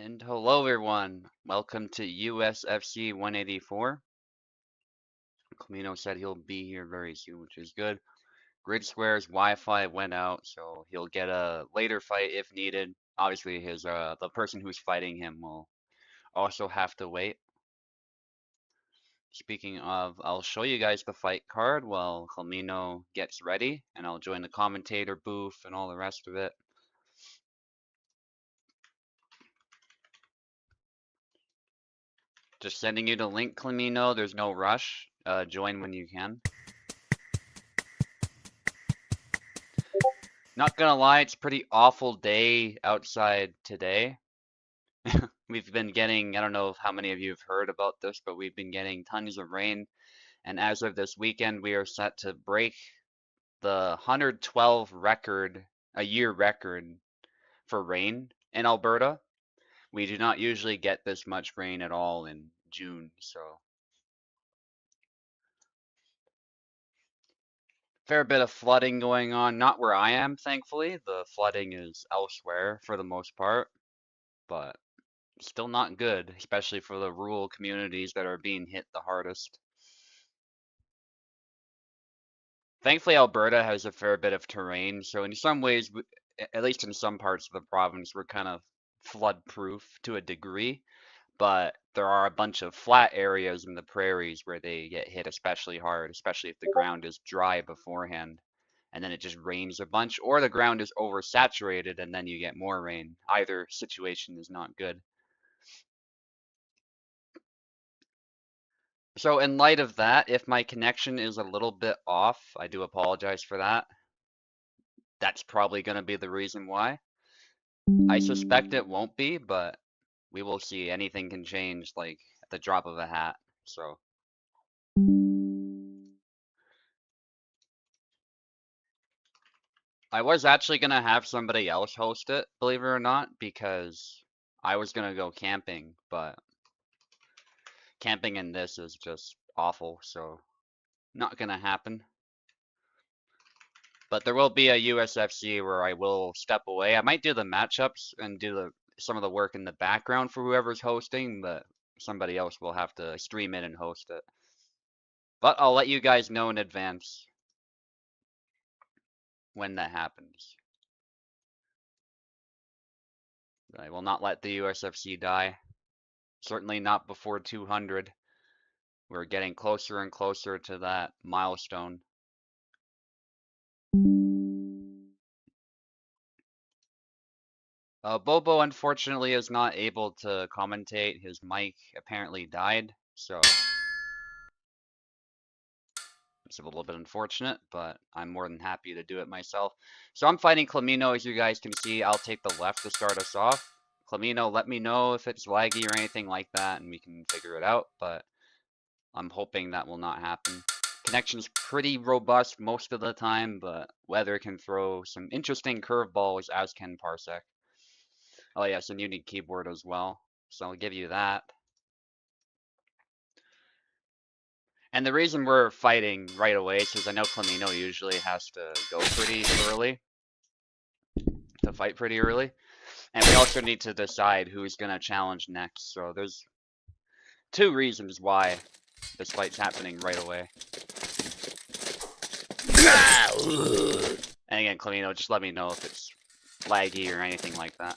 And hello everyone, welcome to USFC 184. Camino said he'll be here very soon, which is good. Grid Square's Wi-Fi went out, so he'll get a later fight if needed. Obviously, the person who's fighting him will also have to wait. Speaking of, I'll show you guys the fight card while Camino gets ready, and I'll join the commentator booth and all the rest of it. Just sending you the link, Camino. There's no rush. Join when you can. Not gonna lie, it's a pretty awful day outside today. We've been getting, I don't know how many of you have heard about this, but we've been getting tons of rain. And as of this weekend, we are set to break the 112 record, a year record for rain in Alberta. We do not usually get this much rain at all in June, so fair bit of flooding going on. Not where I am, thankfully. The flooding is elsewhere for the most part, but still not good, especially for the rural communities that are being hit the hardest. Thankfully, Alberta has a fair bit of terrain, so in some ways, at least in some parts of the province, we're kind of flood-proof to a degree, but there are a bunch of flat areas in the prairies where they get hit especially hard, especially if the ground is dry beforehand, and then it just rains a bunch, or the ground is oversaturated and then you get more rain. Either situation is not good. So in light of that, if my connection is a little bit off, I do apologize for that. That's probably going to be the reason why. I suspect it won't be, but we will see. Anything can change like at the drop of a hat. So I was actually going to have somebody else host it, believe it or not, because I was going to go camping, but camping in this is just awful, so not going to happen. But there will be a USFC where I will step away. I might do the matchups and do some of the work in the background for whoever's hosting, but somebody else will have to stream it and host it. But I'll let you guys know in advance when that happens. I will not let the USFC die. Certainly not before 200. We're getting closer and closer to that milestone. Bobo unfortunately is not able to commentate. His mic apparently died, so it's a little bit unfortunate, but I'm more than happy to do it myself. So I'm fighting Camino, as you guys can see. I'll take the left to start us off. Camino, let me know if it's laggy or anything like that, and we can figure it out, but I'm hoping that will not happen. Connection's pretty robust most of the time, but weather can throw some interesting curveballs, as can Parsec. Oh yes, and you need keyboard as well, so I'll give you that. And the reason we're fighting right away is because I know Camino usually has to go pretty early, to fight pretty early. And we also need to decide who's going to challenge next, so there's two reasons why this fight's happening right away. And again, Camino, just let me know if it's laggy or anything like that.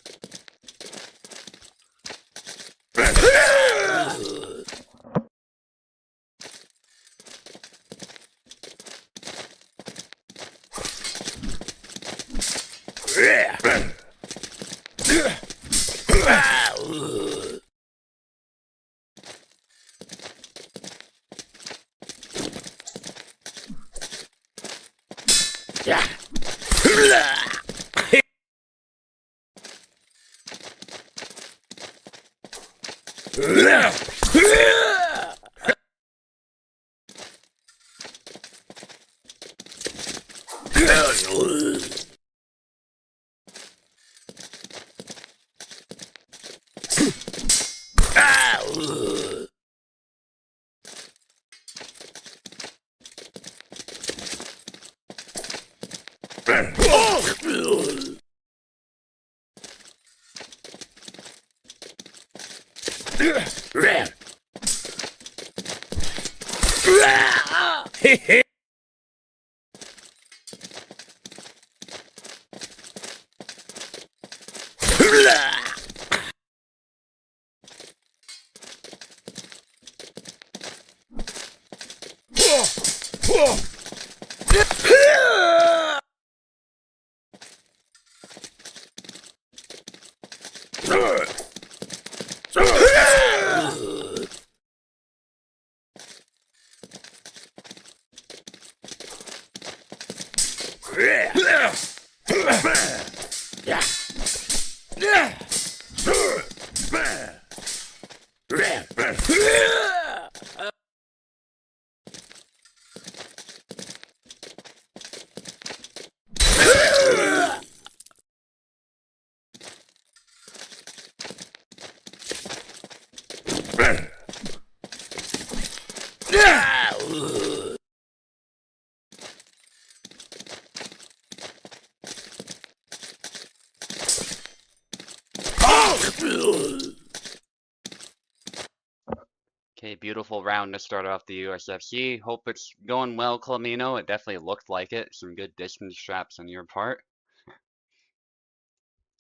Okay, beautiful round to start off the USFC. Hope it's going well, Clamino. It definitely looked like it. Some good distance straps on your part.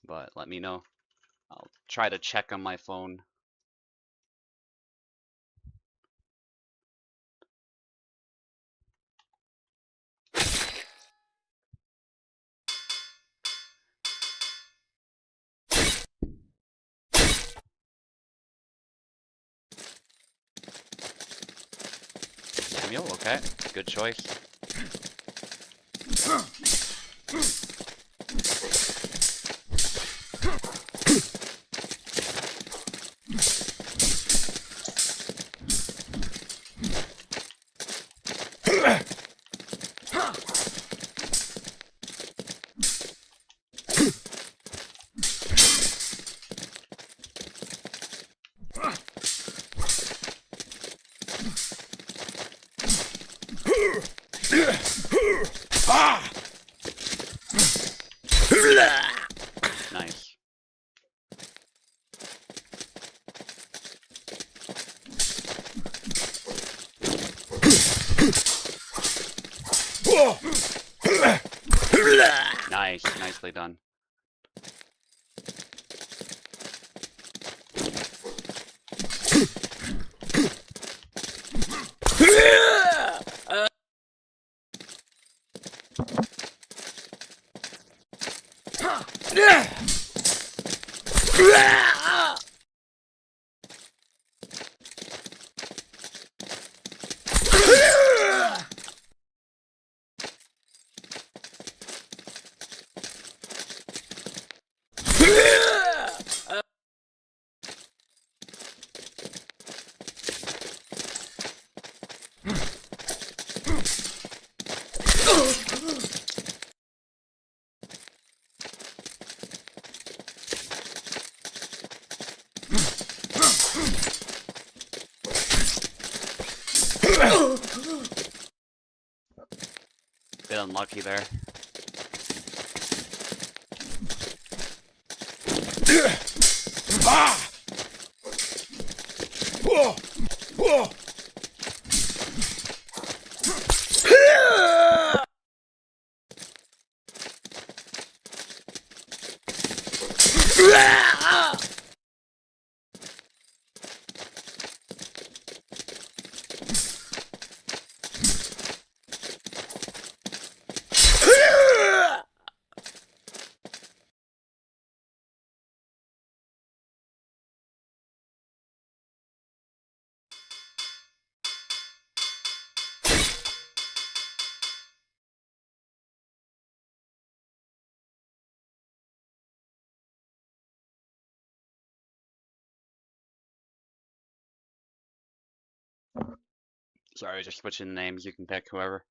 But let me know. I'll try to check on my phone. Samuel, okay. Good choice. Nice. Nice, nicely done. Bit unlucky there. Sorry, just switching names. You can pick whoever.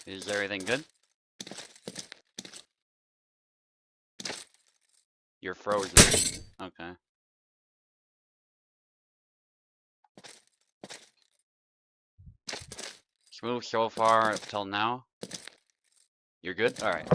Is everything good? You're frozen. Okay. Smooth so far up till now. You're good? Alright.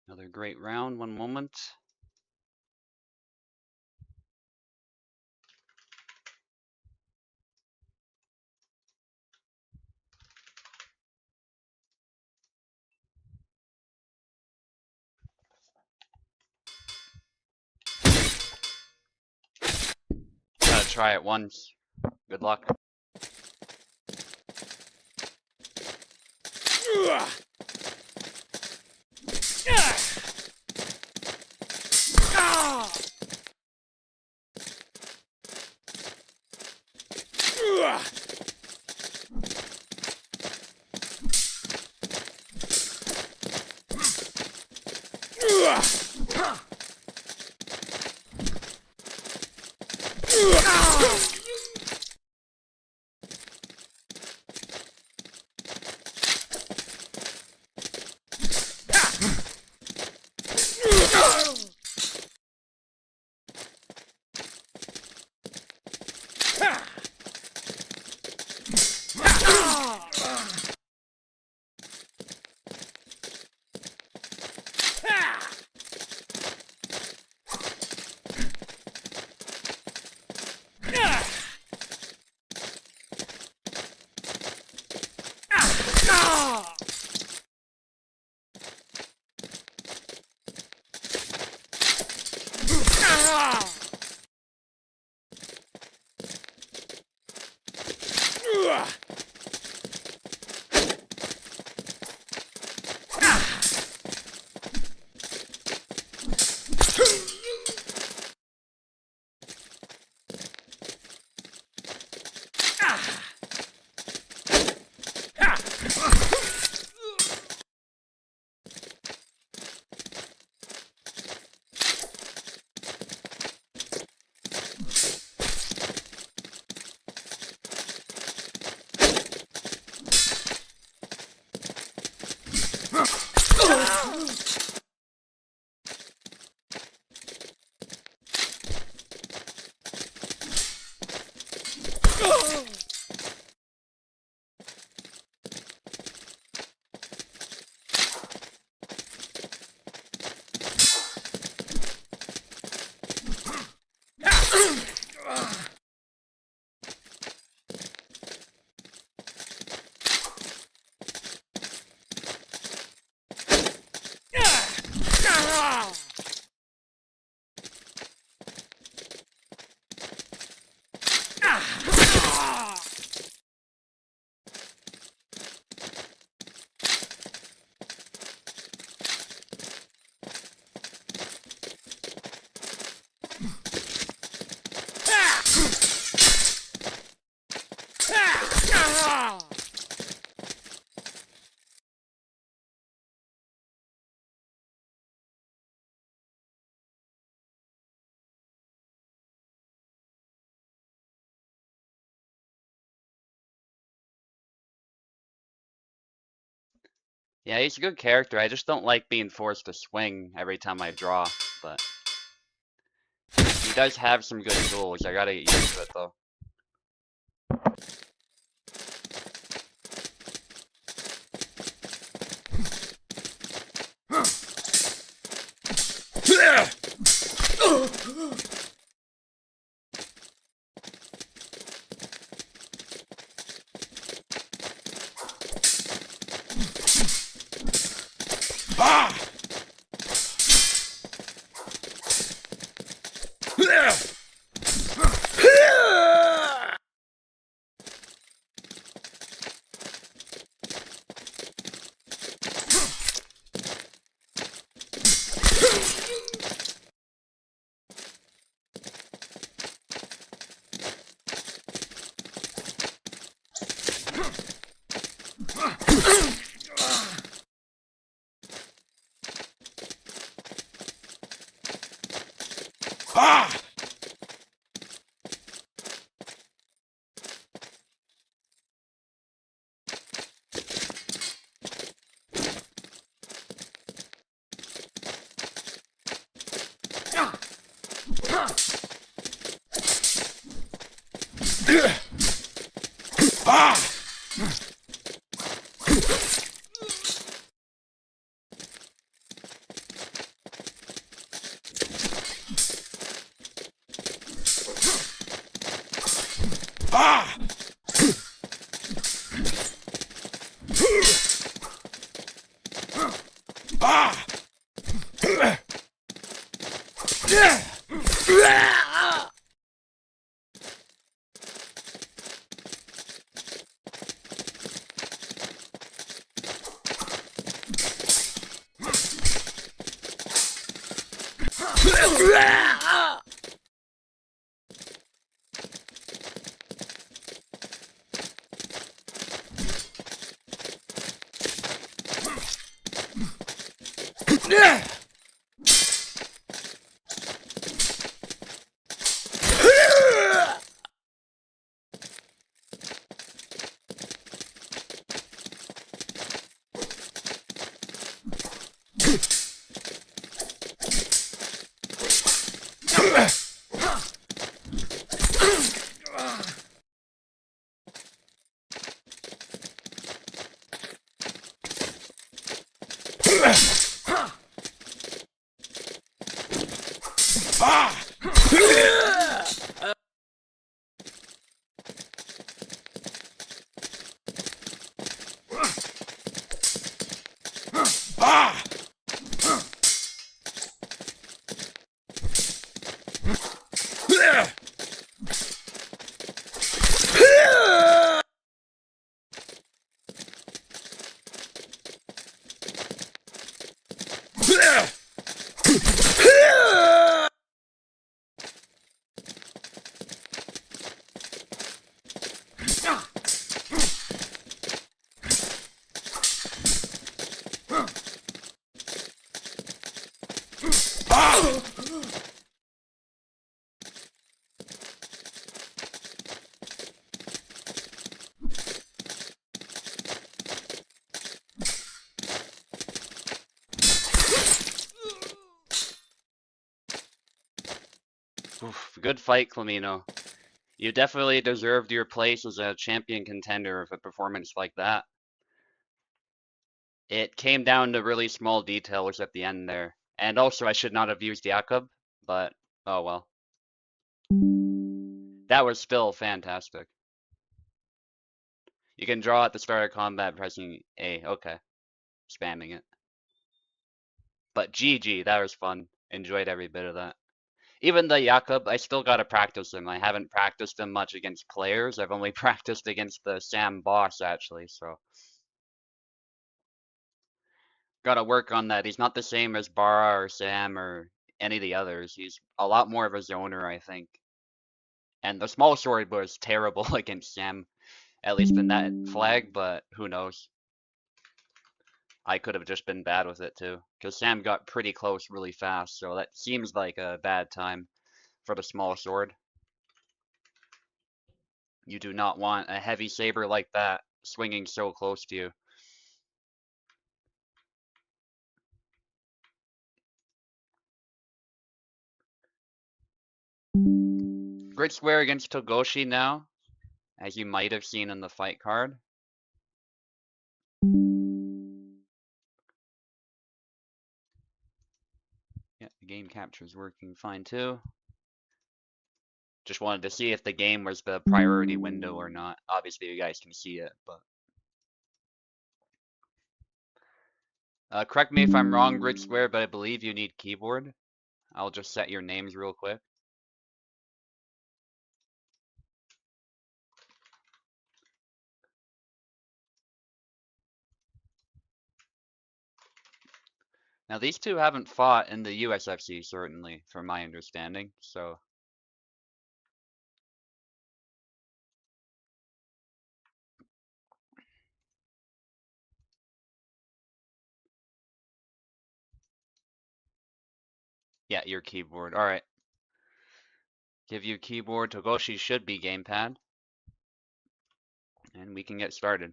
Another great round, one moment. Gotta try it once. Good luck. Yeah, he's a good character. I just don't like being forced to swing every time I draw, but he does have some good tools. I gotta get used to it though. Oof, good fight, Clamino. You definitely deserved your place as a champion contender with a performance like that. It came down to really small details at the end there. And also, I should not have used Jakob, but oh well. That was still fantastic. You can draw at the start of combat pressing A. Okay, spamming it. But GG, that was fun. Enjoyed every bit of that. Even the Jakob, I still gotta practice him. I haven't practiced him much against players. I've only practiced against the Sam boss, actually, so gotta work on that. He's not the same as Bara or Sam or any of the others. He's a lot more of a zoner, I think. And the small sword was terrible against Sam, at least in that flag, but who knows? I could have just been bad with it too, because Sam got pretty close really fast, so that seems like a bad time for the small sword. You do not want a heavy saber like that swinging so close to you. Grid square against Togoshi now, as you might have seen in the fight card. Yeah, the game capture is working fine too. Just wanted to see if the game was the priority window or not. Obviously, you guys can see it, but correct me if I'm wrong, Grid Square, but I believe you need keyboard. I'll just set your names real quick. Now, these two haven't fought in the USFC, certainly, from my understanding, so... Yeah, your keyboard. Alright. Give you keyboard. Togoshi should be gamepad. And we can get started.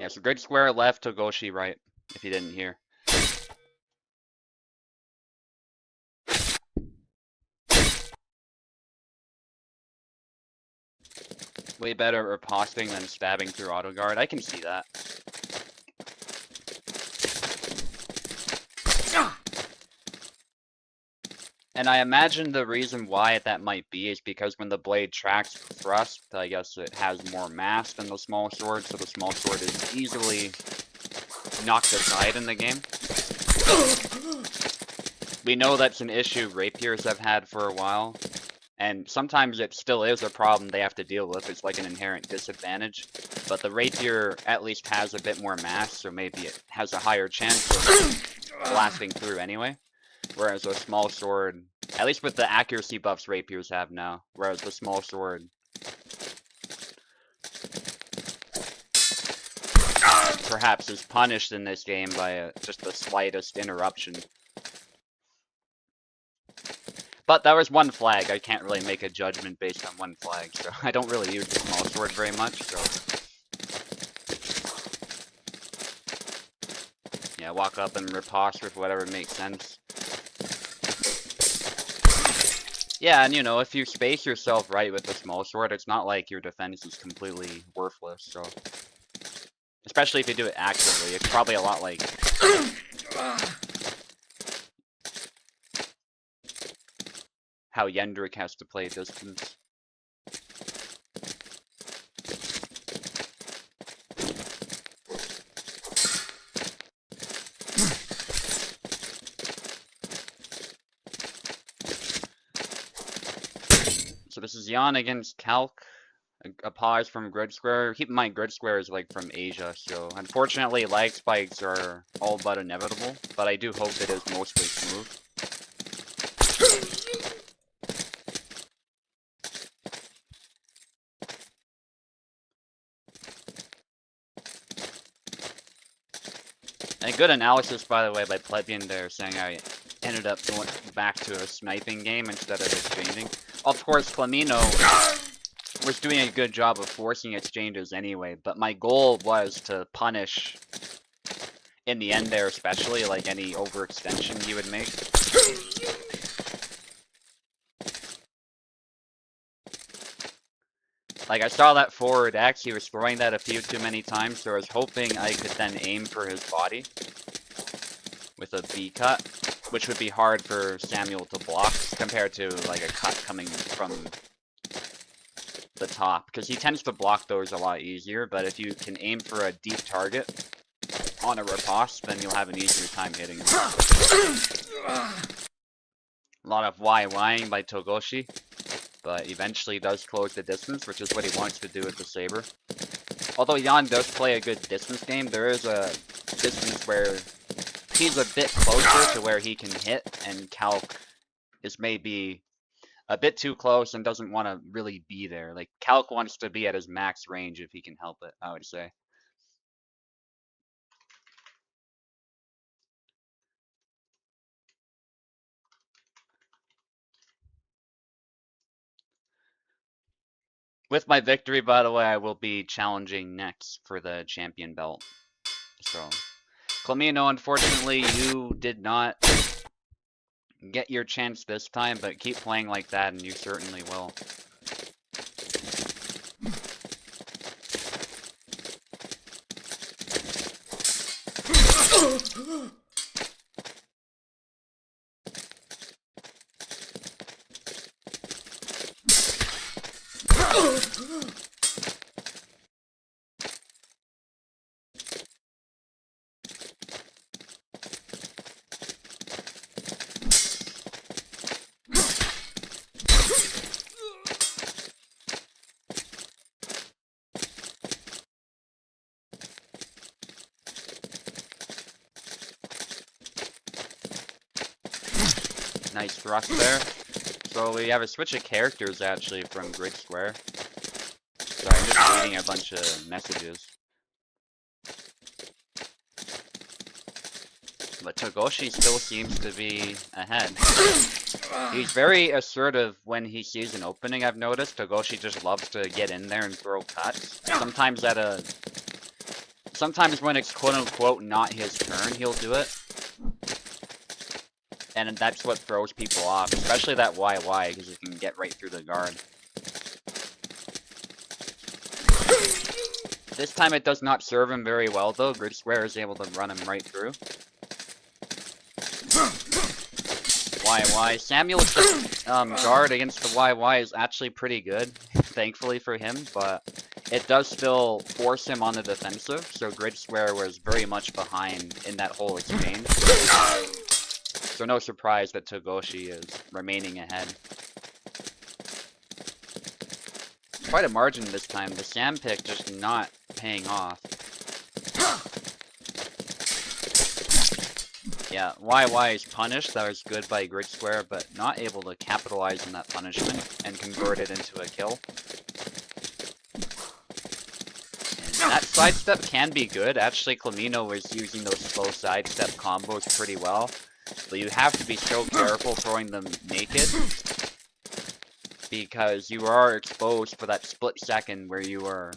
Yeah, so Grid Square left, Togoshi right, if you didn't hear. Way better riposting than stabbing through auto guard. I can see that. And I imagine the reason why that might be is because when the blade tracks the thrust, I guess it has more mass than the small sword, so the small sword is easily knocked aside in the game. We know that's an issue rapiers have had for a while, and sometimes it still is a problem they have to deal with. It's like an inherent disadvantage, but the rapier at least has a bit more mass, so maybe it has a higher chance of blasting through anyway. Whereas a small sword, at least with the accuracy buffs rapiers have now, whereas the small sword perhaps is punished in this game by just the slightest interruption. But that was one flag. I can't really make a judgment based on one flag, so I don't really use the small sword very much, so... Yeah, walk up and riposte with whatever makes sense. Yeah, and you know, if you space yourself right with the small sword, it's not like your defense is completely worthless, so... Especially if you do it actively, it's probably a lot like... how Yendrick has to play distance. So this is Jan against Calc. A pause from Grid Square. Keep in mind, Grid Square is like from Asia, so unfortunately lag spikes are all but inevitable, but I do hope it is mostly smooth. A good analysis, by the way, by Plebeian there, saying I ended up going back to a sniping game instead of exchanging. Of course, Clamino was doing a good job of forcing exchanges anyway, but my goal was to punish, in the end there especially, like any overextension he would make. Like, I saw that forward X, he was throwing that a few too many times, so I was hoping I could then aim for his body with a B cut, which would be hard for Samuel to block compared to, like, a cut coming from the top, because he tends to block those a lot easier, but if you can aim for a deep target on a riposte, then you'll have an easier time hitting him. A lot of YYing by Togoshi, but eventually does close the distance, which is what he wants to do with the Saber. Although Jan does play a good distance game, there is a distance where he's a bit closer to where he can hit, and Calc is maybe a bit too close and doesn't want to really be there. Like, Calc wants to be at his max range if he can help it, I would say. With my victory, by the way, I will be challenging next for the champion belt. So, Clamino, unfortunately, you did not get your chance this time, but keep playing like that and you certainly will. Nice thrust there. So we have a switch of characters actually from Grid Square. Sorry, I'm just reading a bunch of messages. But Togoshi still seems to be ahead. He's very assertive when he sees an opening, I've noticed. Togoshi just loves to get in there and throw cuts. Sometimes when it's quote-unquote not his turn, he'll do it. And that's what throws people off, especially that YY, because he can get right through the guard. This time it does not serve him very well though. Grid Square is able to run him right through. YY. Samuel's guard against the YY is actually pretty good, thankfully for him, but it does still force him on the defensive, so Grid Square was very much behind in that whole exchange. So no surprise that Togoshi is remaining ahead. Quite a margin this time. The Sam pick just not paying off. Yeah, YY is punished. That was good by Grid Square, but not able to capitalize on that punishment and convert it into a kill. And that sidestep can be good. Actually, Clamino was using those slow sidestep combos pretty well. But you have to be so careful throwing them naked, because you are exposed for that split second where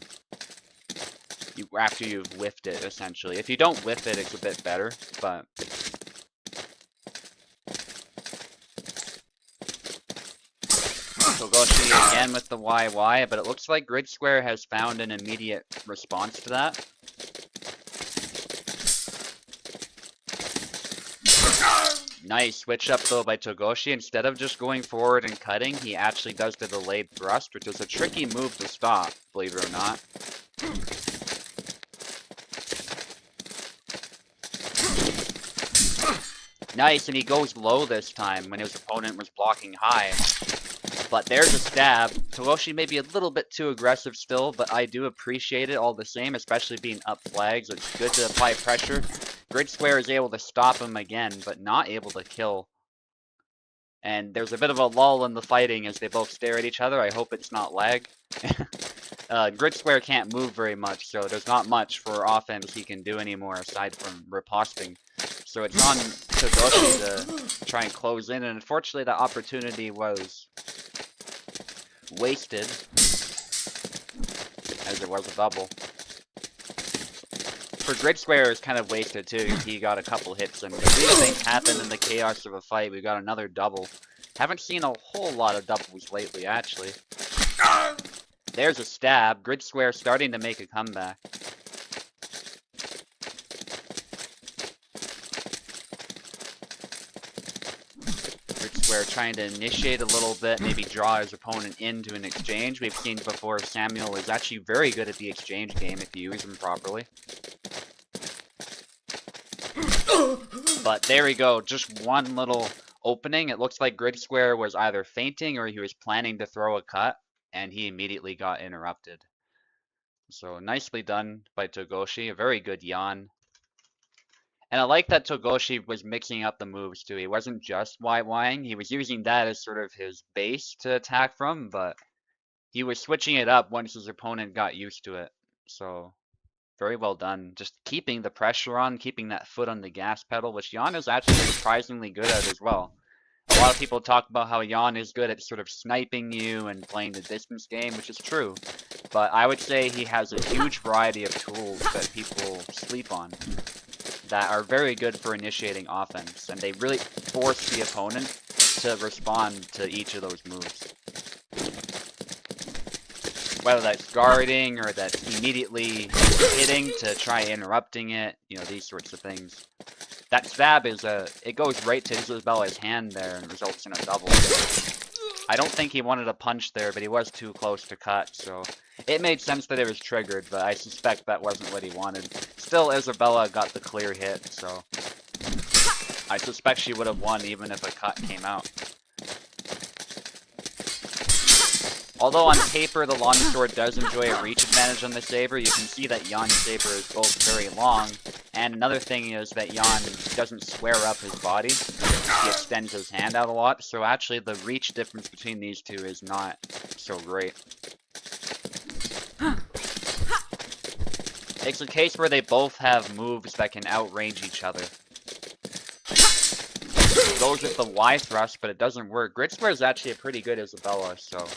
after you've whiffed it, essentially. If you don't whiff it, it's a bit better, but Togoshi again with the YY, but it looks like Grid Square has found an immediate response to that. Nice switch up though by Togoshi. Instead of just going forward and cutting, he actually does the delayed thrust, which is a tricky move to stop, believe it or not. Nice, and he goes low this time when his opponent was blocking high. But there's a stab. Togoshi may be a little bit too aggressive still, but I do appreciate it all the same, especially being up flags. It's good to apply pressure. Grid Square is able to stop him again, but not able to kill. And there's a bit of a lull in the fighting as they both stare at each other. I hope it's not lag. Grid Square can't move very much, so there's not much for offense he can do anymore aside from riposting. So it's on Togoshi to try and close in, and unfortunately that opportunity was wasted, as it was a double. For Grid Square, it's kind of wasted too. He got a couple hits, and these things happen in the chaos of a fight. We got another double. Haven't seen a whole lot of doubles lately, actually. There's a stab. Grid Square starting to make a comeback. Grid Square trying to initiate a little bit, maybe draw his opponent into an exchange. We've seen before Samuel is actually very good at the exchange game if you use him properly. But there we go, just one little opening. It looks like Grid Square was either feinting or he was planning to throw a cut, and he immediately got interrupted. So nicely done by Togoshi, a very good yawn. And I like that Togoshi was mixing up the moves too. He wasn't just YYing, he was using that as sort of his base to attack from, but he was switching it up once his opponent got used to it. So very well done. Just keeping the pressure on, keeping that foot on the gas pedal, which Jan is actually surprisingly good at as well. A lot of people talk about how Jan is good at sort of sniping you and playing the distance game, which is true. But I would say he has a huge variety of tools that people sleep on. that are very good for initiating offense, and they really force the opponent to respond to each of those moves. Whether that's guarding or that's immediately hitting to try interrupting it, you know, these sorts of things. That stab is it goes right to Isabella's hand there and results in a double. I don't think he wanted a punch there, but he was too close to cut, so it made sense that it was triggered, but I suspect that wasn't what he wanted. Still, Isabella got the clear hit, so I suspect she would have won even if a cut came out. Although on paper the longsword does enjoy a reach advantage on the saber, you can see that Jan's saber is both very long, and another thing is that Jan doesn't square up his body. He extends his hand out a lot, so actually the reach difference between these two is not so great. It's a case where they both have moves that can outrange each other. He goes with the Y thrust, but it doesn't work. Grid Square is actually a pretty good Isabella, so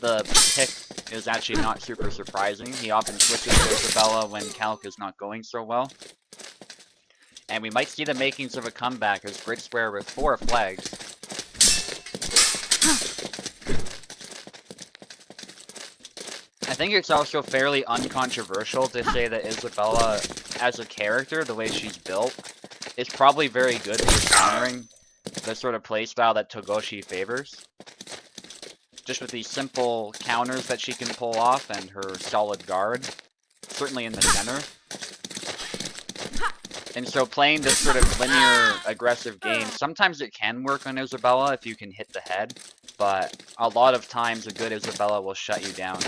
the pick is actually not super surprising. He often switches to Isabella when Calc is not going so well. And we might see the makings of a comeback as Grid Square with 4 flags. I think it's also fairly uncontroversial to say that Isabella, as a character, the way she's built, is probably very good for countering the sort of playstyle that Togoshi favors. Just with these simple counters that she can pull off and her solid guard, certainly in the center. And so playing this sort of linear, aggressive game, sometimes it can work on Isabella if you can hit the head, but a lot of times a good Isabella will shut you down.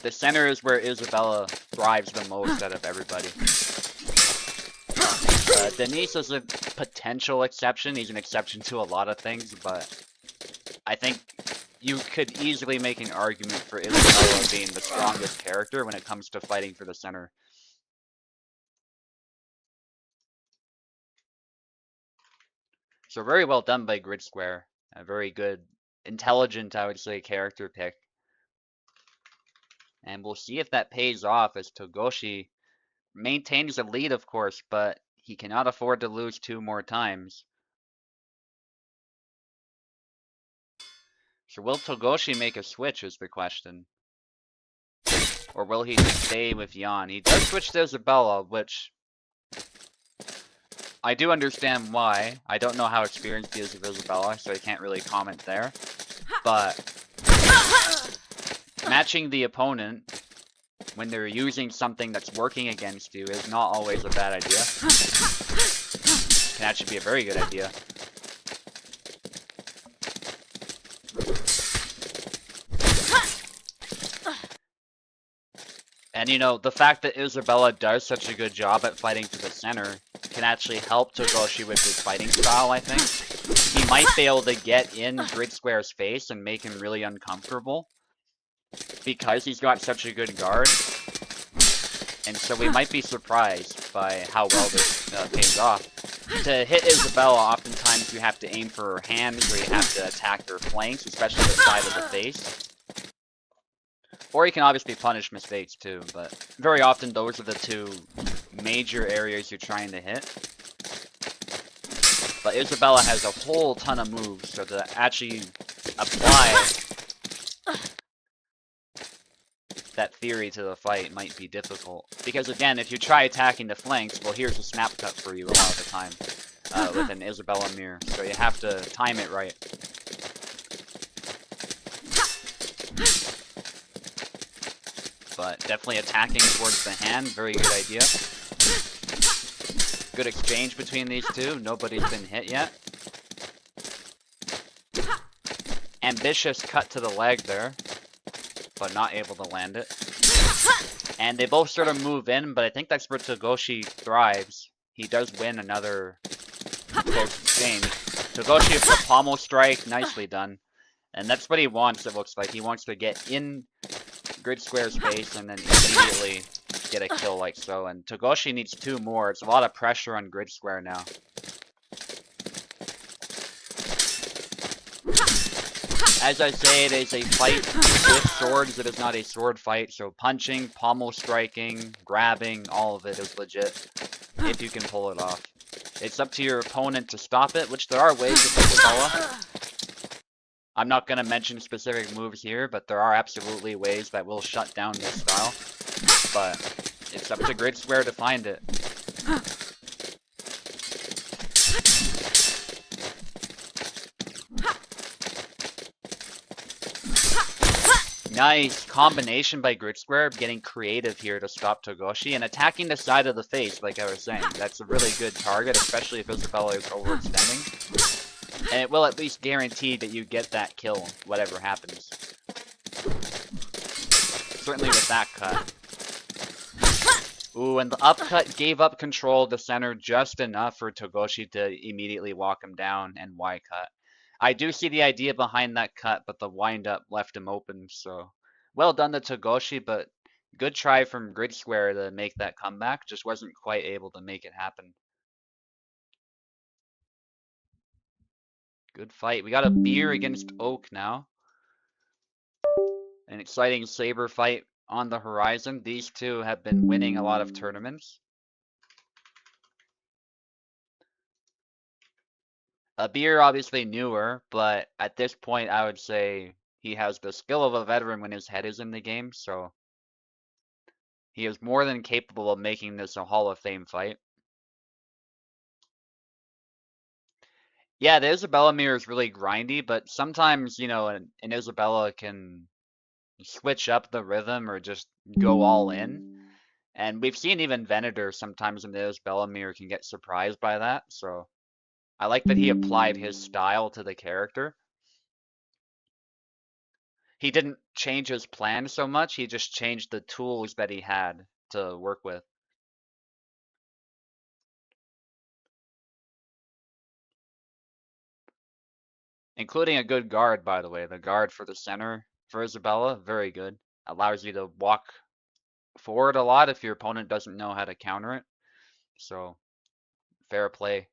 The center is where Isabella thrives the most out of everybody. Denise is a potential exception. He's an exception to a lot of things, but I think you could easily make an argument for Isabella being the strongest character when it comes to fighting for the center. So very well done by Grid Square. A very good, intelligent, I would say, character pick. And we'll see if that pays off as Togoshi maintains a lead, of course, but he cannot afford to lose 2 more times. So will Togoshi make a switch is the question. Or will he stay with Jan? He does switch to Isabella, which I do understand why. I don't know how experienced he is with Isabella, so I can't really comment there. But matching the opponent when they're using something that's working against you is not always a bad idea. It can actually be a very good idea. And you know, the fact that Isabella does such a good job at fighting to the center can actually help Togoshi with his fighting style, I think. He might be able to get in Grid Square's face and make him really uncomfortable because he's got such a good guard. And so we might be surprised by how well this pays off. To hit Isabella, oftentimes you have to aim for her hands or you have to attack her flanks, especially the side of the face. Or you can obviously punish mistakes too, but very often those are the 2 major areas you're trying to hit. But Isabella has a whole ton of moves, so to actually apply that theory to the fight might be difficult. Because again, if you try attacking the flanks, well, here's a snap cut for you a lot of the time with an Isabella mirror, so you have to time it right. But definitely attacking towards the hand, very good idea. Good exchange between these 2, nobody's been hit yet. Ambitious cut to the leg there, but not able to land it. And they both sort of move in, but I think that's where Togoshi thrives. He does win another close exchange. Togoshi with the pommel strike, nicely done. And that's what he wants, it looks like. He wants to get in Grid Square's face and then immediately get a kill like so. And Togoshi needs 2 more. It's a lot of pressure on Grid Square now. As I say, it is a fight with swords. It is not a sword fight, so punching, pommel striking, grabbing, all of it is legit, if you can pull it off. It's up to your opponent to stop it, which there are ways with Isabella. I'm not going to mention specific moves here, but there are absolutely ways that will shut down this style. But it's up to Grid Square to find it. Nice combination by Grid Square, getting creative here to stop Togoshi and attacking the side of the face, like I was saying. That's a really good target, especially if Isabella is overextending. And it will at least guarantee that you get that kill, whatever happens. Certainly with that cut. Ooh, and the upcut gave up control of the center just enough for Togoshi to immediately walk him down and Y cut. I do see the idea behind that cut, but the wind-up left him open, so well done to Togoshi, but good try from Grid Square to make that comeback. Just wasn't quite able to make it happen. Good fight. We got a Beer against Oak now. An exciting saber fight on the horizon. These two have been winning a lot of tournaments. Beer obviously newer, but at this point I would say he has the skill of a veteran when his head is in the game, so he is more than capable of making this a Hall of Fame fight. Yeah, the Isabella mirror is really grindy, but sometimes, you know, an Isabella can switch up the rhythm or just go all in. And we've seen even Venator sometimes in the Isabella mirror can get surprised by that, so I like that he applied his style to the character. He didn't change his plan so much, he just changed the tools that he had to work with. Including a good guard, by the way. The guard for the center for Isabella, very good. Allows you to walk forward a lot if your opponent doesn't know how to counter it. So, fair play.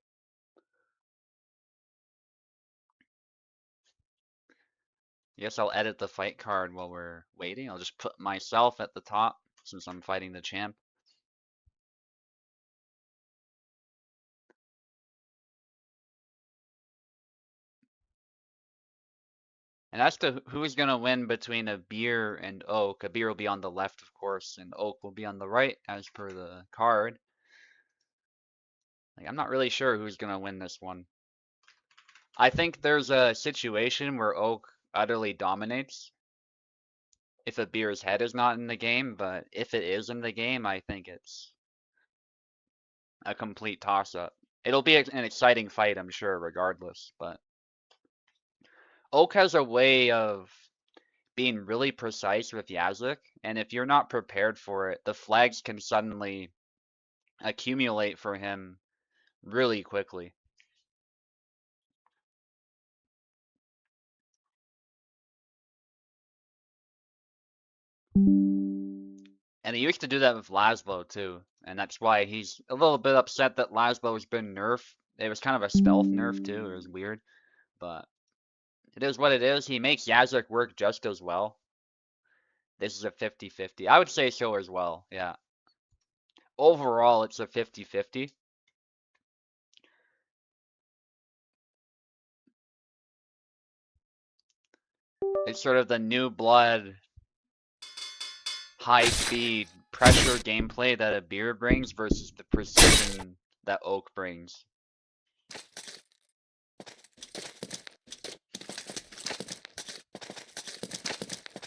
Guess I'll edit the fight card while we're waiting. I'll just put myself at the top since I'm fighting the champ. And as to who's going to win between a Beer and Oak, a Beer will be on the left, of course, and Oak will be on the right as per the card. Like, I'm not really sure who's going to win this one. I think there's a situation where Oak utterly dominates if a Beer's head is not in the game, but if it is in the game, I think it's a complete toss-up. It'll be an exciting fight, I'm sure, regardless, but Oak has a way of being really precise with Yazuk, and if you're not prepared for it, the flags can suddenly accumulate for him really quickly. And he used to do that with Laszlo too, and that's why he's a little bit upset that Laszlo has been nerfed. It was kind of a stealth nerf too, it was weird, but it is what it is. He makes Yazuk work just as well. This is a 50-50. I would say so as well, yeah. Overall, it's a 50-50. It's sort of the new blood, high-speed pressure gameplay that a Beer brings versus the precision that Oak brings.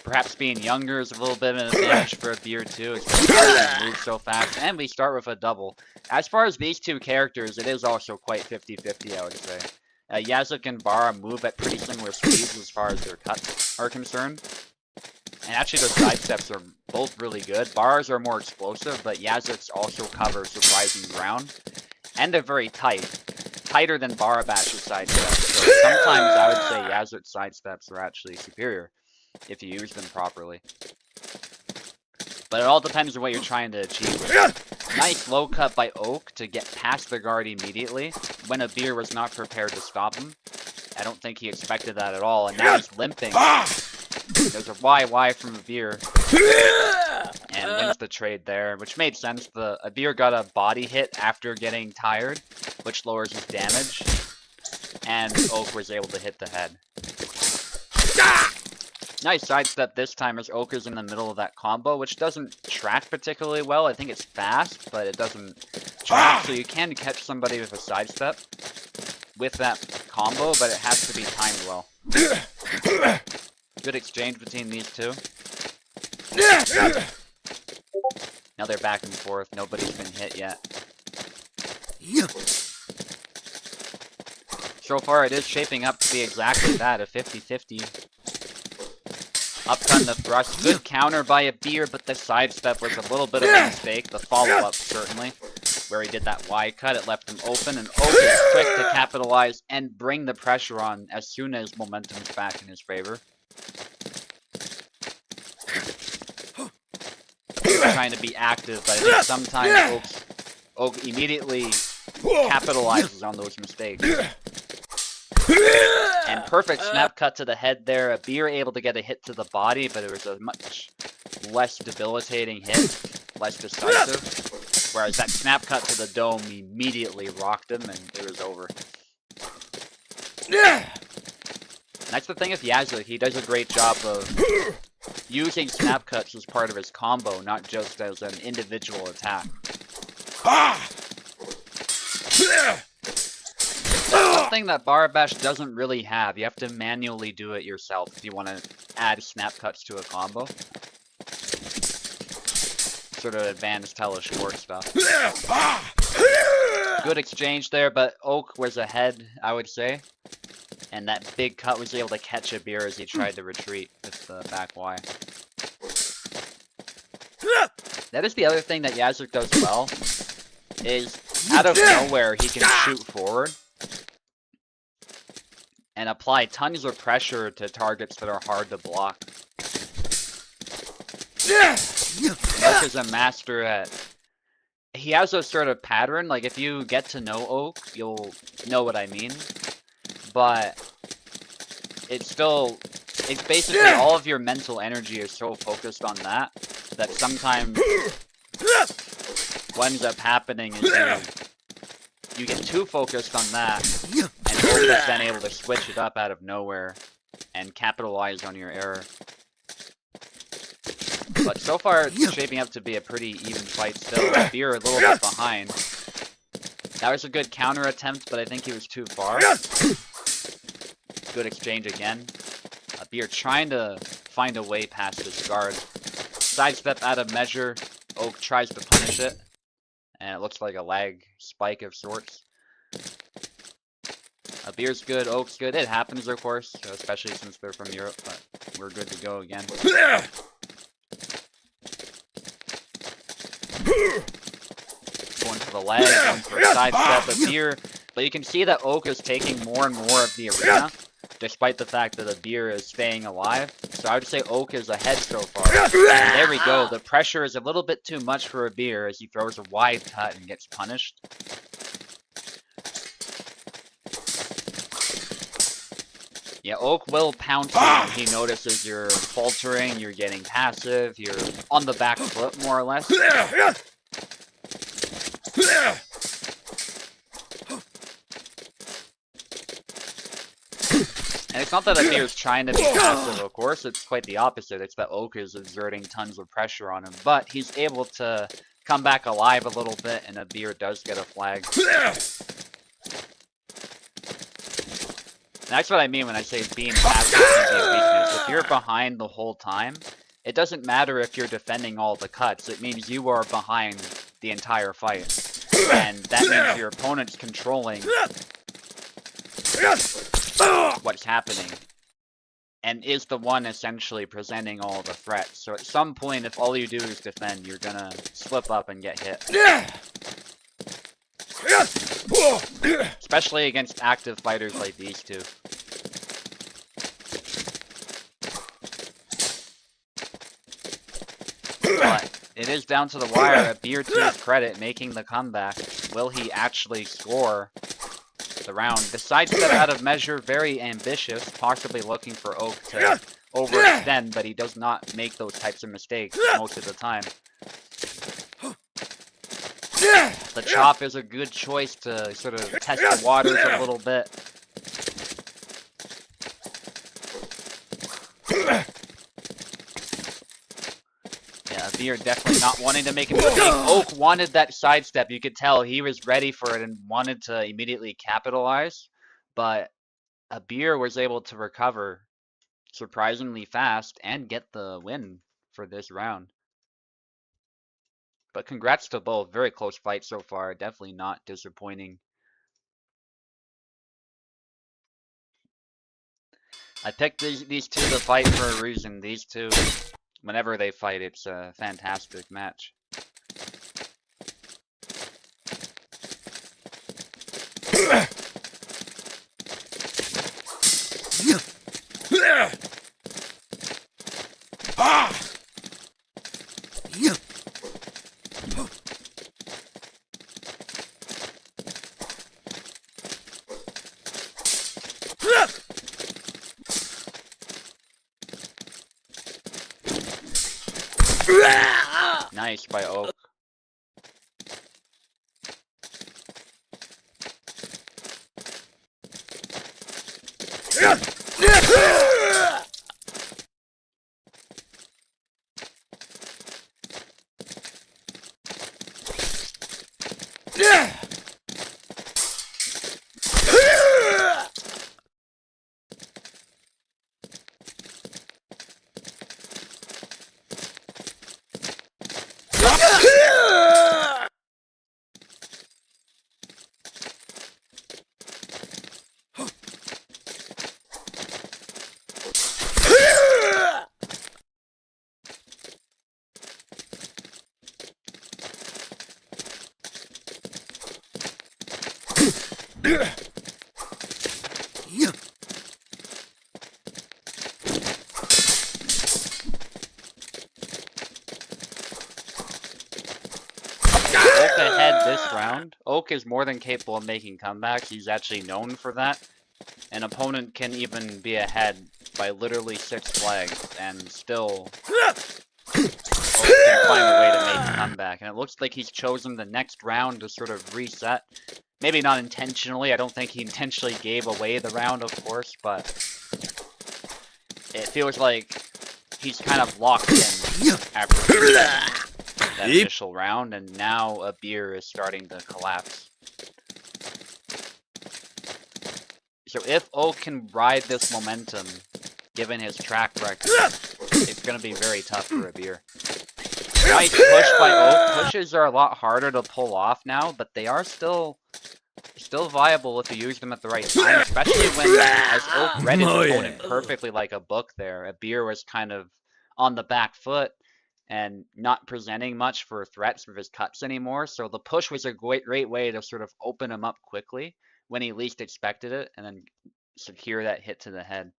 Perhaps being younger is a little bit of an advantage for a Beer too, especially moves so fast. And we start with a double. As far as these two characters, it is also quite 50-50, I would say. Yazuk and Bara move at pretty similar speeds as far as their cuts are concerned. And actually those sidesteps are both really good. Bara's are more explosive, but Yazuk's also cover surprising ground. And they're very tight. Tighter than Barabash's sidesteps. So sometimes I would say Yazuk's sidesteps are actually superior if you use them properly. But it all depends on what you're trying to achieve. Nice low cut by Oak to get past the guard immediately when a Beer was not prepared to stop him. I don't think he expected that at all, and now he's limping. There's a YY from Abir, and wins the trade there, which made sense. Abir got a body hit after getting tired, which lowers his damage, and Oak was able to hit the head. Nice sidestep this time as Oak is in the middle of that combo, which doesn't track particularly well. I think it's fast, but it doesn't track, so you can catch somebody with a sidestep with that combo, but it has to be timed well. Good exchange between these two. Now they're back and forth. Nobody's been hit yet. So far, it is shaping up to be exactly that, a 50-50. Up on the thrust. Good counter by Abir, but the sidestep was a little bit of a mistake. The follow-up, certainly, where he did that Y cut. It left him open, and Oak is quick to capitalize and bring the pressure on as soon as momentum's back in his favor. Trying to be active, but I think sometimes Oak immediately capitalizes on those mistakes. And perfect snap cut to the head there. Abir able to get a hit to the body, but it was a much less debilitating hit, less decisive. Whereas that snap cut to the dome immediately rocked him, and it was over. That's the thing with Yazoo. He does a great job of using snap cuts as part of his combo, not just as an individual attack. Something that Barabash doesn't really have. You have to manually do it yourself if you want to add snap cuts to a combo. Sort of advanced Hellish Quart stuff. Good exchange there, but Oak was ahead, I would say. And that big cut was able to catch Abir as he tried to retreat with the back Y. That is the other thing that Yazuk does well, is out of nowhere he can shoot forward and apply tons of pressure to targets that are hard to block. Oak is a master at... He has a sort of pattern, like if you get to know Oak, you'll know what I mean. But it's still... It's basically all of your mental energy is so focused on that, that sometimes what ends up happening is you get too focused on that, and Oak is then able to switch it up out of nowhere and capitalize on your error. But so far, it's shaping up to be a pretty even fight still. Abir a little bit behind. That was a good counter attempt, but I think he was too far. Good exchange again. Abir trying to find a way past his guard. Sidestep out of measure. Oak tries to punish it. And it looks like a lag spike of sorts. Abir's good, Oak's good. It happens, of course, especially since they're from Europe, but we're good to go again. Going for the leg, going for a sidestep. Abir, but you can see that Oak is taking more and more of the arena, despite the fact that Abir is staying alive. So I would say Oak is ahead so far. And there we go. The pressure is a little bit too much for Abir as he throws a wide cut and gets punished. Yeah, Oak will pounce you when he notices you're faltering, you're getting passive, you're on the back foot, more or less. And it's not that Abir's trying to be passive, of course, it's quite the opposite. It's that Oak is exerting tons of pressure on him, but he's able to come back alive a little bit, and Abir does get a flag. That's what I mean when I say being passive can be a weakness. If you're behind the whole time, it doesn't matter if you're defending all the cuts. It means you are behind the entire fight. And that means your opponent's controlling what's happening. And is the one essentially presenting all the threats. So at some point, if all you do is defend, you're gonna slip up and get hit. Especially against active fighters like these two. But it is down to the wire. Abir, to his credit, making the comeback. Will he actually score? the round. The sidestep out of measure, very ambitious, possibly looking for Oak to overextend, but he does not make those types of mistakes most of the time. The chop is a good choice to sort of test the waters a little bit. Yeah, Veer definitely not wanting to make a mistake. Oak wanted that sidestep. You could tell he was ready for it and wanted to immediately capitalize. But Abir was able to recover surprisingly fast and get the win for this round. But congrats to both. Very close fight so far. Definitely not disappointing. I picked these two to fight for a reason. These two, whenever they fight, it's a fantastic match. Nice by Oak. Oak ahead this round. Oak is more than capable of making comebacks. He's actually known for that. An opponent can even be ahead by literally 6 flags and still Oak can find a way to make a comeback. And it looks like he's chosen the next round to sort of reset. Maybe not intentionally. I don't think he intentionally gave away the round, of course, but it feels like he's kind of locked in after that initial round, and now Abir is starting to collapse. So if Oak can ride this momentum, given his track record, it's going to be very tough for Abir. Nice push by Oak. Pushes are a lot harder to pull off now, but they are still viable if you use them at the right time, especially when, as Oak read his opponent perfectly like a book there, Abir was kind of on the back foot and not presenting much for threats with his cuts anymore, so the push was a great way to sort of open him up quickly when he least expected it, and then secure that hit to the head.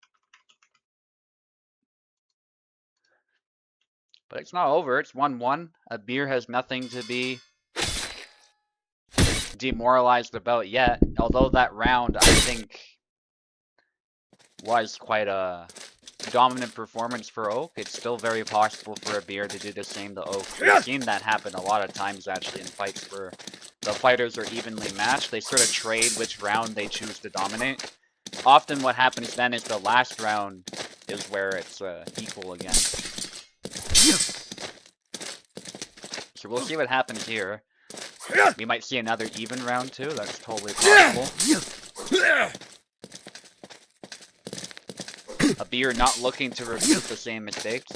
But it's not over, it's 1-1. Abir has nothing to be demoralized about yet, although that round, I think, was quite a dominant performance for Oak. It's still very possible for Abir to do the same to Oak. We've seen that happen a lot of times, actually, in fights where the fighters are evenly matched. They sort of trade which round they choose to dominate. Often what happens then is the last round is where it's equal again. So we'll see what happens here. We might see another even round too, that's totally possible. Abir not looking to repeat the same mistakes.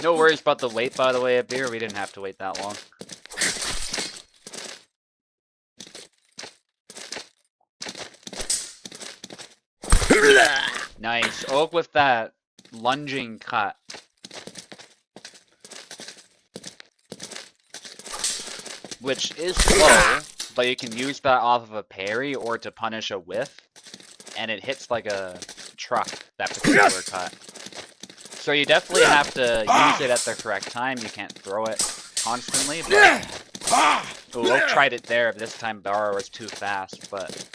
No worries about the wait, by the way, Abir. We didn't have to wait that long. Nice. Oak with that lunging cut. Which is slow, but you can use that off of a parry or to punish a whiff, and it hits like a truck, that particular cut. So you definitely have to use it at the correct time. You can't throw it constantly, but Ooh, Oak tried it there, but this time Barra was too fast, but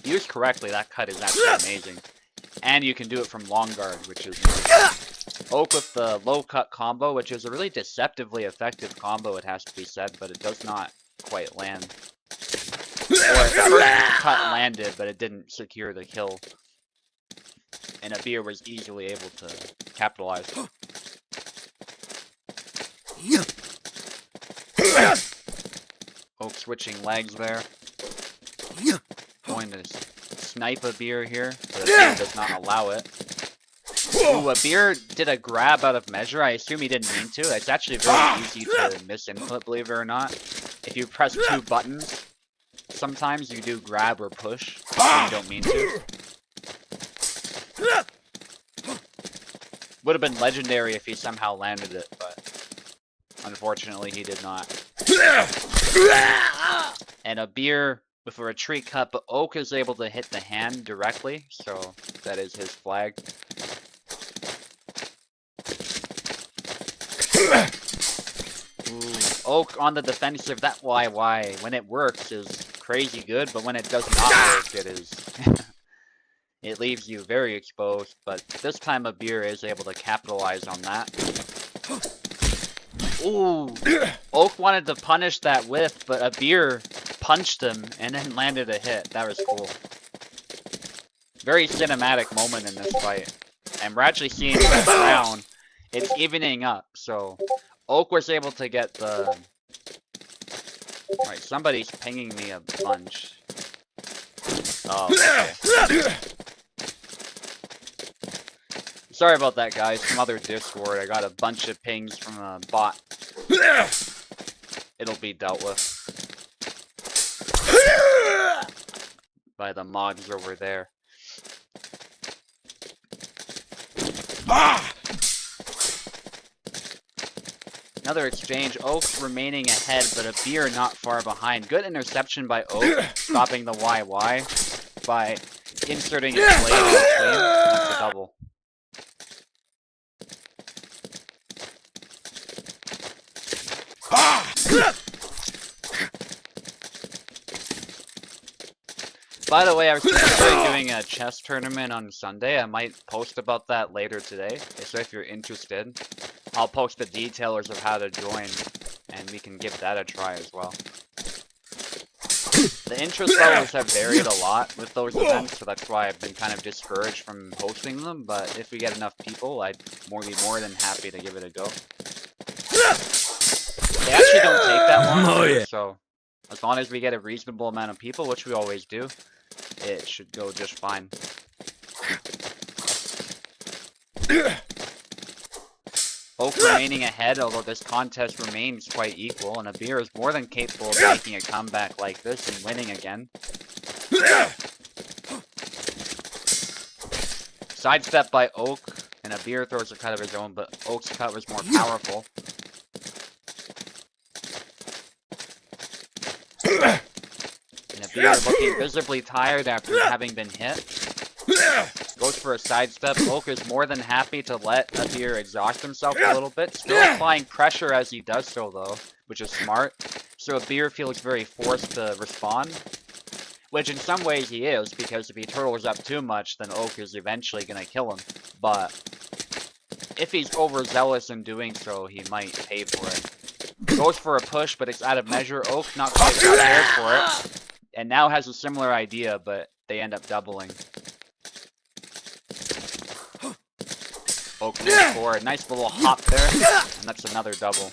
used correctly, that cut is actually amazing. And you can do it from long guard, which is nice. Oak with the low cut combo, which is a really deceptively effective combo, it has to be said, but it does not quite land. Or the first cut landed, but it didn't secure the kill. And Abir was easily able to capitalize. Oak switching legs there. Going to snipe Abir here, but Abir does not allow it. Ooh, Abir did a grab out of measure. I assume he didn't mean to. It's actually very easy to miss input, believe it or not. If you press 2 buttons, sometimes you do grab or push when you don't mean to. Would have been legendary if he somehow landed it, but unfortunately he did not. And Abir with a retreat cut, but Oak is able to hit the hand directly, so that is his flag. Ooh, Oak on the defensive, that YY, when it works, is crazy good, but when it does not work, it is... it leaves you very exposed, but this time Abir is able to capitalize on that. Ooh, Oak wanted to punish that whiff, but Abir punched him and then landed a hit. That was cool. Very cinematic moment in this fight. And we're actually seeing this round, it's evening up, so Oak was able to get the... Alright, somebody's pinging me a bunch. Oh, okay. Sorry about that, guys. Some other Discord. I got a bunch of pings from a bot. It'll be dealt with by the mods over there. Another exchange. Oak remaining ahead, but Abir not far behind. Good interception by Oak, stopping the YY by inserting his blade in between. That's a double. By the way, I was considering doing a chess tournament on Sunday. I might post about that later today. So if you're interested, I'll post the details of how to join, and we can give that a try as well. The interest levels have varied a lot with those events, so that's why I've been kind of discouraged from hosting them, but if we get enough people, I'd be more than happy to give it a go. They actually don't take that long, so as long as we get a reasonable amount of people, which we always do, it should go just fine. Oak remaining ahead, although this contest remains quite equal, and Abir is more than capable of making a comeback like this and winning again. Sidestep by Oak, and Abir throws a cut of his own, but Oak's cut was more powerful. And Abir looking visibly tired after having been hit. Goes for a sidestep. Oak is more than happy to let Abir exhaust himself a little bit. Still applying pressure as he does so though, which is smart. So Abir feels very forced to respond. Which in some ways he is, because if he turtles up too much, then Oak is eventually going to kill him. But if he's overzealous in doing so, he might pay for it. Goes for a push, but it's out of measure. Oak not quite prepared for it. And now has a similar idea, but they end up doubling. Oak moves forward. Nice little hop there. And that's another double.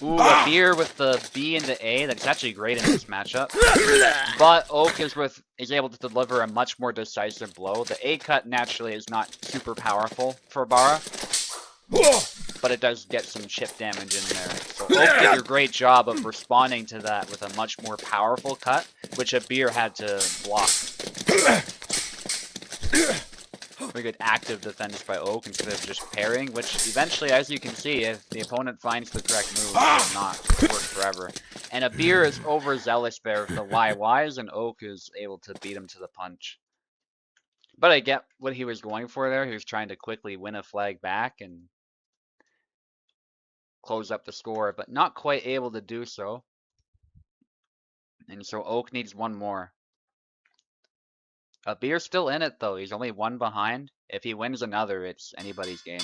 Ooh, Abir with the B and the A. That's actually great in this matchup. But Oak is able to deliver a much more decisive blow. The A cut naturally is not super powerful for Barra, but it does get some chip damage in there. So Oak did a great job of responding to that with a much more powerful cut, which Abir had to block. Very good active defense by Oak instead of just parrying, which eventually, as you can see, if the opponent finds the correct move, it will not work forever. And Abir is overzealous there with the YYs, and Oak is able to beat him to the punch. But I get what he was going for there. He was trying to quickly win a flag back and close up the score, but not quite able to do so. And so Oak needs one more. Beer's still in it though. He's only one behind. If he wins another, it's anybody's game.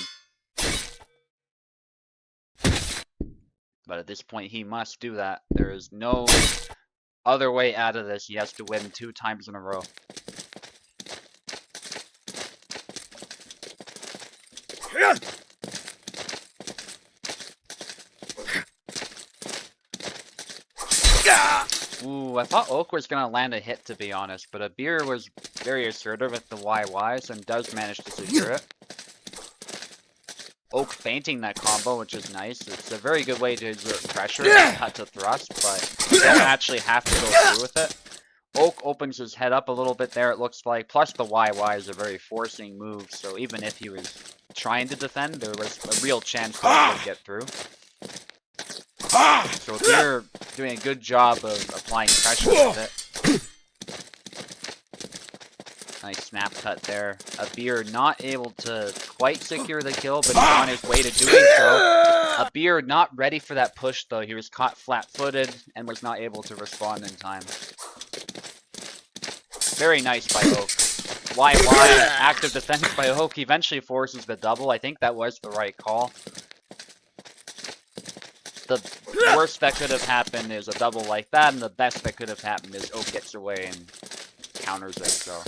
But at this point, he must do that. There is no other way out of this. He has to win 2 times in a row. Ooh, I thought Oak was going to land a hit, to be honest, but Abir was very assertive with the YYs and does manage to secure it. Oak feinting that combo, which is nice. It's a very good way to exert pressure and cut to thrust, but you don't actually have to go through with it. Oak opens his head up a little bit there, it looks like. Plus the YY is a very forcing move, so even if he was trying to defend, there was a real chance that he would get through. So if you're doing a good job of applying pressure with it. Nice snap cut there. Abir not able to quite secure the kill, but he's on his way to doing so. Abir not ready for that push though. He was caught flat-footed and was not able to respond in time. Very nice by Oak. YY, active defense by Oak, eventually forces the double. I think that was the right call. The worst that could have happened is a double like that, and the best that could have happened is Oak gets away and counters it, so.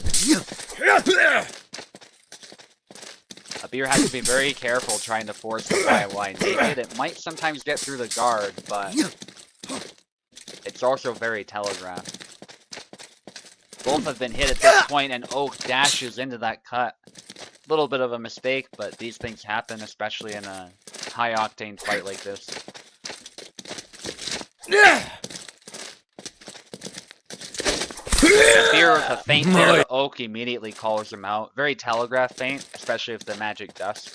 Abir has to be very careful trying to force the YY naked. It might sometimes get through the guard, but it's also very telegraphed. Both have been hit at this point, and Oak dashes into that cut. A little bit of a mistake, but these things happen, especially in a high-octane fight like this. Abir with a feint there, but Oak immediately calls him out. Very telegraph feint, especially if the magic dust.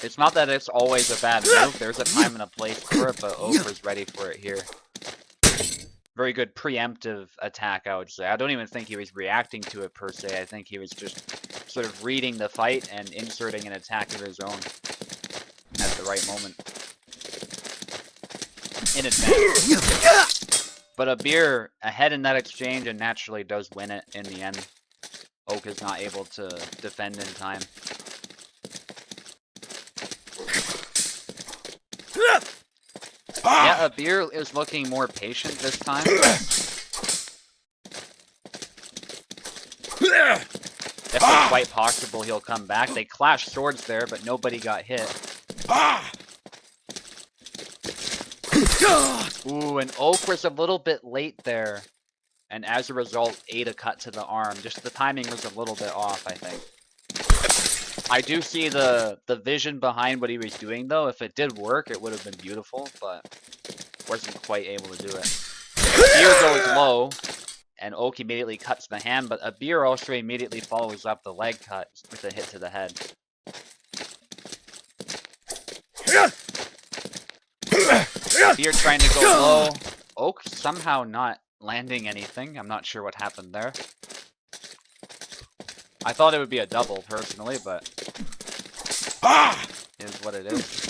It's not that it's always a bad move, there's a time and a place for it, but Oak was ready for it here. Very good preemptive attack, I would say. I don't even think he was reacting to it per se, I think he was just sort of reading the fight and inserting an attack of his own at the right moment. In advance. But Abir ahead in that exchange and naturally does win it in the end. Oak is not able to defend in time. Yeah, Abir is looking more patient this time. If it's quite possible, he'll come back. They clashed swords there, but nobody got hit. Ooh, and Oak was a little bit late there, and as a result, ate a cut to the arm. Just the timing was a little bit off, I think. I do see the vision behind what he was doing, though. If it did work, it would have been beautiful, but wasn't quite able to do it. Abir goes low, and Oak immediately cuts the hand, but Abir also immediately follows up the leg cut with a hit to the head. Abir trying to go low. Oak somehow not landing anything. I'm not sure what happened there. I thought it would be a double, personally, but is what it is.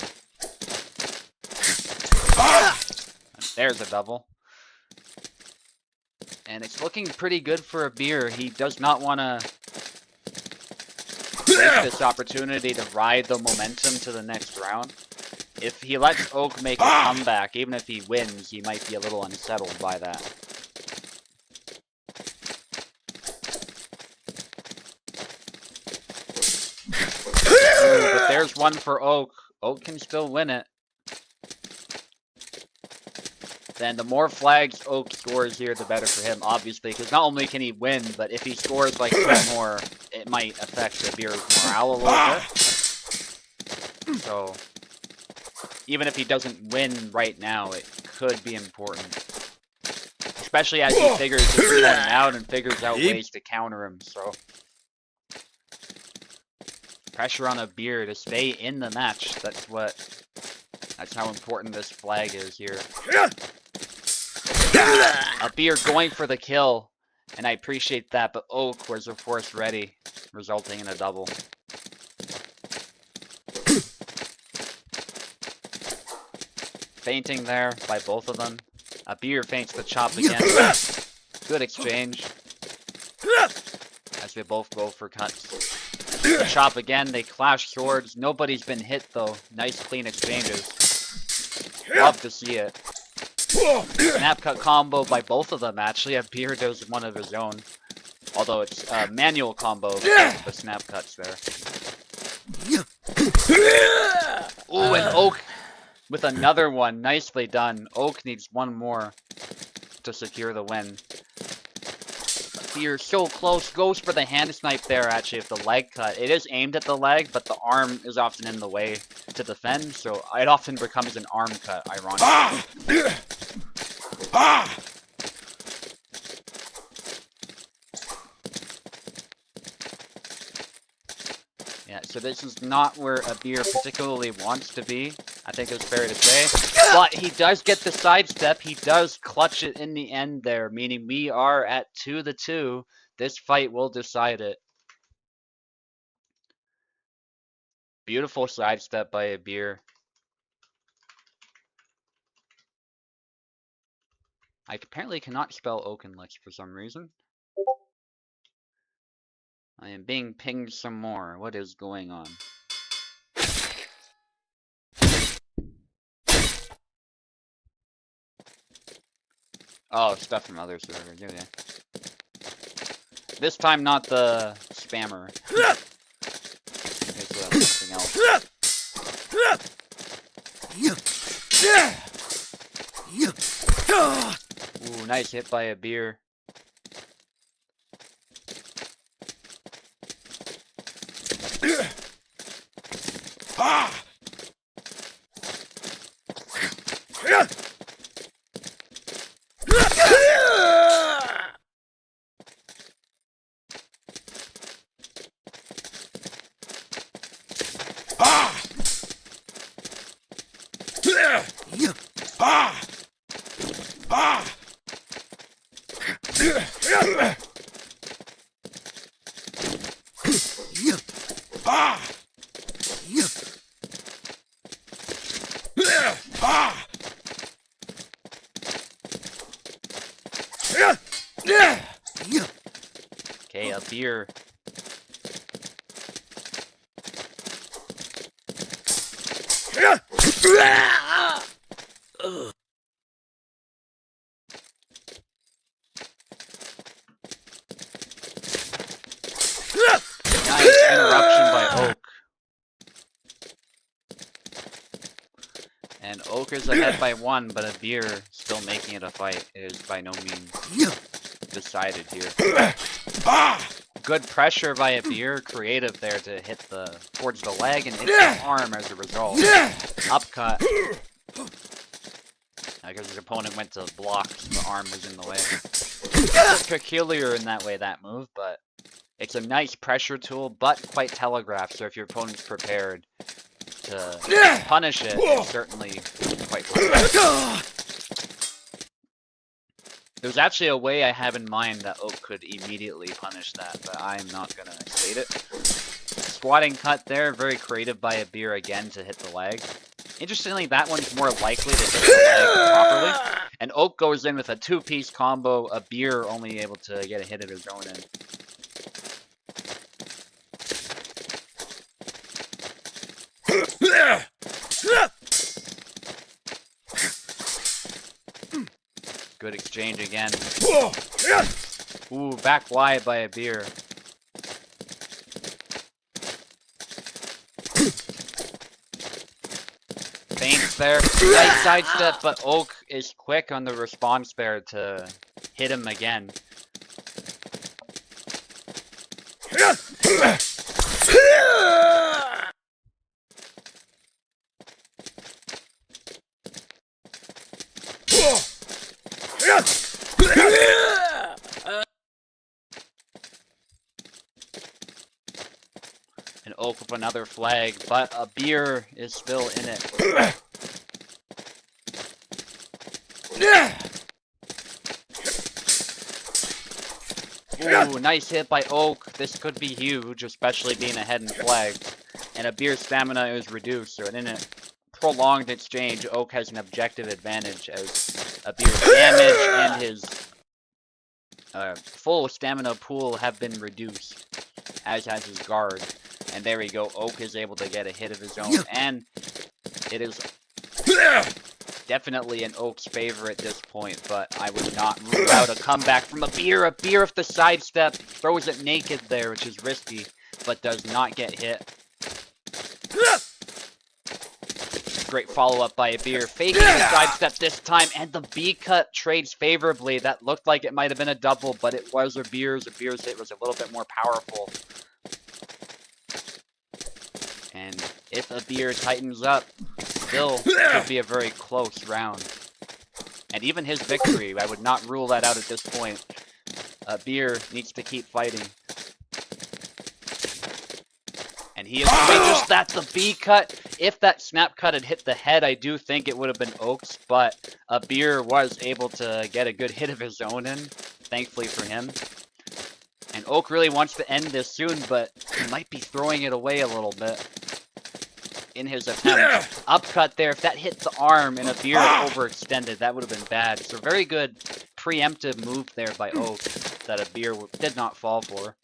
There's a double. And it's looking pretty good for Abir. He does not want to waste this opportunity to ride the momentum to the next round. If he lets Oak make a comeback, even if he wins, he might be a little unsettled by that. But there's one for Oak. Oak can still win it. Then the more flags Oak scores here, the better for him, obviously, because not only can he win, but if he scores like 2 more, it might affect Abir's morale a little bit. So, even if he doesn't win right now, it could be important. Especially as he figures this one out and figures out ways to counter him, so. Pressure on Abir to stay in the match, that's how important this flag is here. Abir going for the kill. and I appreciate that, but Oak was of course ready, resulting in a double. Feinting there by both of them. Beer feints the chop again. Good exchange. As they both go for cuts. The chop again, they clash swords. Nobody's been hit though. Nice clean exchanges. Love to see it. Snap cut combo by both of them actually. Beer does one of his own. Although it's a manual combo because of the snap cuts there. Ooh, and Oak with another one. Nicely done. Oak needs one more to secure the win. You're so close. Goes for the hand snipe there, actually, with the leg cut. It is aimed at the leg, but the arm is often in the way to defend, so it often becomes an arm cut, ironically. Yeah, so this is not where Beer particularly wants to be, I think it's fair to say. But he does get the sidestep. He does clutch it in the end there, meaning we are at 2-2. This fight will decide it. Beautiful sidestep by Beer. I apparently cannot spell Oakenlich for some reason. I am being pinged some more. What is going on? Oh, stuff from other servers. Yeah. This time, not the spammer. It's something else. Ooh, nice hit by Beer. Okay, Beer. Nice interruption by Oak. And Oak is ahead by 1, but Beer still making it a fight. It is by no means decided here. Good pressure by Beer, creative there to hit towards the leg and hit the arm as a result. Upcut. Because his opponent went to block, so the arm was in the way. Peculiar in that way, that move, but it's a nice pressure tool, but quite telegraphed, so if your opponent's prepared to punish it, it's certainly quite punishable. There's actually a way I have in mind that Oak could immediately punish that, but I'm not gonna state it. Squatting cut there, very creative by Beer again to hit the leg. Interestingly, that one's more likely to hit the leg properly. And Oak goes in with a 2-piece combo, Beer only able to get a hit of his own end. Good exchange again. Ooh, back wide by Beer. Feints there. Nice sidestep, but Oak is quick on the response there to hit him again. And Oak with another flag, but Beer is still in it. Ooh, nice hit by Oak. This could be huge, especially being ahead in flags. And Abir's stamina is reduced, so in a prolonged exchange, Oak has an objective advantage as Abir's damage and his full stamina pool have been reduced, as has his guard. And there we go, Oak is able to get a hit of his own, and it is definitely in Oak's favor at this point, but I would not rule out a comeback from Abir. Abir, if the sidestep throws it naked there, which is risky, but does not get hit. Great follow-up by Abir, faking the sidestep this time, and the B-cut trades favorably. That looked like it might have been a double, but it was Abir's. Abir's hit was a little bit more powerful. And if Abir tightens up, still could be a very close round. And even his victory, I would not rule that out at this point. Abir needs to keep fighting. And he is doing just that, the B cut. If that snap cut had hit the head, I do think it would have been Oaks, but Abir was able to get a good hit of his own in, thankfully for him. And Oak really wants to end this soon, but he might be throwing it away a little bit in his attempt. Upcut there, if that hit the arm and Abir overextended, that would have been bad. So very good preemptive move there by Oak that Abir did not fall for.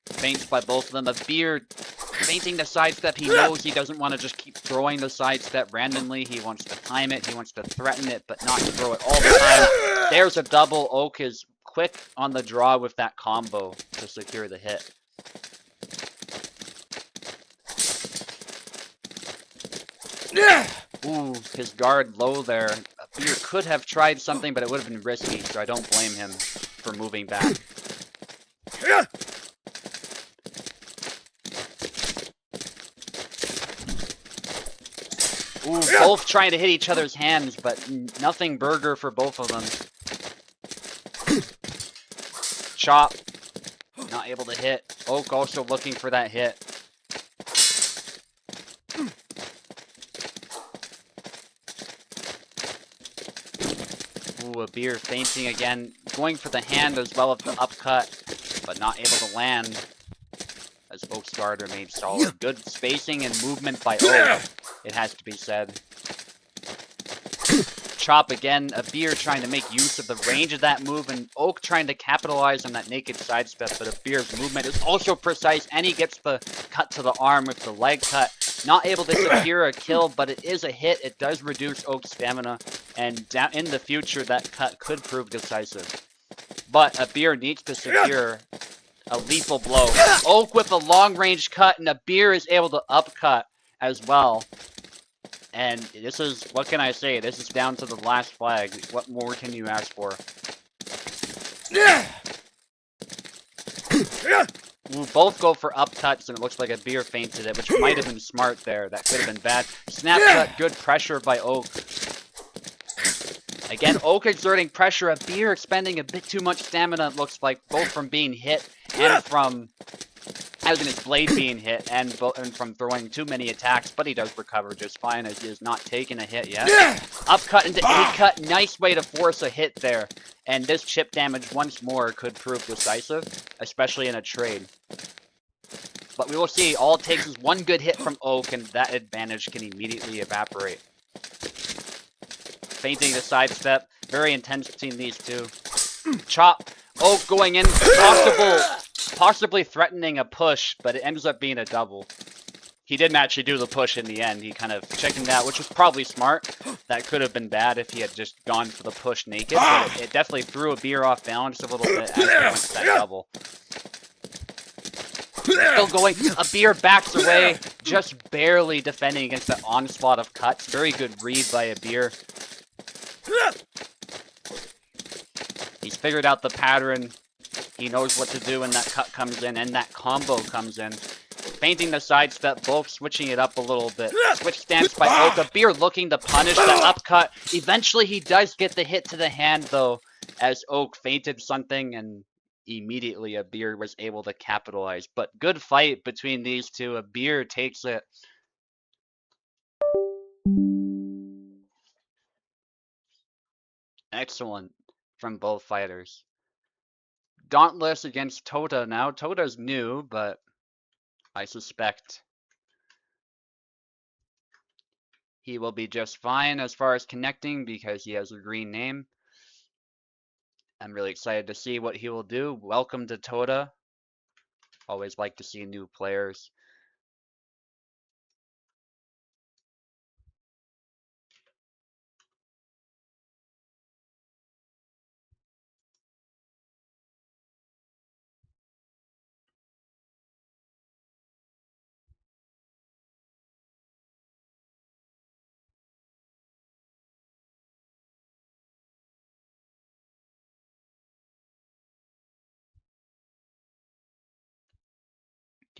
Feints by both of them. Abir feinting the sidestep. He knows he doesn't want to just keep throwing the sidestep randomly. He wants to time it. He wants to threaten it, but not throw it all the time. There's a double. Oak is quick on the draw with that combo to secure the hit. Ooh, his guard low there. Abir could have tried something, but it would have been risky, so I don't blame him for moving back. Ooh, both trying to hit each other's hands, but nothing burger for both of them. Chop. Not able to hit. Oak also looking for that hit. Ooh, Abir feinting again. Going for the hand as well as the upcut, but not able to land. As Oak's guard remains solid. Good spacing and movement by Oak, it has to be said. Chop again. Abir trying to make use of the range of that move, and Oak trying to capitalize on that naked sidestep, but Abir's movement is also precise, and he gets the cut to the arm with the leg cut. Not able to secure a kill, but it is a hit. It does reduce Oak's stamina, and down in the future, that cut could prove decisive. But Abir needs to secure a lethal blow. Oak with a long-range cut, and Abir is able to upcut as well. And this is, what can I say? This is down to the last flag. What more can you ask for? Ooh, both go for upcuts, and it looks like Abir feinted it, which might have been smart there. That could have been bad. Snap cut, good pressure by Oak. Again, Oak exerting pressure. Abir expending a bit too much stamina, it looks like, both from being hit and from having his blade being hit, and from throwing too many attacks, but he does recover just fine as he has not taken a hit yet. Upcut into A-cut, nice way to force a hit there. And this chip damage once more could prove decisive, especially in a trade. But we will see, all it takes is one good hit from Oak, and that advantage can immediately evaporate. Feinting the sidestep, very intense between these two. Chop, Oak going in, possibly threatening a push, but it ends up being a double. He didn't actually do the push in the end. He kind of chickened out, which was probably smart. That could have been bad if he had just gone for the push naked, but it definitely threw Abir off balance a little bit as he went to that double. Still going. Abir backs away, just barely defending against that onslaught of cuts. Very good read by Abir. He's figured out the pattern. He knows what to do when that cut comes in and that combo comes in. Feinting the sidestep, both switching it up a little bit. Switch stance by Oak. Abir looking to punish the upcut. Eventually he does get the hit to the hand though, as Oak feinted something, and immediately Abir was able to capitalize. But good fight between these two. Abir takes it. Excellent from both fighters. Dauntless against Tota now. Tota's new, but I suspect he will be just fine as far as connecting because he has a green name. I'm really excited to see what he will do. Welcome to Tota. Always like to see new players.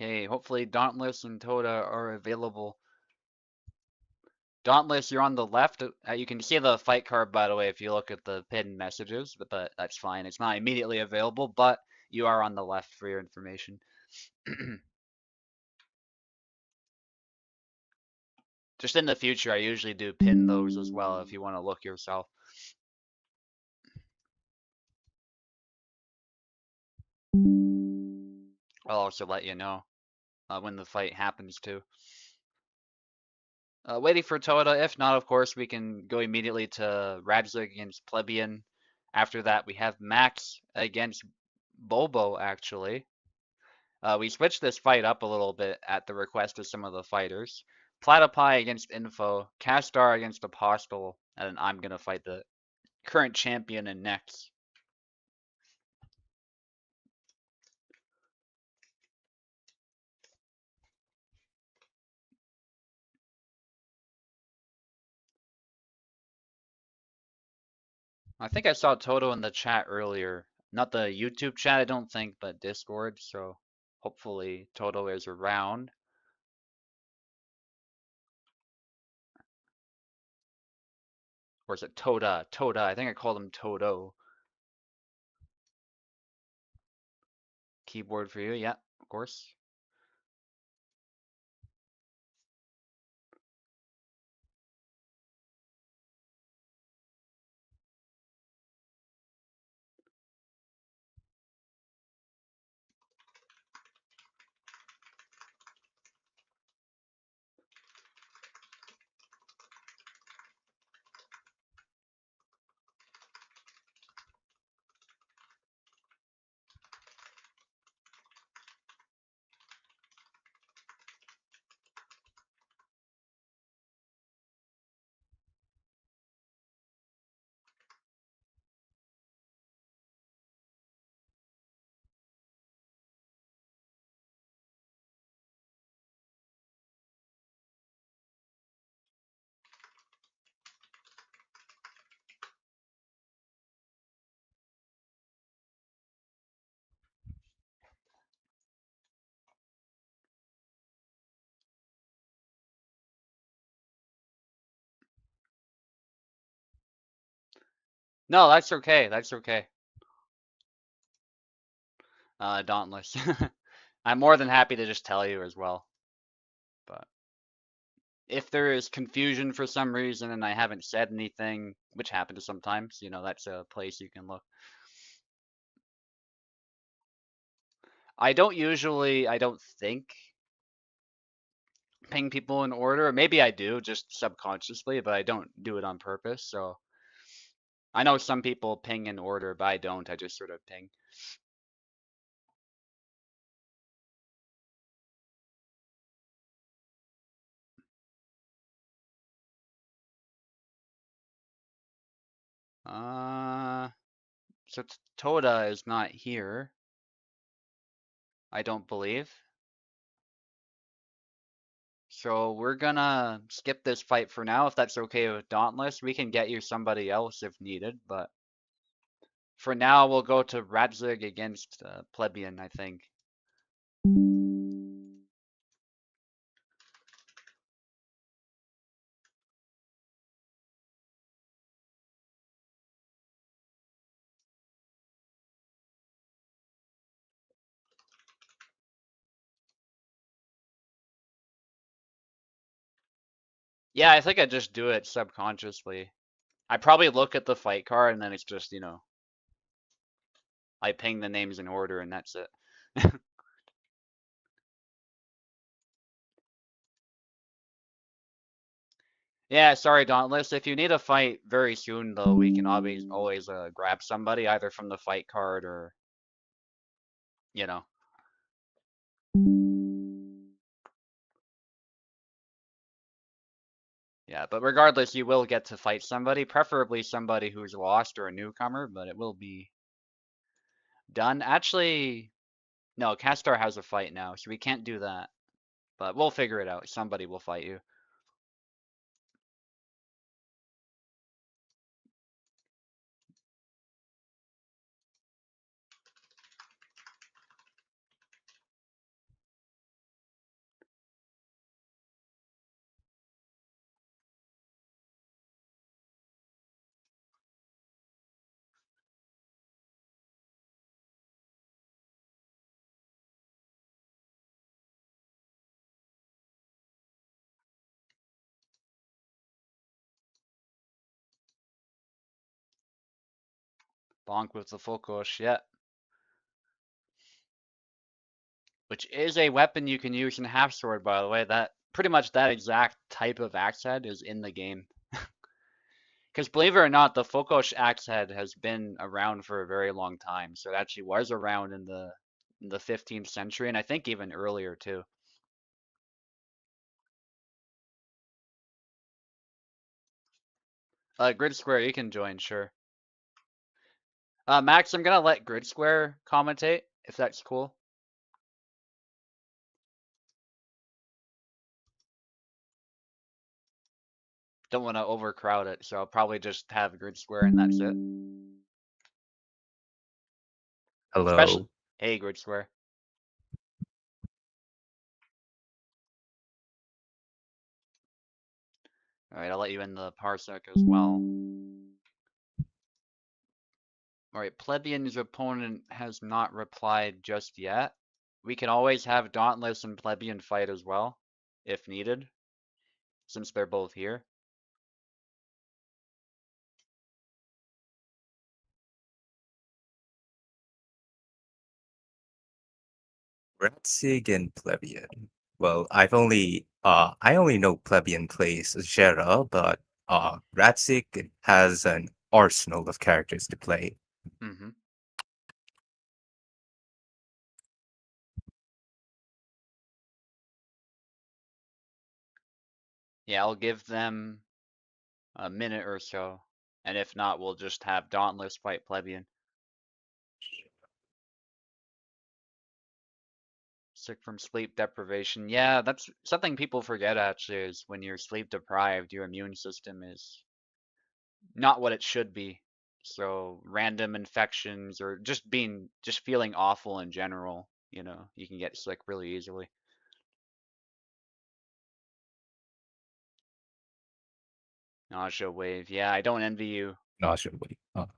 Okay, hopefully Dauntless and Tota are available. Dauntless, you're on the left. You can see the fight card, by the way, if you look at the pinned messages, but that's fine. It's not immediately available, but you are on the left for your information. Just in the future, I usually do pin those as well if you want to look yourself. I'll also let you know when the fight happens too. Waiting for Toda. If not, of course, we can go immediately to Radzig against Plebeian. After that, we have Max against Bobo, actually. We switched this fight up a little bit at the request of some of the fighters. Platypi against Info, Castar against Apostle, and I'm going to fight the current champion in next. I think I saw Toto in the chat earlier. Not the YouTube chat, I don't think, but Discord, so hopefully Toto is around. Or is it Toda? Toda. I think I called him Toto. Keyboard for you, yeah, of course. No, that's okay. That's okay. Dauntless. I'm more than happy to just tell you as well. But if there is confusion for some reason and I haven't said anything, which happens sometimes, you know, that's a place you can look. I don't think, ping people in order. Maybe I do, just subconsciously, but I don't do it on purpose. So I know some people ping in order, but I don't. I just sort of ping. Uh, so Toda is not here, I don't believe. So we're gonna skip this fight for now, if that's okay with Dauntless. We can get you somebody else if needed, but for now we'll go to Radzig against Plebeian, I think. Yeah, I think I just do it subconsciously. I probably look at the fight card and then it's just, you know, I ping the names in order and that's it. Yeah, sorry, Dauntless. If you need a fight very soon, though, we can always grab somebody either from the fight card or, you know. Yeah, but regardless, you will get to fight somebody, preferably somebody who's lost or a newcomer, but it will be done. Actually, no, Castor has a fight now, so we can't do that. But we'll figure it out. Somebody will fight you. Bonk with the full push, yeah. Which is a weapon you can use in Half Sword, by the way. That pretty much that exact type of axe head is in the game. Because believe it or not, the Fokosh axe head has been around for a very long time. So it actually was around in the 15th century, and I think even earlier too. Grid Square, you can join, sure. Max, I'm gonna let Grid Square commentate, if that's cool. Don't want to overcrowd it, so I'll probably just have Grid Square and that's it. Especially, Hello. hey, Grid Square. Alright, I'll let you in the Parsec as well. Alright, Plebeian's opponent has not replied just yet. We can always have Dauntless and Plebeian fight as well, if needed, since they're both here. Ratzig and Plebeian. Well, I only know Plebeian plays Gera, but Ratzig has an arsenal of characters to play. Mm-hmm. Yeah, I'll give them a minute or so, and if not, we'll just have Dauntless fight Plebeian. Sick from sleep deprivation. Yeah, that's something people forget actually, is when you're sleep deprived, your immune system is not what it should be. So random infections or just feeling awful in general, you can get sick really easily. Nausea wave. Yeah, I don't envy you. Not sure what.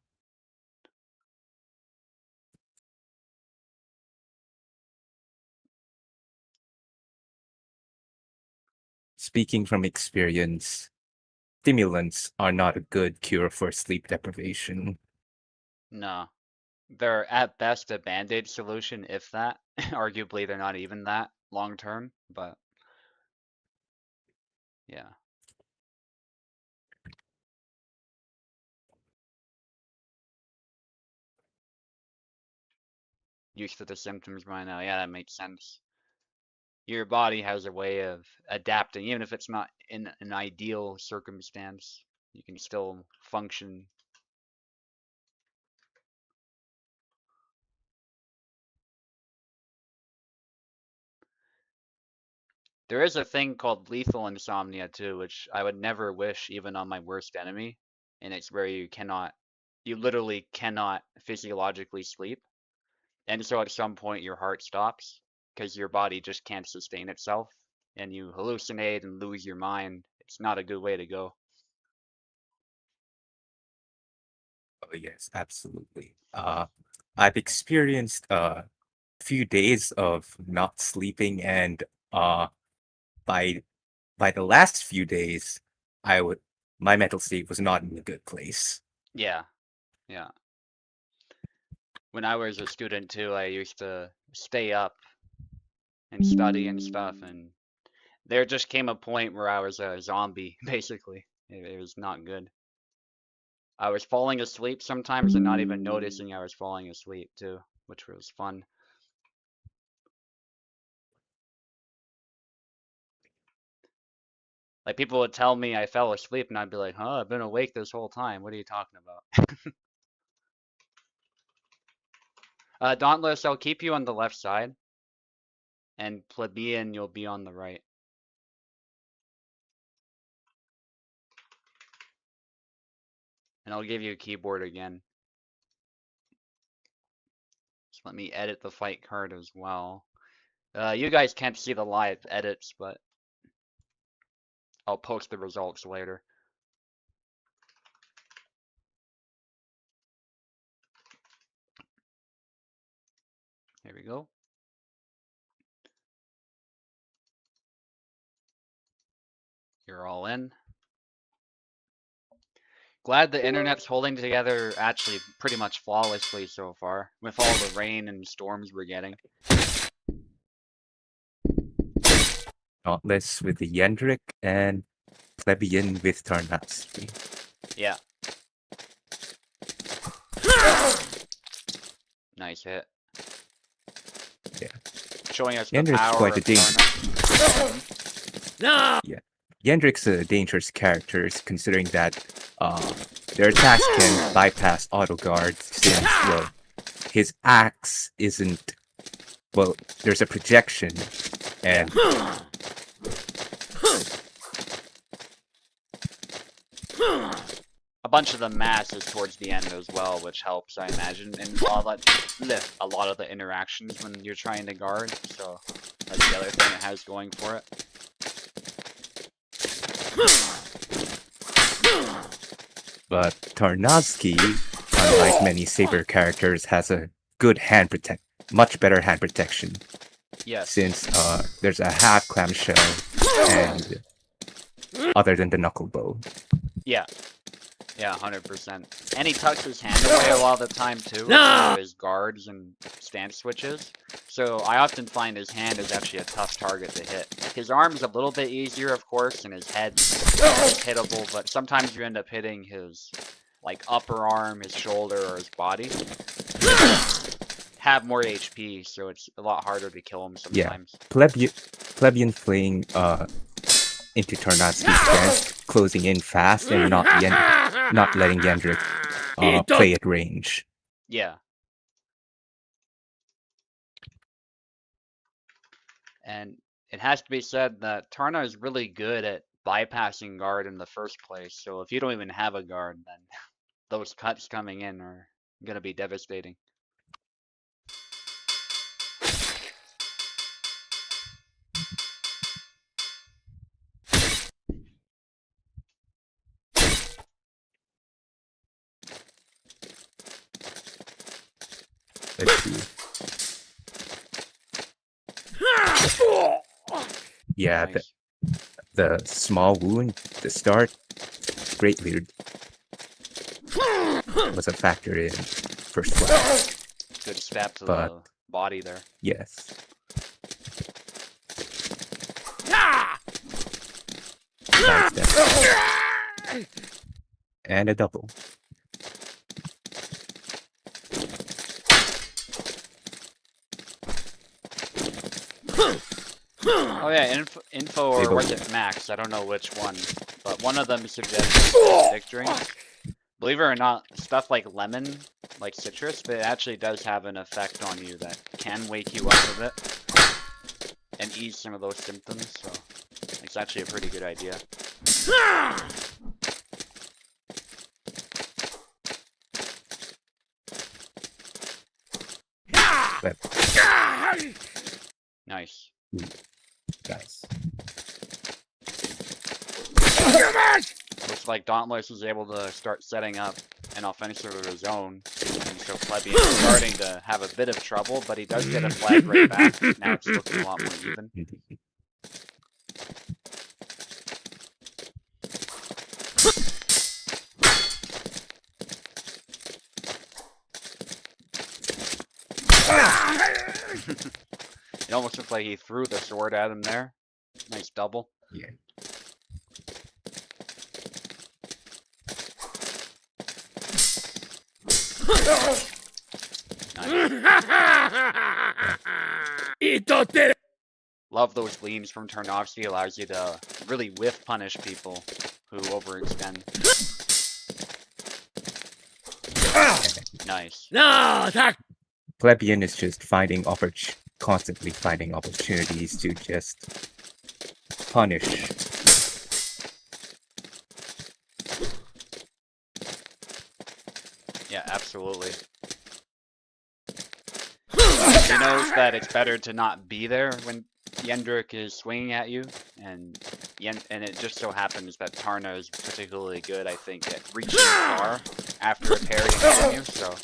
Speaking from experience, stimulants are not a good cure for sleep deprivation. No. They're at best a band-aid solution, if that. Arguably, they're not even that long term, but yeah. Used to the symptoms by now. Yeah, that makes sense. Your body has a way of adapting, even if it's not in an ideal circumstance. You can still function. There is a thing called lethal insomnia too, which I would never wish even on my worst enemy. And it's where you literally cannot physiologically sleep. And so at some point your heart stops because your body just can't sustain itself and you hallucinate and lose your mind. It's not a good way to go. Oh, yes, absolutely. I've experienced a few days of not sleeping, and by by the last few days, I would my mental state was not in a good place. Yeah, yeah. When I was a student too, I used to stay up and study and stuff, and there just came a point where I was a zombie, basically. It was not good. I was falling asleep sometimes and not even noticing I was falling asleep too, which was fun. Like people would tell me I fell asleep and I'd be like, huh, I've been awake this whole time. What are you talking about? Dauntless, I'll keep you on the left side, and plebeian, you'll be on the right. And I'll give you a keyboard again. So let me edit the fight card as well. You guys can't see the live edits, but I'll post the results later. Here we go. You're all in. Glad the internet's holding together actually pretty much flawlessly so far, with all the rain and storms we're getting. Dauntless with the Yendrick and Plebeian with Tarnatsuki. Yeah. Nice hit. Yeah. Showing us the Yendrick's power quite a of danger. Tarna. Yeah. Yendrick's a dangerous character considering that their attacks can bypass auto guard since, well, his axe isn't, well, there's a projection and A bunch of the mass is towards the end as well, which helps, I imagine, and a lot of the interactions when you're trying to guard, so that's the other thing it has going for it. But Tarnowski, unlike many Saber characters, has a good much better hand protection. Yes. Since there's a half clamshell and other than the knuckle bow. Yeah. Yeah, 100%. And he tucks his hand away a lot of the time too, for his guards and stance switches. So I often find his hand is actually a tough target to hit. His arm's a little bit easier, of course, and his head's hittable, but sometimes you end up hitting his like upper arm, his shoulder, or his body. Have more HP, so it's a lot harder to kill him sometimes. Yeah, plebeian fling into Tarnatsuki's stance, closing in fast and not letting Yendrick play at range. Yeah. And it has to be said that Tarna is really good at bypassing guard in the first place. So if you don't even have a guard, then those cuts coming in are going to be devastating. Let's see. Yeah, Nice. the small wound, the start, greatly was a factor in first class. Good stab to the body there. Yes. Nice step. And a double. Oh yeah, info or was it Max? I don't know which one, but one of them suggested stick drinks. Believe it or not, stuff like lemon, like citrus, but it actually does have an effect on you that can wake you up a bit and ease some of those symptoms, so it's actually a pretty good idea. Nice. Nice. Looks like Dauntless is able to start setting up an offensive of his own, and so Plebeian is starting to have a bit of trouble, but he does get a flag right back. Now it's looking a lot more even. It almost looked like he threw the sword at him there. Nice double. Yeah. Nice. Love those gleams from Tarnovsky. Allows you to really whiff punish people who overextend. Nice. No, attack! Plebeian is just constantly finding opportunities to just punish. Yeah, absolutely. He knows that it's better to not be there when Yendrik is swinging at you, and it just so happens that Tarna is particularly good, I think, at reaching far after a parry from you, so...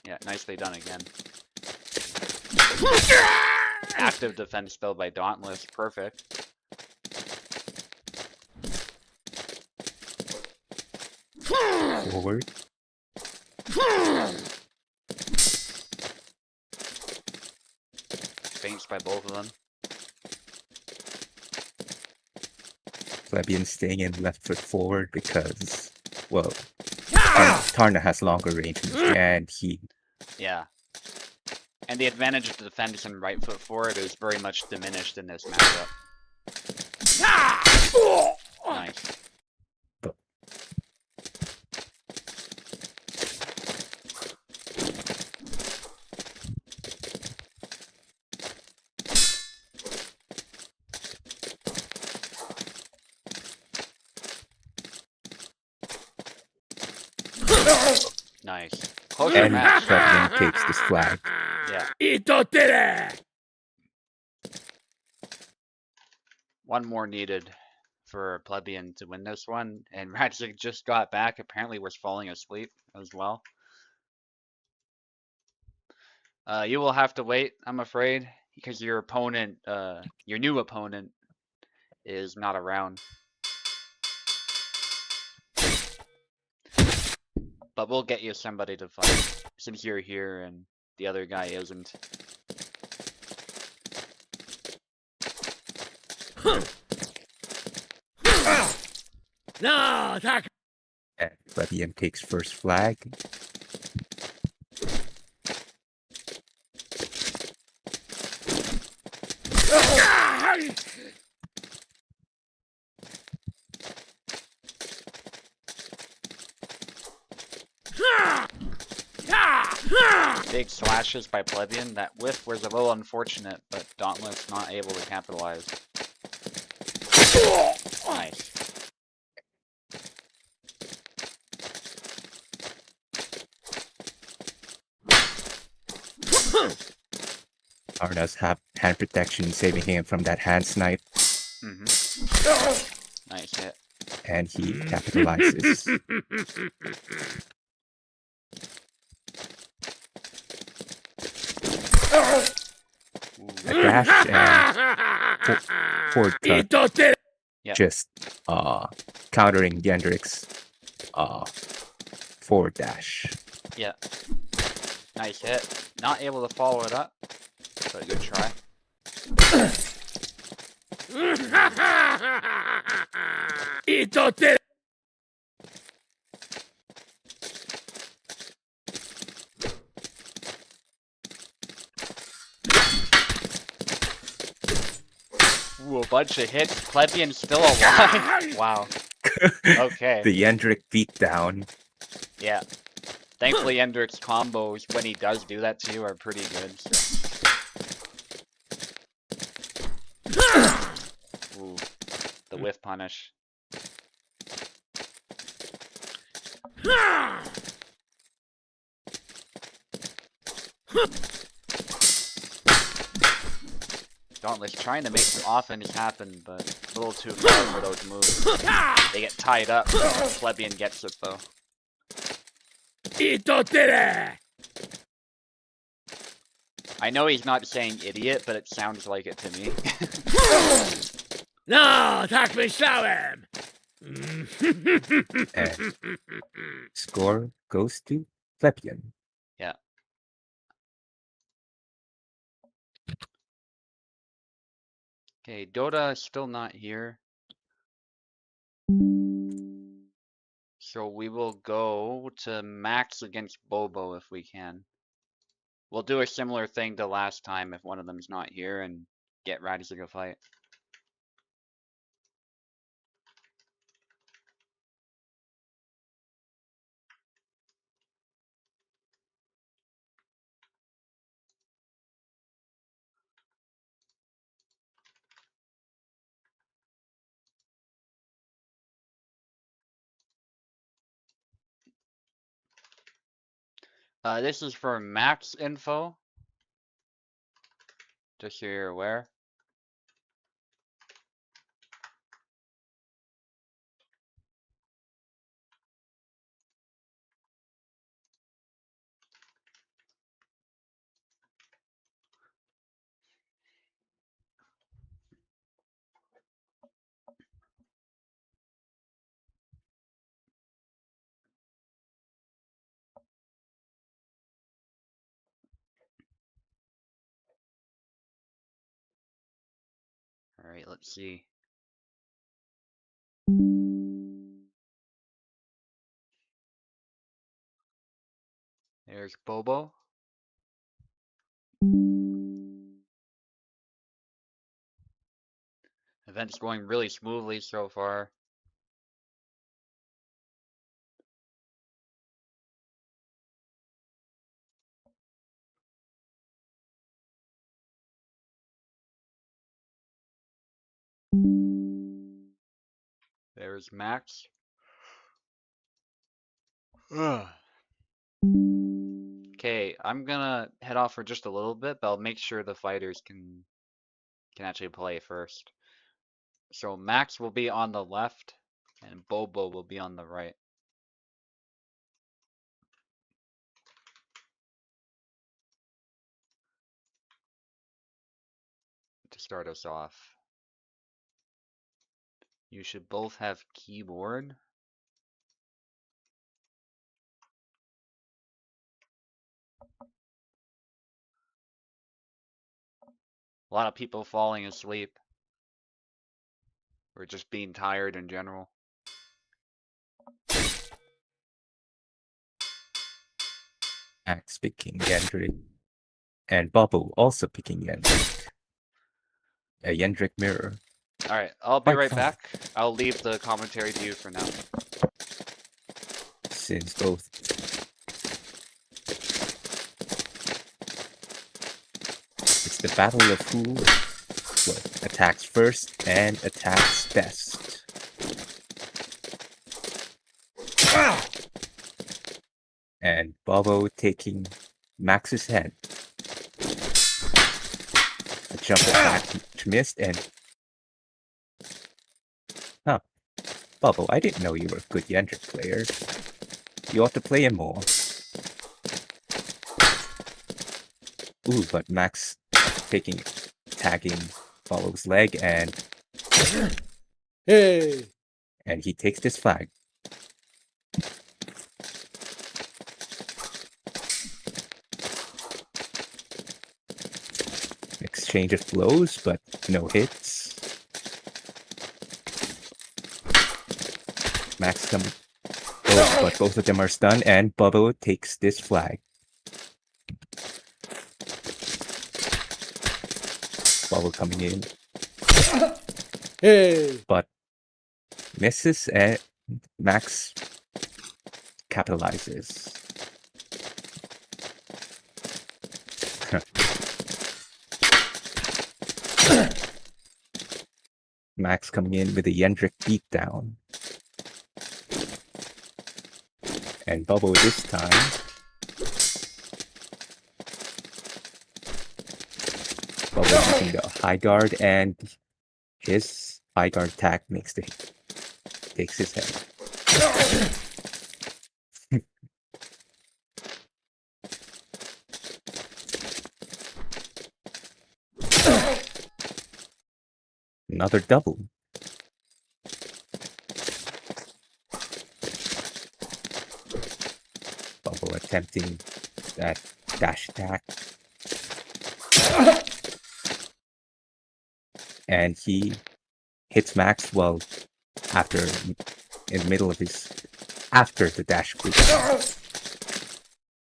Yeah, nicely done again. Active defense spell by Dauntless, perfect. Forward. Feints by both of them. Plebeian staying in left foot forward because, well, Tarna has longer range and he... Yeah. And the advantage of the defense and right foot forward is very much diminished in this matchup. Nice. Nice. Closer And match. Plebeian takes this flag. Yeah. One more needed for Plebeian to win this one, and Radzik just got back, apparently was falling asleep as well. You will have to wait, I'm afraid, because your opponent, your new opponent, is not around. But we'll get you somebody to fight, since you're here and the other guy isn't. No, attack! And Plebeian takes first flag. Big slashes by Plebeian. That whiff was a little unfortunate, but Dauntless not able to capitalize. Nice. Tarna's hand protection saving him from that hand snipe, Nice hit. and he capitalizes. A dash and forward cut, Yeah. just countering Yendrik's forward dash. Yeah. Nice hit. Not able to follow it up, but a good try. Ooh, a bunch of hits. Plebeian still alive. Wow. Okay. The Yendrik beatdown. Yeah. Thankfully, Hendrik's combos, when he does do that to you, are pretty good. So. Ooh, the whiff punish. Dauntless trying to make some offense happen, but a little too far for those moves. They get tied up. Plebeian gets it though. I know he's not saying idiot, but it sounds like it to me. No, attack me, show him! And score goes to Plebeian. Yeah. Okay, Dota is still not here. So we will go to Max against Bobo if we can. We'll do a similar thing to last time if one of them's not here and get ready to go fight. This is for Max info, just so you're aware. Alright, let's see. There's Bobo. Event's going really smoothly so far. There's Max. Okay, I'm gonna head off for just a little bit, but I'll make sure the fighters can actually play first. So Max will be on the left, and Bobo will be on the right. To start us off. You should both have keyboard. A lot of people falling asleep. Or just being tired in general. Max picking Yendrick. And Bubble also picking Yendrick. A Yendrick mirror. Alright, I'll be Quite right fun. back. I'll leave the commentary to you for now. Since both it's the battle of who attacks first and attacks best. And Bobo taking Max's head. A jump attack which missed and Bobo, I didn't know you were a good Yendrick player. You ought to play him more. Ooh, but Max tagging Bobo's leg and Hey! and he takes this flag. Exchange of blows, but no hits. Max comes. Oh, but both of them are stunned, and Bubble takes this flag. Bubble coming in. Hey! But misses, and Max capitalizes. Max coming in with a Yendrick beatdown. And Bubble this time. Bubble using the high guard, and his high guard attack takes his head. Another double. Bubble attempting that dash attack. and he hits Max well after in the middle of his after the dash cooldown.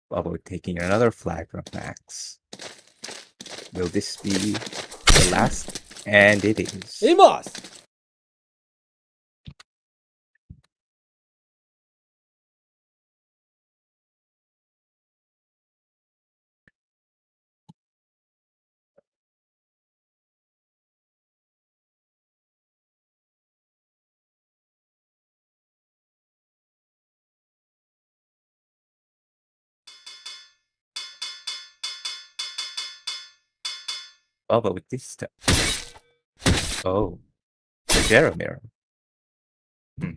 Bubble taking another flag from Max. Will this be the last? And it is. います Bubble with this step. Oh, the Jeremiah. Hmm.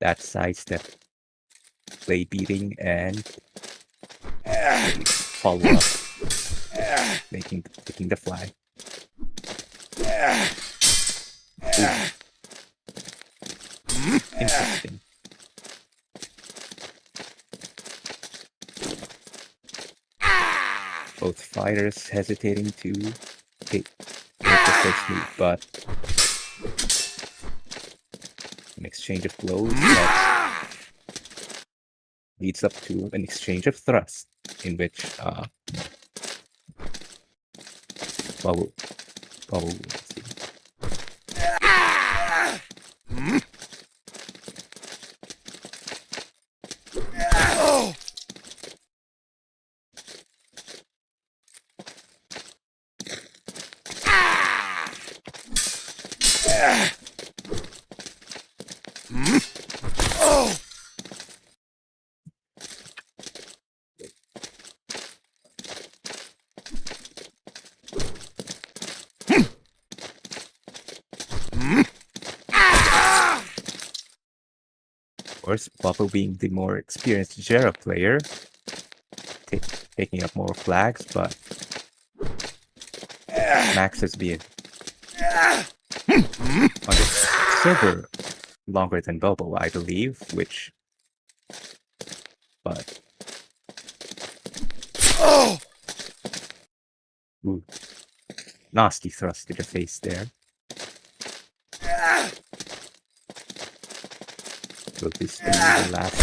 That sidestep, play beating, and follow up, taking the flag. Ooh. Interesting. Both fighters hesitating to make the first move, but an exchange of blows that leads up to an exchange of thrusts, in which Bubble, let's see. Of course, Bubble being the more experienced Jera player, taking up more flags, but Max has been on the server longer than Bubble, I believe, but ooh, nasty thrust to the face there. Will this be the last?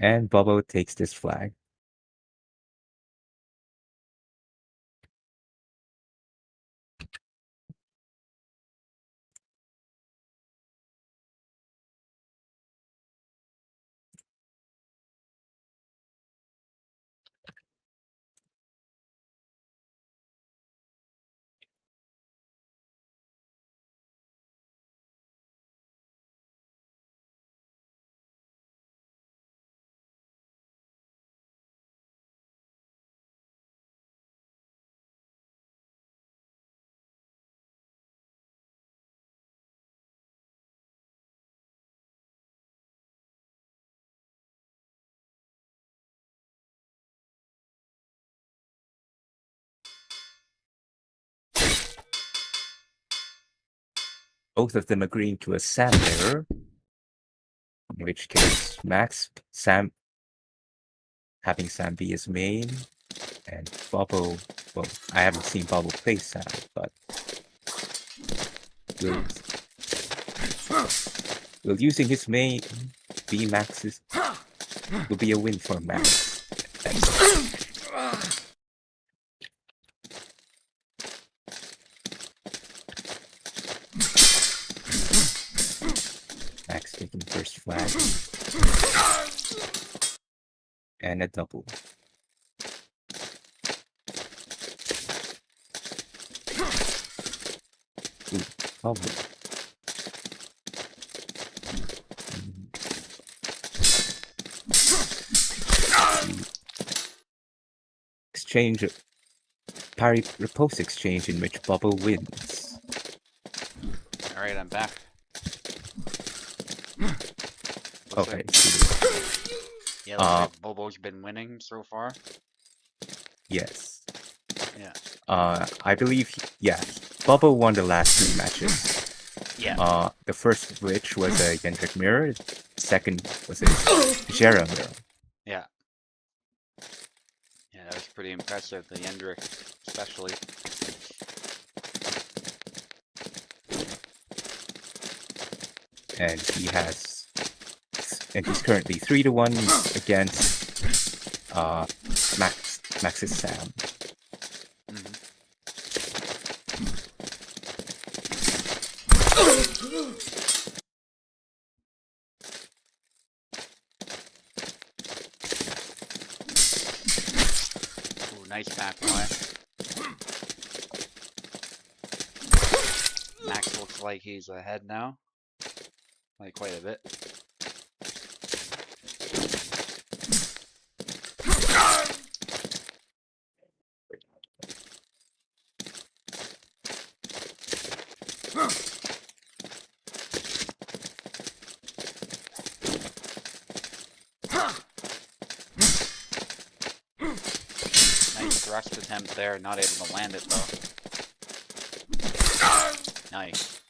And Bubble takes this flag. Both of them agreeing to a Sam mirror, in which case Sam having Sam be his main, and Bubble, well, I haven't seen Bubble play Sam, but will using his main be Max's, will be a win for Max. Max taking first flag. And a double. Ooh, double. Exchange, parry repose exchange in which Bubble wins. Alright, I'm back. Looks Okay. like, 2-1. yeah, looks Uh, like Bobo's been winning so far. yes. Yeah. I believe, yeah, Bubba won the last 3 matches. Yeah. The first of which was a Yendrick mirror. Second was a Jera mirror. Yeah. Yeah, that was pretty impressive, the Yendrick especially. And he's currently 3-1 against Max's Sam. Mhm. Ooh, nice back play. Max looks like he's ahead now. Like quite a bit. Nice thrust attempt there, not able to land it though. Nice.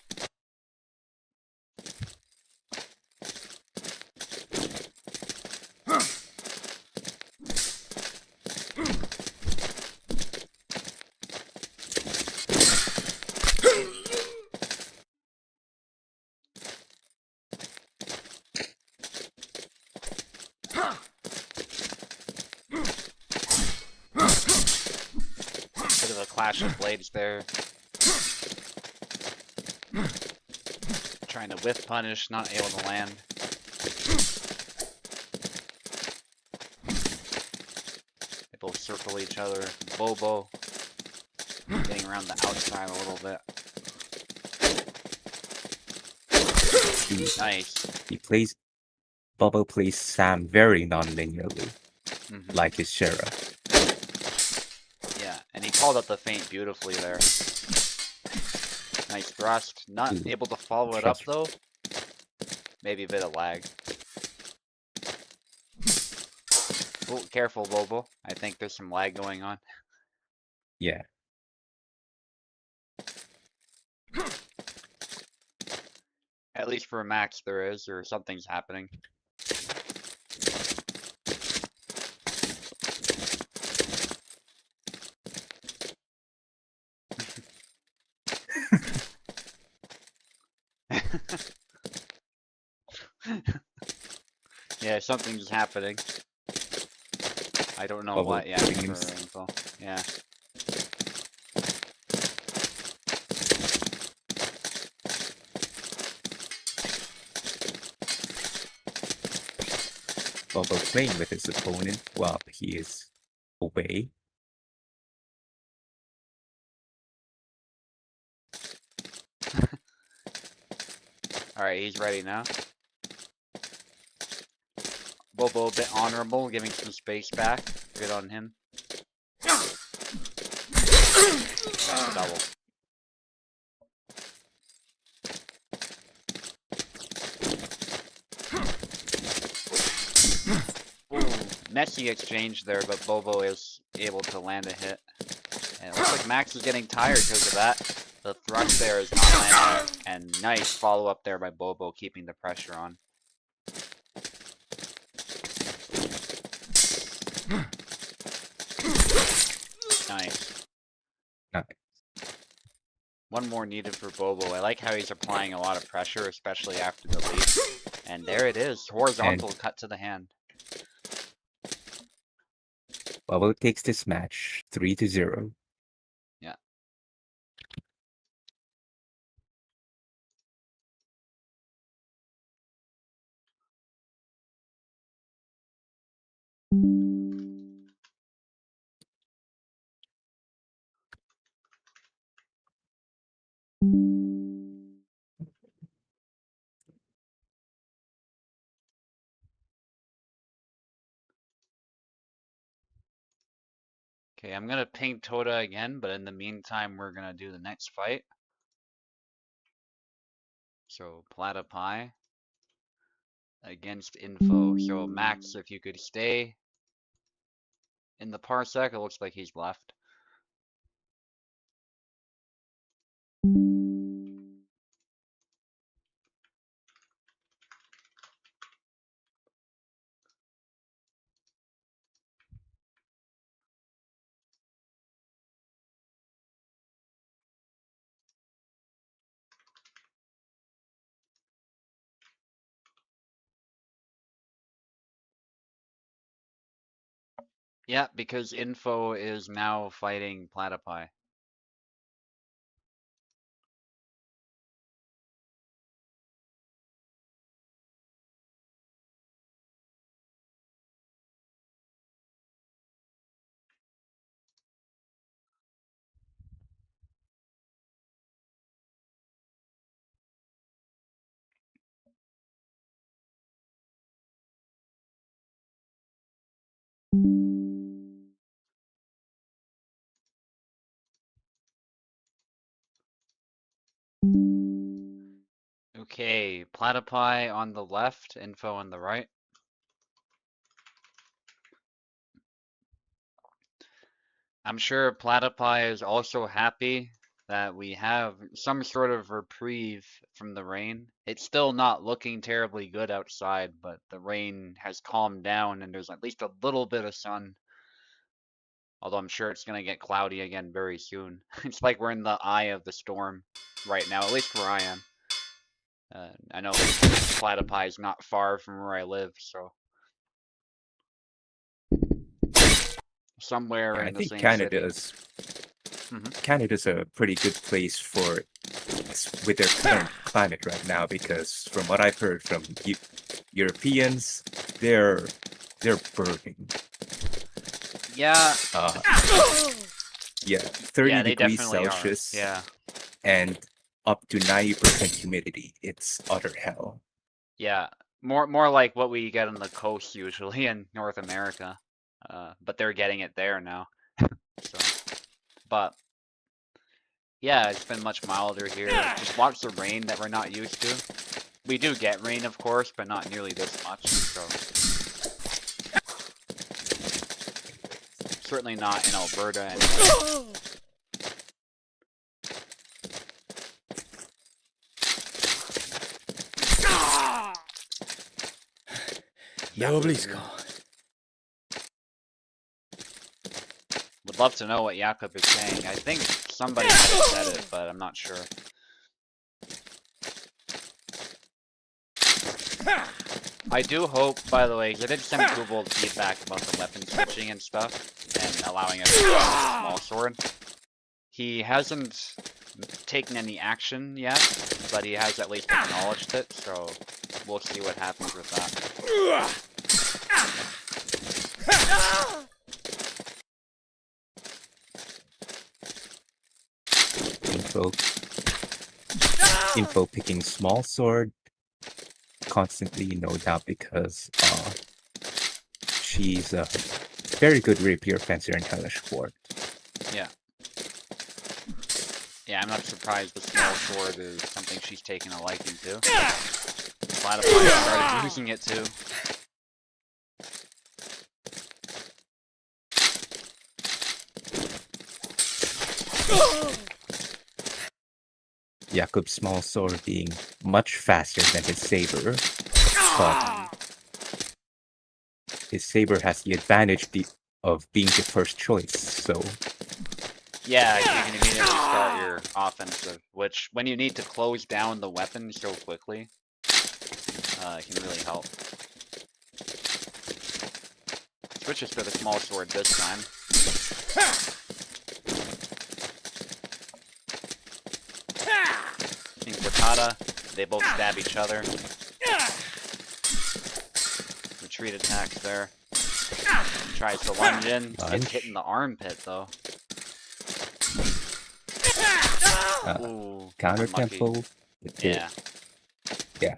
Bit of a clash of blades there. Trying to whiff punish, not able to land. They both circle each other. Bobo getting around the outside a little bit. Nice. Bubba plays Sam very non-linearly, Mhm. like his Shera. Yeah, and he called up the feint beautifully there. Nice thrust. Not Ooh, able to follow it up trust- though. Maybe a bit of lag. Oh, careful, Bobo. I think there's some lag going on. Yeah. At least for Max there is, or something's happening. Yeah, something's happening. I don't know Bubble what yet putting for him- info. Yeah. Bubba playing with his opponent while he is away. Alright, he's ready now. Bobo a bit honorable, giving some space back. Good on him. That's a double. Ooh, messy exchange there, but Bobo is able to land a hit. And it looks like Max is getting tired because of that. The thrust there is not landing. And nice follow-up there by Bobo, keeping the pressure on. Nice. Nice. One more needed for Bobo. I like how he's applying a lot of pressure, especially after the lead. And there it is. Horizontal cut to the hand. Bubba takes this match 3-0. Yeah. Okay, I'm gonna ping Toda again, but in the meantime, we're gonna do the next fight. So, Platypi against info. So Max, if you could stay in the parsec, it looks like he's left. Yeah, because info is now fighting Platypi. Okay, Platypi on the left, info on the right. I'm sure Platypi is also happy that we have some sort of reprieve from the rain. It's still not looking terribly good outside, but the rain has calmed down and there's at least a little bit of sun. Although I'm sure it's gonna get cloudy again very soon. It's like we're in the eye of the storm right now, at least where I am. I know Platypi is not far from where I live, so somewhere Yeah, I in the think same city. Canada's a pretty good place for with their current climate right now, because from what I've heard from Europeans, they're burning. Yeah, Yeah, 30 yeah, they degrees definitely are. Celsius Yeah, and up to 90% humidity. It's utter hell. yeah, more like what we get on the coast usually in North America. But they're getting it there now. So, but yeah, it's been much milder here. Just lots of rain that we're not used to. We do get rain, of course, but not nearly this much. So certainly not in Alberta anyway. Było blisko. Would love to know what Jakob is saying. I think somebody might have said it, but I'm not sure. I do hope, by the way, 'cause I did send Kubel feedback about the weapon switching and stuff, and allowing us to use a small sword. He hasn't taken any action yet, but he has at least acknowledged it, so we'll see what happens with that. Info picking small sword constantly, no doubt, because she's a very good rapier fencer in Hellish Quart. Yeah. Yeah, I'm not surprised the small sword is something she's taken a liking to. Platypi started using it too. Jakob's small sword being much faster than his saber, but his saber has the advantage of being the first choice, so... Yeah, you can immediately start your offensive, which, when you need to close down the weapon so quickly, can really help. Switches to the small sword this time. Inquartada, they both stab each other. Retreat attacks there. Tries to lunge in, gets hit in the armpit though. Ooh, counter unlucky. tempo. Yeah. Yeah.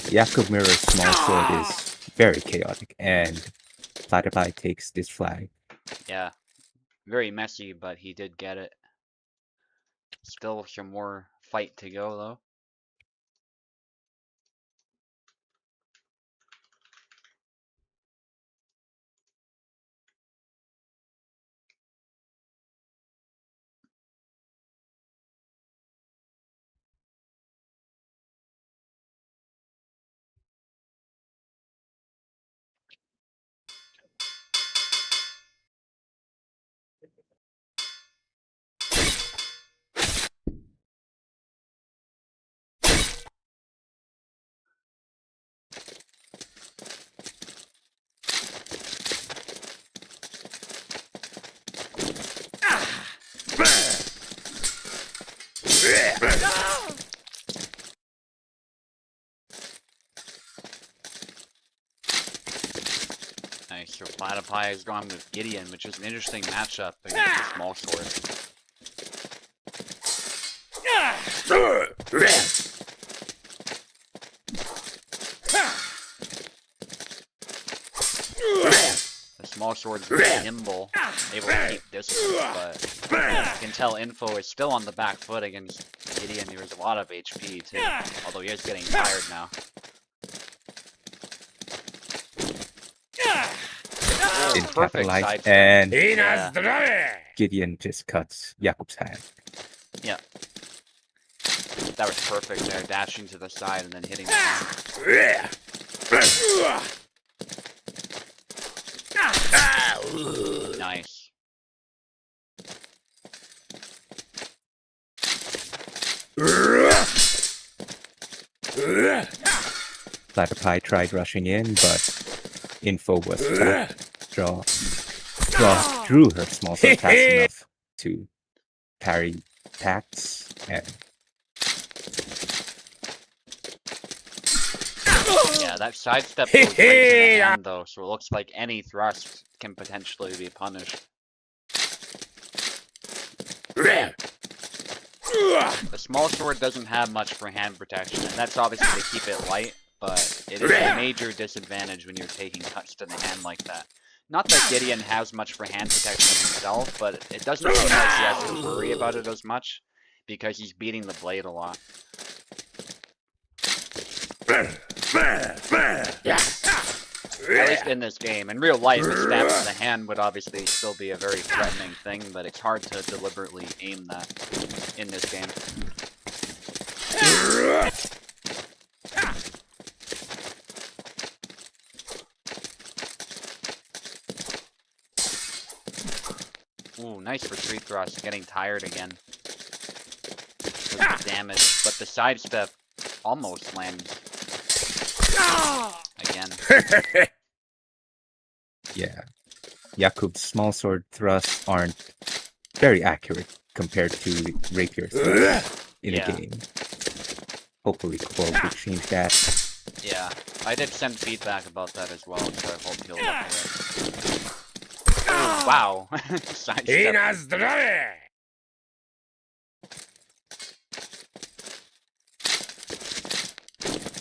Jakob Mirror's small sword is very chaotic, and Platypi takes this flag. Yeah. Very messy, but he did get it. Still some more fight to go, though. Nice, so Platypi has gone with Gideon, which is an interesting matchup against the small sword. The small sword's very nimble, able to keep distance, but you can tell Info is still on the back foot against Gideon, who has a lot of HP too, although he is getting tired now. Didn't Perfect capitalize, sidestep. and Yeah. Gideon just cuts Jakub's hand. Yeah. That was perfect there, dashing to the side and then hitting the hand. Nice. Platypi tried rushing in, but Info was drew her small sword fast enough to parry attacks, and Yeah, that sidestep goes right to the hand though, so it looks like any thrust can potentially be punished. The small sword doesn't have much for hand protection, and that's obviously to keep it light, but it is a major disadvantage when you're taking cuts to the hand like that. Not that Gideon has much for hand protection himself, but it doesn't seem like he has to worry about it as much, because he's beating the blade a lot. At least in this game. In real life, a stab to the hand would obviously still be a very threatening thing, but it's hard to deliberately aim that in this game. Ooh, nice retreat thrust, getting tired again. With the damage, but the sidestep almost lands. Again. yeah, Jakub's small sword thrusts aren't very accurate compared to rapier thrusts in a game. Hopefully Quart will change that. Yeah, I did send feedback about that as well, so I hope he'll look at it. Oh, wow. Sidestep.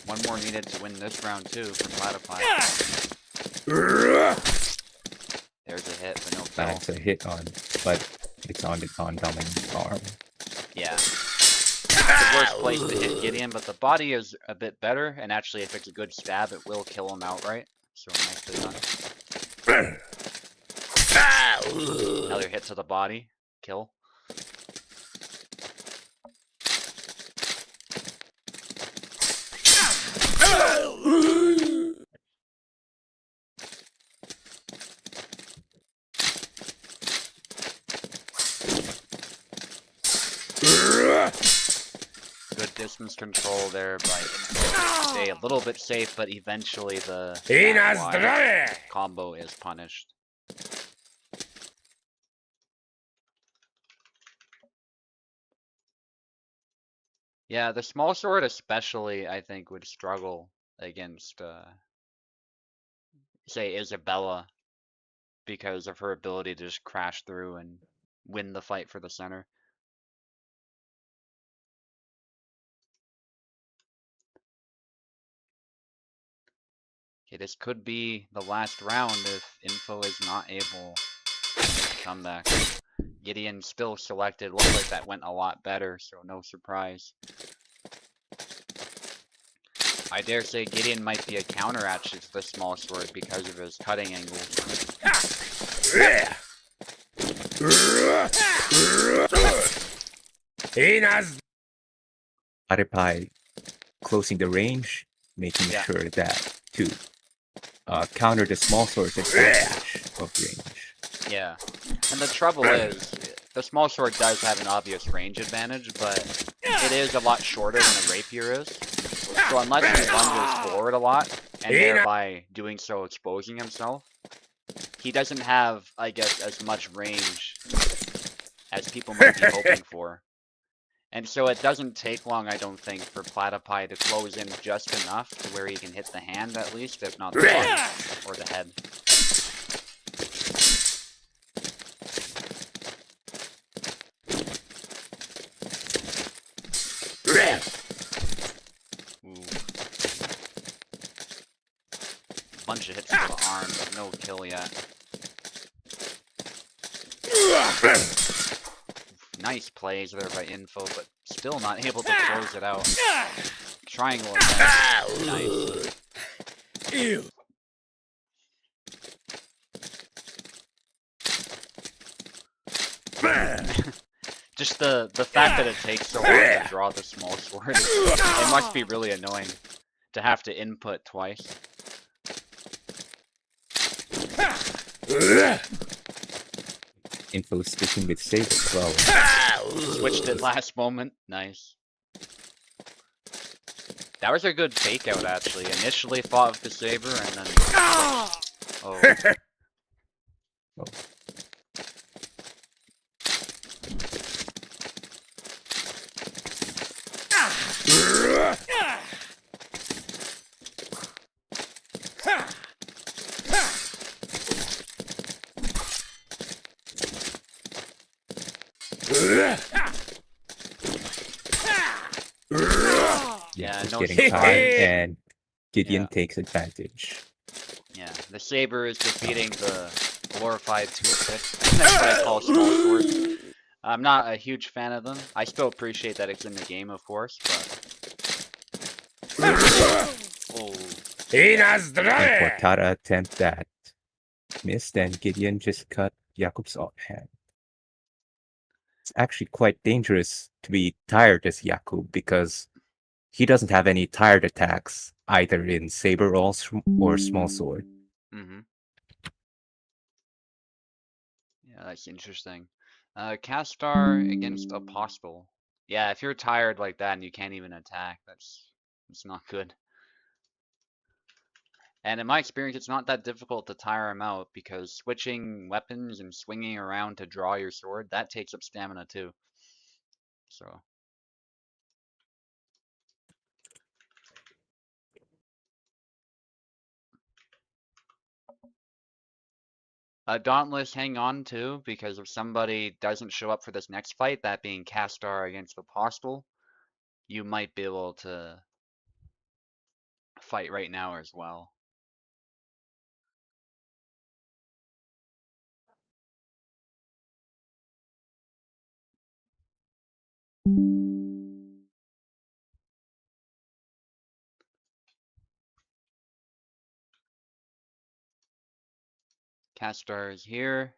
One more needed to win this round too for Platypi. There's a hit, but no kill. That's a hit on, but it's on the Dominion's arm. Yeah. The worst place to hit Gideon, but the body is a bit better, and actually if it's a good stab, it will kill him outright. So nicely done. Another hit to the body. Kill. Good distance control there by Info. Stay a little bit safe, but eventually the combo is punished. Yeah, the small sword especially, I think, would struggle against, say, Isabella, because of her ability to just crash through and win the fight for the center. Okay, this could be the last round if Info is not able to come back. Gideon still selected. Looks like that went a lot better, so no surprise. I dare say Gideon might be a counter actually to the small sword because of his cutting angles. By closing the range, making Yeah. sure that to counter the small sword's advantage of range. Yeah. And the trouble is, the small sword does have an obvious range advantage, but it is a lot shorter than a rapier is. So unless he lunges forward a lot, and thereby doing so exposing himself, he doesn't have, I guess, as much range as people might be hoping for. And so it doesn't take long, I don't think, for Platypi to close in just enough to where he can hit the hand at least, if not the body or the head. Ooh. Bunch of hits to the arm, but no kill yet. Nice plays there by Info, but still not able to close it out. Triangle attack. Nice. Ew. Just the fact that it takes so long to draw the small sword, it must be really annoying to have to input twice. Info sticking with Saber as well. Switched it last moment. Nice. That was a good fake out actually. Initially fought with the Saber and then switched. Oh. Oh. Yeah, Just no getting surprise. tired, and Gideon Yeah. takes advantage. Yeah, the Saber is defeating the glorified toolkit. That's what I call small swords. I'm not a huge fan of them. I still appreciate that it's in the game, of course, but... Oh. And Portara attempt that missed, and Gideon just cut Jakub's offhand. It's actually quite dangerous to be tired as Jakub because he doesn't have any tired attacks either in Saber or Small Sword. Mm-hmm. Yeah, that's interesting. Castar against Apostle. Yeah, if you're tired like that and you can't even attack, that's not good. And in my experience, it's not that difficult to tire him out because switching weapons and swinging around to draw your sword, that takes up stamina too. So. Dauntless hang on too, because if somebody doesn't show up for this next fight, that being Castar against Apostle, you might be able to fight right now as well. Castar is here.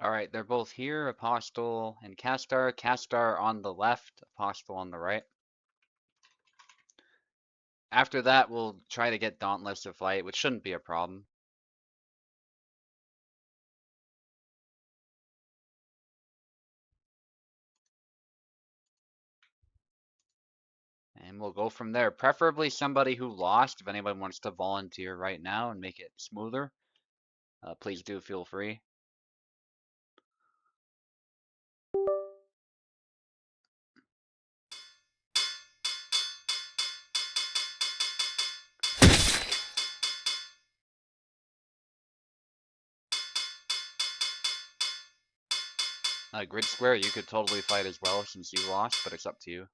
All right, they're both here, Apostle and Castar. Castar on the left, Apostle on the right. After that, we'll try to get Dauntless to fight, which shouldn't be a problem. And we'll go from there. Preferably somebody who lost. If anyone wants to volunteer right now and make it smoother, please do feel free. Grid Square, you could totally fight as well since you lost, but it's up to you.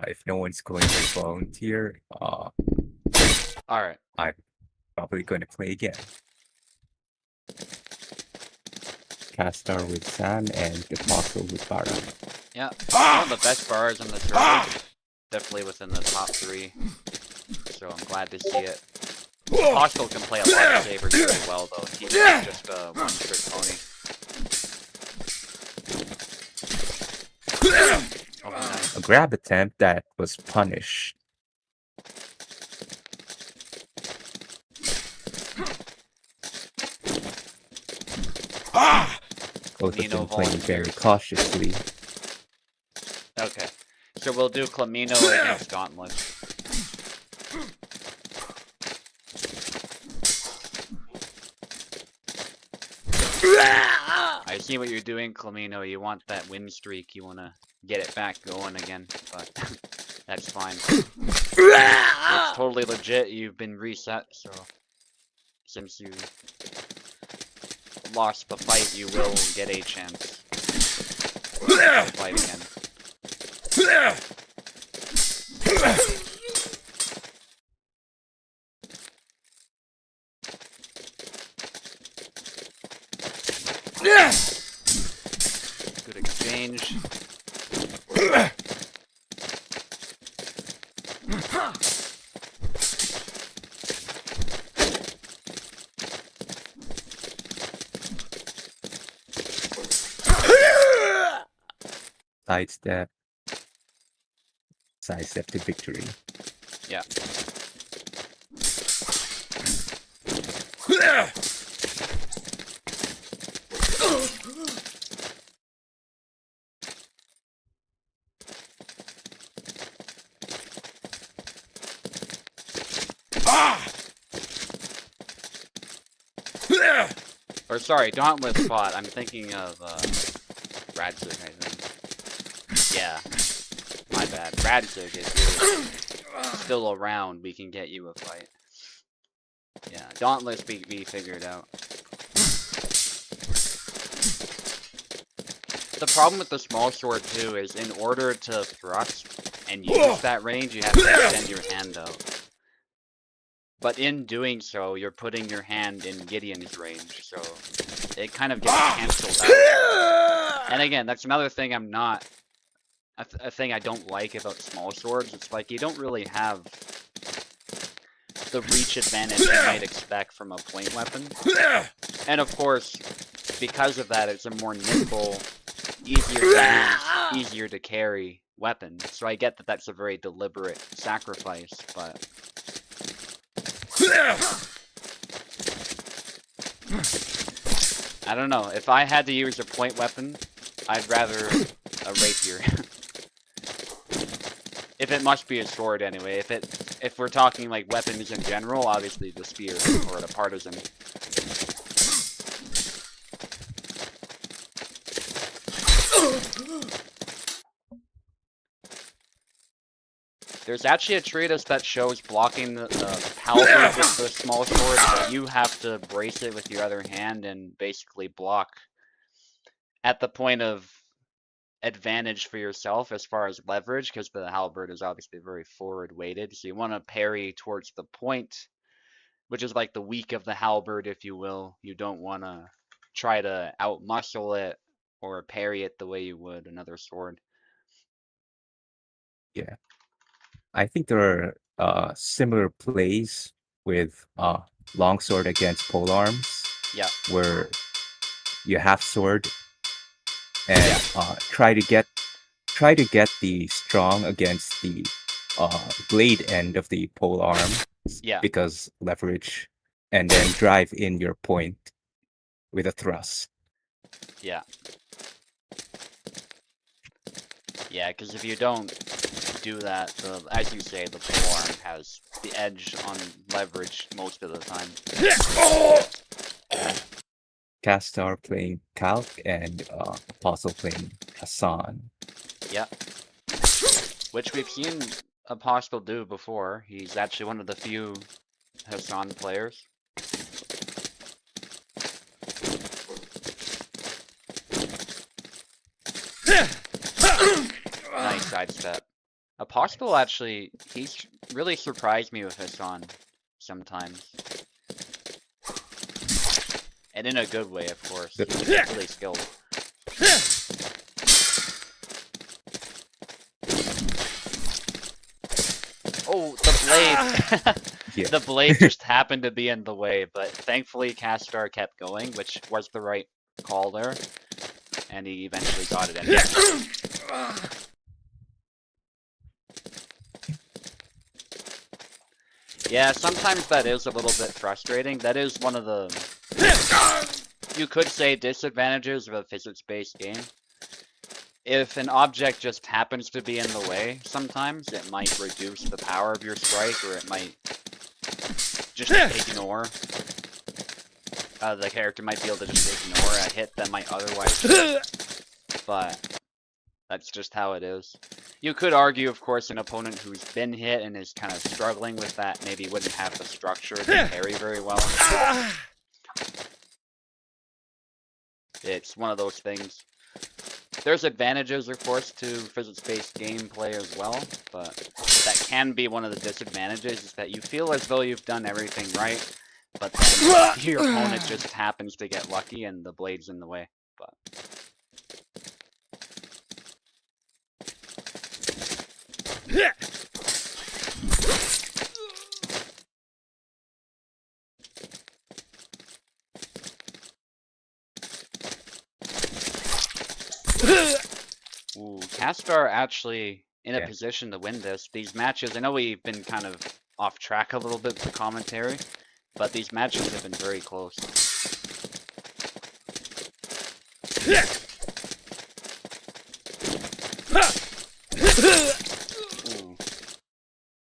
If no one's going to volunteer, Alright. I'm probably going to play again. Castar with Sam and Apostle with Bara. Yeah, one of the best bars in the server. Definitely within the top 3. So I'm glad to see it. Apostle can play a lot of sabers very well though. He's not just a one-trick pony. Oh, nice. A grab attempt that was punished. Both of Nino them playing very volunteers. cautiously. Okay. So we'll do Clamino against Dauntless. I see what you're doing, Clamino. You want that win streak. You want to get it back going again, but that's fine. It's totally legit. You've been reset, so since you lost the fight, you will get a chance to fight again. Good exchange. Sidestep. Sidestep to victory. Yeah. Or sorry, Dauntless fought. I'm thinking of Radzig, I think. Yeah. My bad. Radzig is really still around. We can get you a fight. Yeah, Dauntless we figured out. The problem with the small sword too is in order to thrust and use that range, you have to extend your hand out. But in doing so, you're putting your hand in Gideon's range, so it kind of gets cancelled out. And again, that's another thing I'm not, a thing I don't like about small swords. It's like you don't really have the reach advantage you might expect from a point weapon. And of course, because of that, it's a more nimble, easier to use, easier to carry weapon. So I get that that's a very deliberate sacrifice, but I don't know. If I had to use a point weapon, I'd rather a rapier. If it must be a sword anyway. If we're talking like weapons in general, obviously the spear or the partisan. There's actually a treatise that shows blocking the halberd with the small sword, but you have to brace it with your other hand and basically block at the point of advantage for yourself as far as leverage, because the halberd is obviously very forward weighted, so you want to parry towards the point, which is like the weak of the halberd, if you will. You don't want to try to out-muscle it or parry it the way you would another sword. Yeah. I think there are similar plays with longsword against polearms, Yeah. where you half sword and try to get the strong against the blade end of the polearm Yeah. because leverage, and then drive in your point with a thrust. Yeah. Yeah, because if you don't do that, as you say, the polearm has the edge on leverage most of the time. Castar playing Calc and Apostle playing Hassan. Yeah. Which we've seen Apostle do before. He's actually one of the few Hassan players. Nice sidestep. Apostle actually, he's really surprised me with Hassan sometimes. And in a good way, of course. He's really skilled. Oh, the blade! Yeah. The blade just happened to be in the way, but thankfully Castar kept going, which was the right call there. And he eventually got it anyway. Yeah, sometimes that is a little bit frustrating. That is one of the, you could say, disadvantages of a physics-based game. If an object just happens to be in the way, sometimes it might reduce the power of your strike, or it might just ignore. The character might be able to just ignore a hit that might otherwise hit. But that's just how it is. You could argue, of course, an opponent who's been hit and is kind of struggling with that maybe wouldn't have the structure to parry very well. It's one of those things. There's advantages, of course, to physics-based gameplay as well, but that can be one of the disadvantages, is that you feel as though you've done everything right, but then your opponent just happens to get lucky and the blade's in the way. But ooh, Castar actually in a position to win this. These matches, I know we've been kind of off track a little bit with the commentary, but these matches have been very close. Ooh.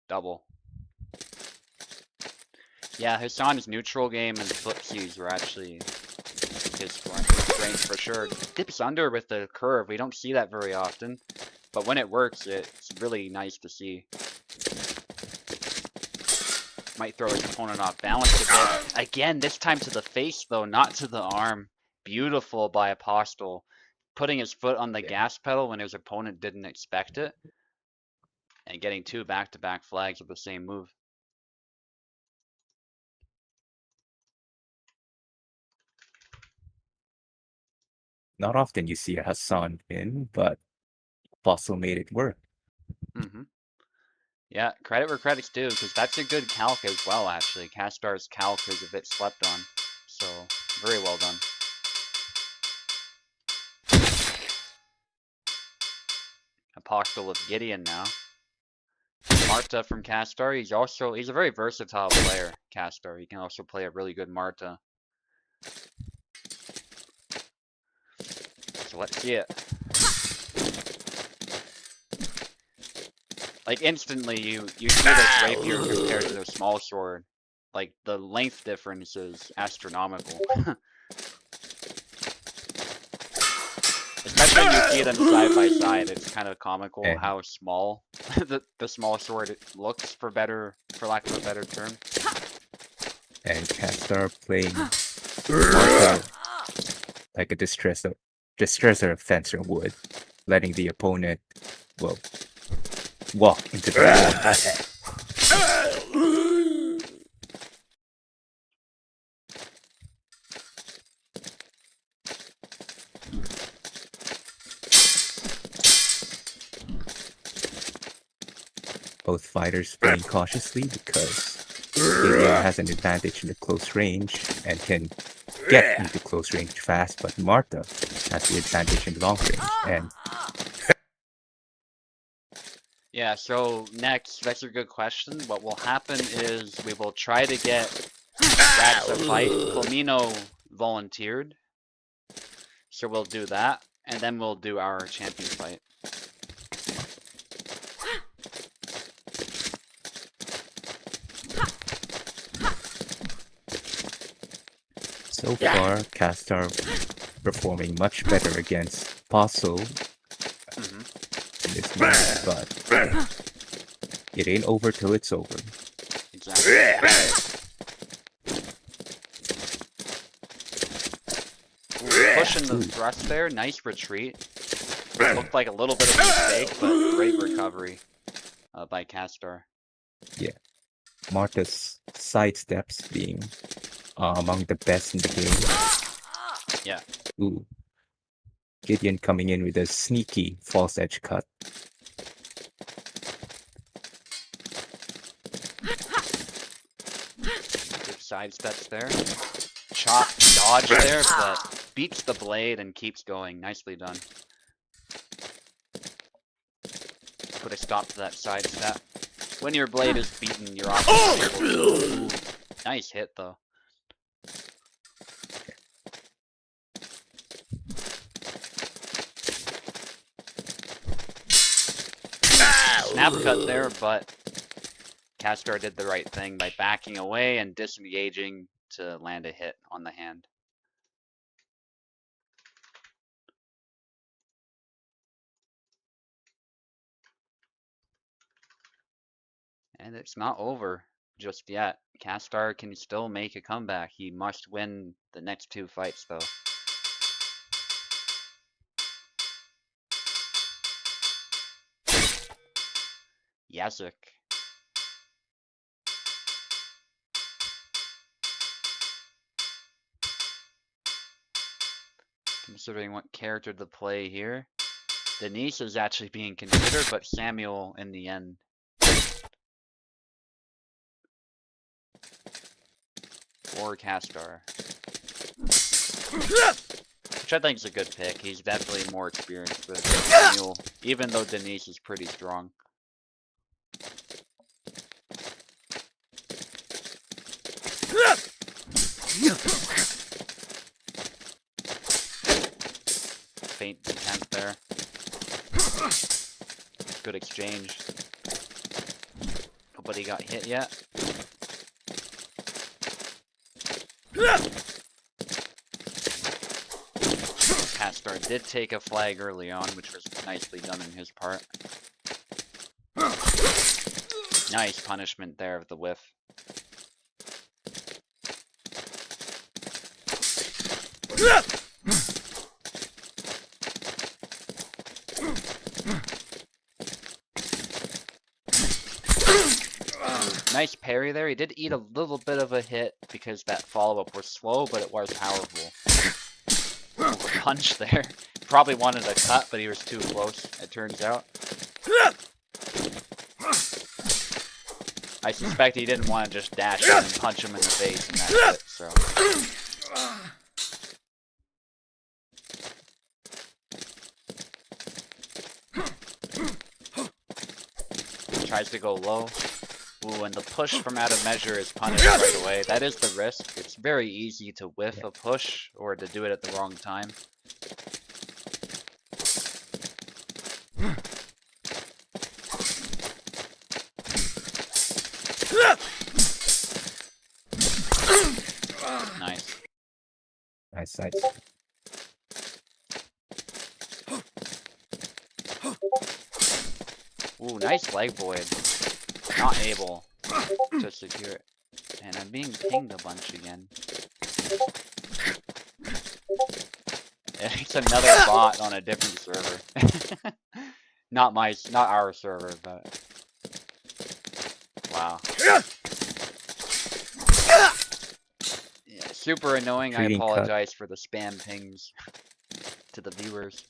Double. Yeah, Hassan's neutral game and flipsies were actually his strength for sure. Dips under with the curve. We don't see that very often, but when it works, it's really nice to see. Might throw his opponent off balance a bit. Again, this time to the face though, not to the arm. Beautiful by Apostle. Putting his foot on the gas pedal when his opponent didn't expect it. And getting two back-to-back flags with the same move. Not often you see a Hassan win, but Apostle made it work. Mm-hmm. Yeah, credit where credit's due, because that's a good calc as well, actually. Castar's calc is a bit slept on, so very well done. Apostle with Gideon now. Marta from Castar, he's a very versatile player, Castar. He can also play a really good Marta. So let's see it. Like instantly you see this rapier compared to the small sword. Like the length difference is astronomical. Especially when you see them side by side, it's kind of comical how small the small sword looks, for lack of a better term. And Castar playing Marta like a distressor fencer would, letting the opponent, well, walk into the wall. Both fighters playing cautiously because Gideon has an advantage in the close range and can get into close range fast, but Martha has the advantage in long range. And Yeah, so next, that's a good question. What will happen is we will try to get Rax a fight. Flamino volunteered, so we'll do that, and then we'll do our champion fight. so far, Castar performing much better against Paso Mhm. in this match, but it ain't over till it's over. Exactly. Pushing the thrust there, nice retreat. Looked like a little bit of a mistake, but great recovery by Castar. Marta's sidesteps being among the best in the game. Yeah. Ooh. Gideon coming in with a sneaky false edge cut. Good side steps there. Chop, dodge there, but beats the blade and keeps going. Nicely done. Put a stop to that side step. When your blade is beaten, you're off. Ooh, nice hit though. Snap cut there, but Castar did the right thing by backing away and disengaging to land a hit on the hand. And it's not over just yet. Castar can still make a comeback. He must win the next two fights though. Yazuk. Considering what character to play here. Denise is actually being considered, but Samuel in the end. Or Castar. Which I think is a good pick. He's definitely more experienced with Samuel, even though Denise is pretty strong. Faint attempt there. Good exchange. Nobody got hit yet. Castar did take a flag early on, which was nicely done in his part. Nice punishment there of the whiff. Nice parry there. He did eat a little bit of a hit because that follow-up was slow, but it was powerful. Punch there. Probably wanted a cut, but he was too close, it turns out. I suspect he didn't want to just dash in and punch him in the face and that's it, so. Tries to go low. Ooh, and the push from out of measure is punished right away. That is the risk. It's very easy to whiff a push or to do it at the wrong time. Nice. Nice side. Ooh, nice leg void. Not able to secure it. And I'm being pinged a bunch again. It's another bot on a different server. Not our server, but wow. Yeah, super annoying. I Treating cut. apologize for the spam pings to the viewers.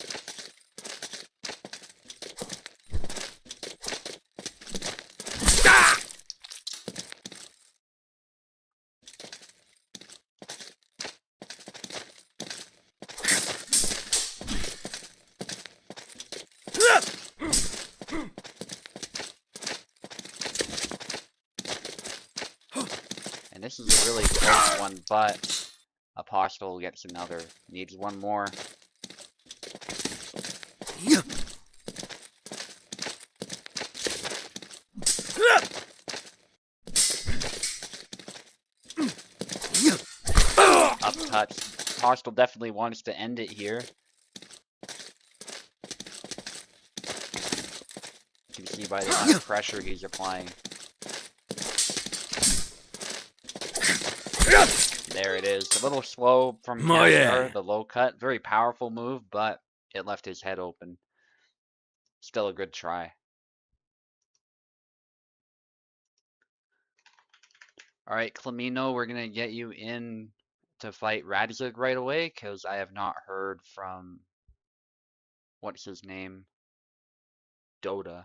this is a really close one, but Apostle gets another. Needs one more. Upcut. Apostle definitely wants to end it here. You can see by the amount of pressure he's applying. There it is. A little slow from Casper, the low cut. Very powerful move, but it left his head open. Still a good try. Alright, Clamino, we're going to get you in to fight Radzig right away, because I have not heard from, what's his name? Dota.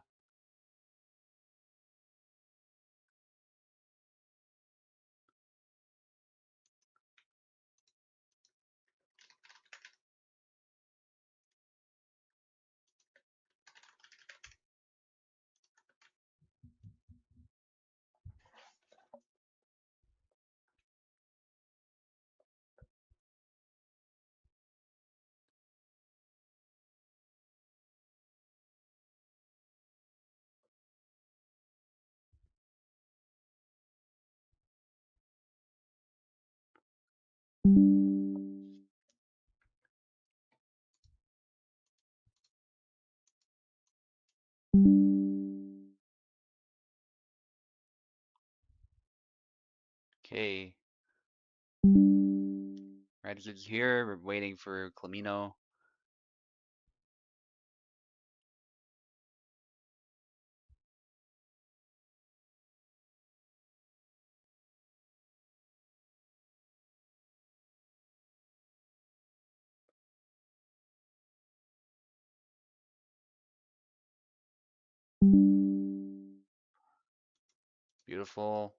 Okay. Radzig's here. We're waiting for Clamino. Beautiful.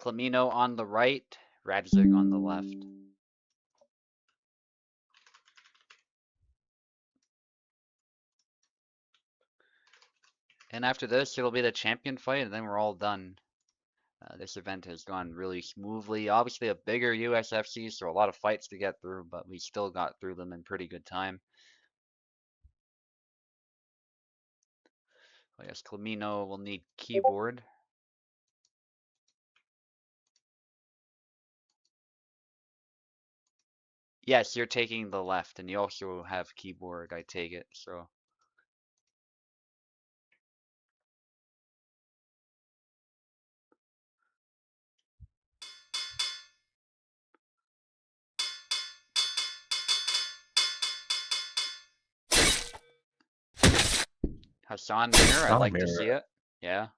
Clamino on the right, Radzig on the left. And after this, it'll be the champion fight, and then we're all done. This event has gone really smoothly. Obviously a bigger USFC, so a lot of fights to get through, but we still got through them in pretty good time. I guess Clamino will need keyboard. Yes, you're taking the left, and you also have keyboard, I take it, so. Hassan Mirror, I like to see it. Yeah.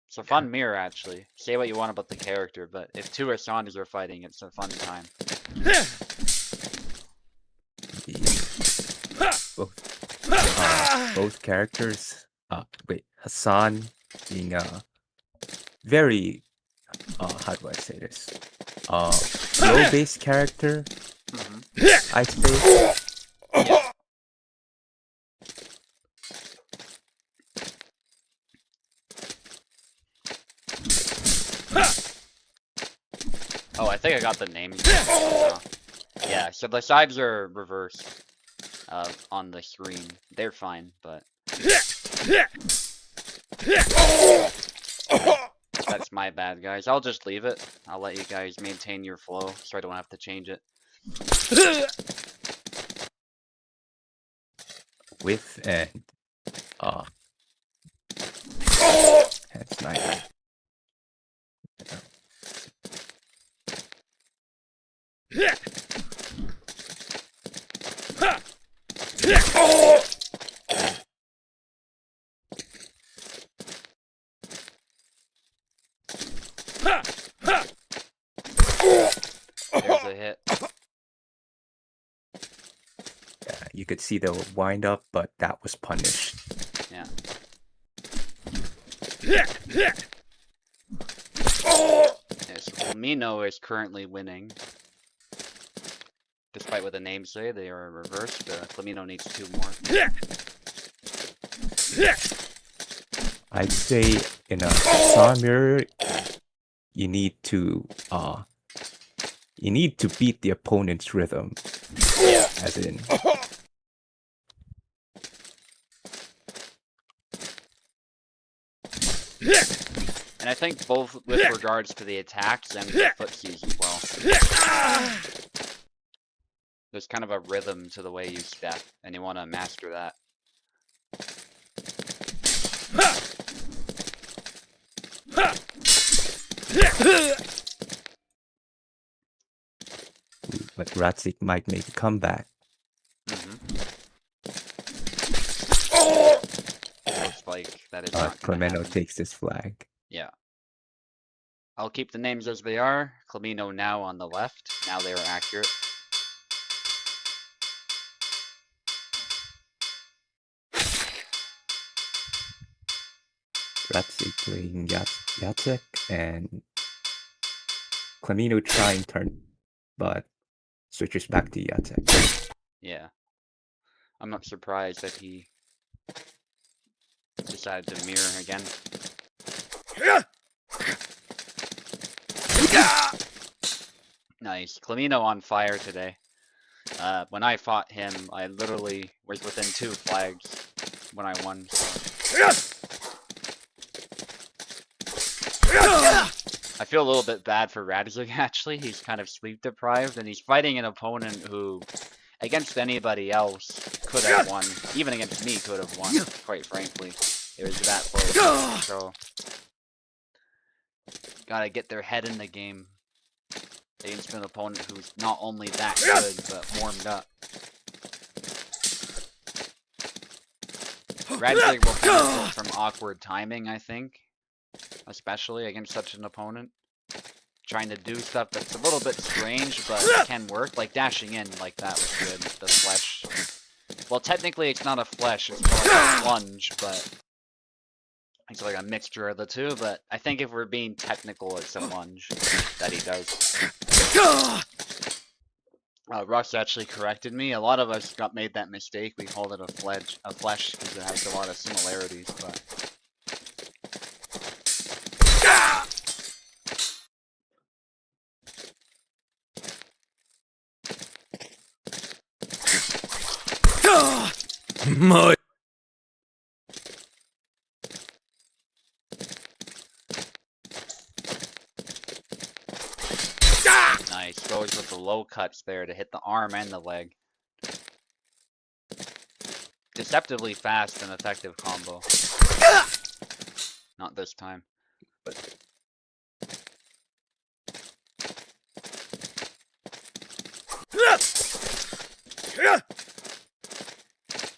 It's a fun mirror, actually. Say what you want about the character, but if two Hassans are fighting, it's a fun time. Both characters, Hassan being a very, how do I say this? Low-based character, I'd say. Yeah. Oh, I think I got the names. Yeah, so the sides are reversed on the screen. They're fine, but that's my bad, guys. I'll just leave it. I'll let you guys maintain your flow, so I don't have to change it. With and that's nice. There's a hit. Yeah, you could see the wind up, but that was punished. Yeah. Yes, Mino is currently winning. Despite what the names say, they are reversed. Clamino needs 2 more. I'd say in a Hassan mirror, you need to beat the opponent's rhythm. As in, And I think both with regards to the attacks and the footsies as well. There's kind of a rhythm to the way you step, and you want to master that. but Ratzik might make a comeback. Looks like that is not gonna Clemeno happen. takes this flag. Yeah. I'll keep the names as they are. Clemeno now on the left. Now they are accurate. Ratzik playing Jacek and Clemeno trying turn, but switches back to Jacek. Yeah. I'm not surprised that he decided to mirror again. Nice. Clemeno on fire today. When I fought him, I literally was within 2 flags when I won. So. I feel a little bit bad for Radzik actually. He's kind of sleep deprived, and he's fighting an opponent who, against anybody else, could have won. Even against me, could have won. Quite frankly, it was that close. So, gotta get their head in the game against an opponent who's not only that good, but warmed up. Radzik will benefit from awkward timing, I think. Especially against such an opponent. Trying to do stuff that's a little bit strange, but can work. Like dashing in like that was good. The flesh. Well, technically it's not a flesh, it's more like a lunge, but it's like a mixture of the two. But I think if we're being technical, it's a lunge that he does. Russ actually corrected me. A lot of us made that mistake. We called it a flesh because it has a lot of similarities, but. Nice. Goes with the low cuts there to hit the arm and the leg. Deceptively fast and effective combo. Not this time.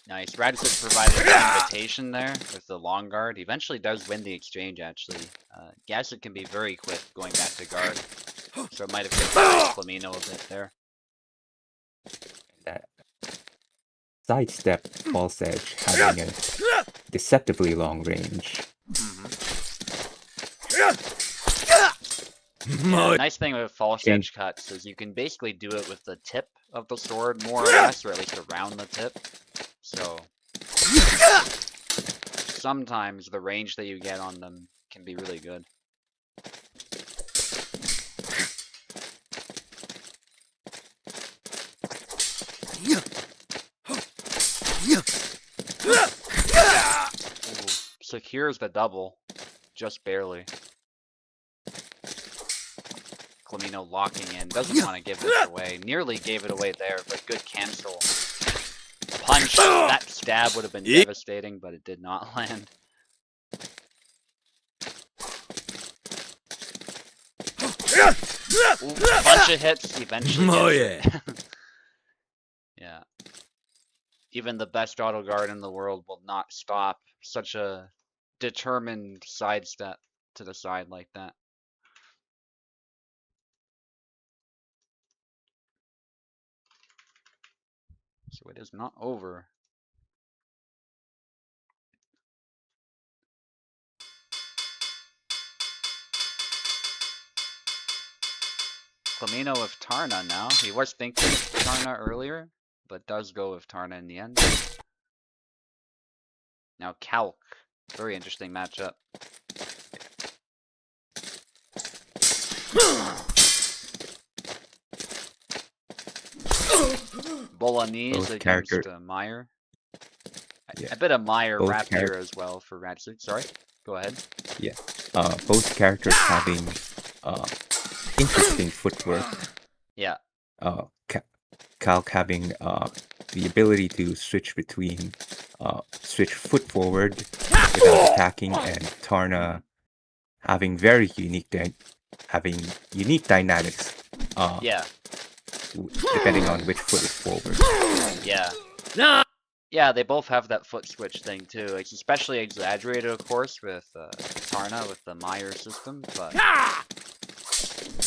Nice. Radzik provided an invitation there with the long guard. He eventually does win the exchange, actually. Gasset can be very quick going back to guard. So it might have hit Clemeno a bit there. That sidestep false edge having a deceptively long range. Yeah, nice thing with false edge cuts is you can basically do it with the tip of the sword more or less, or at least around the tip. So sometimes the range that you get on them can be really good. Ooh, secures the double, just barely. Clemeno locking in, doesn't want to give this away. Nearly gave it away there, but good cancel. Punch, that stab would have been devastating, but it did not land. Ooh, bunch of hits, eventually gets it. Yeah. Even the best auto guard in the world will not stop such a determined sidestep to the side like that. So it is not over. Clemeno with Tarna now. He was thinking Tarna earlier, but does go with Tarna in the end. Now Calc. Very interesting matchup. Bolognese Both against character, Meyer. yeah, A bit of Meyer both wrapped here character, as well for Radzik. Sorry, go ahead. yeah. Both characters having uh interesting footwork. Yeah, Calc having the ability to switch between switch foot forward without attacking, and Tarna having very having unique dynamics yeah, depending on which foot is forward. yeah. Yeah, they both have that foot switch thing too. It's especially exaggerated, of course, with Tarna with the Meyer system, but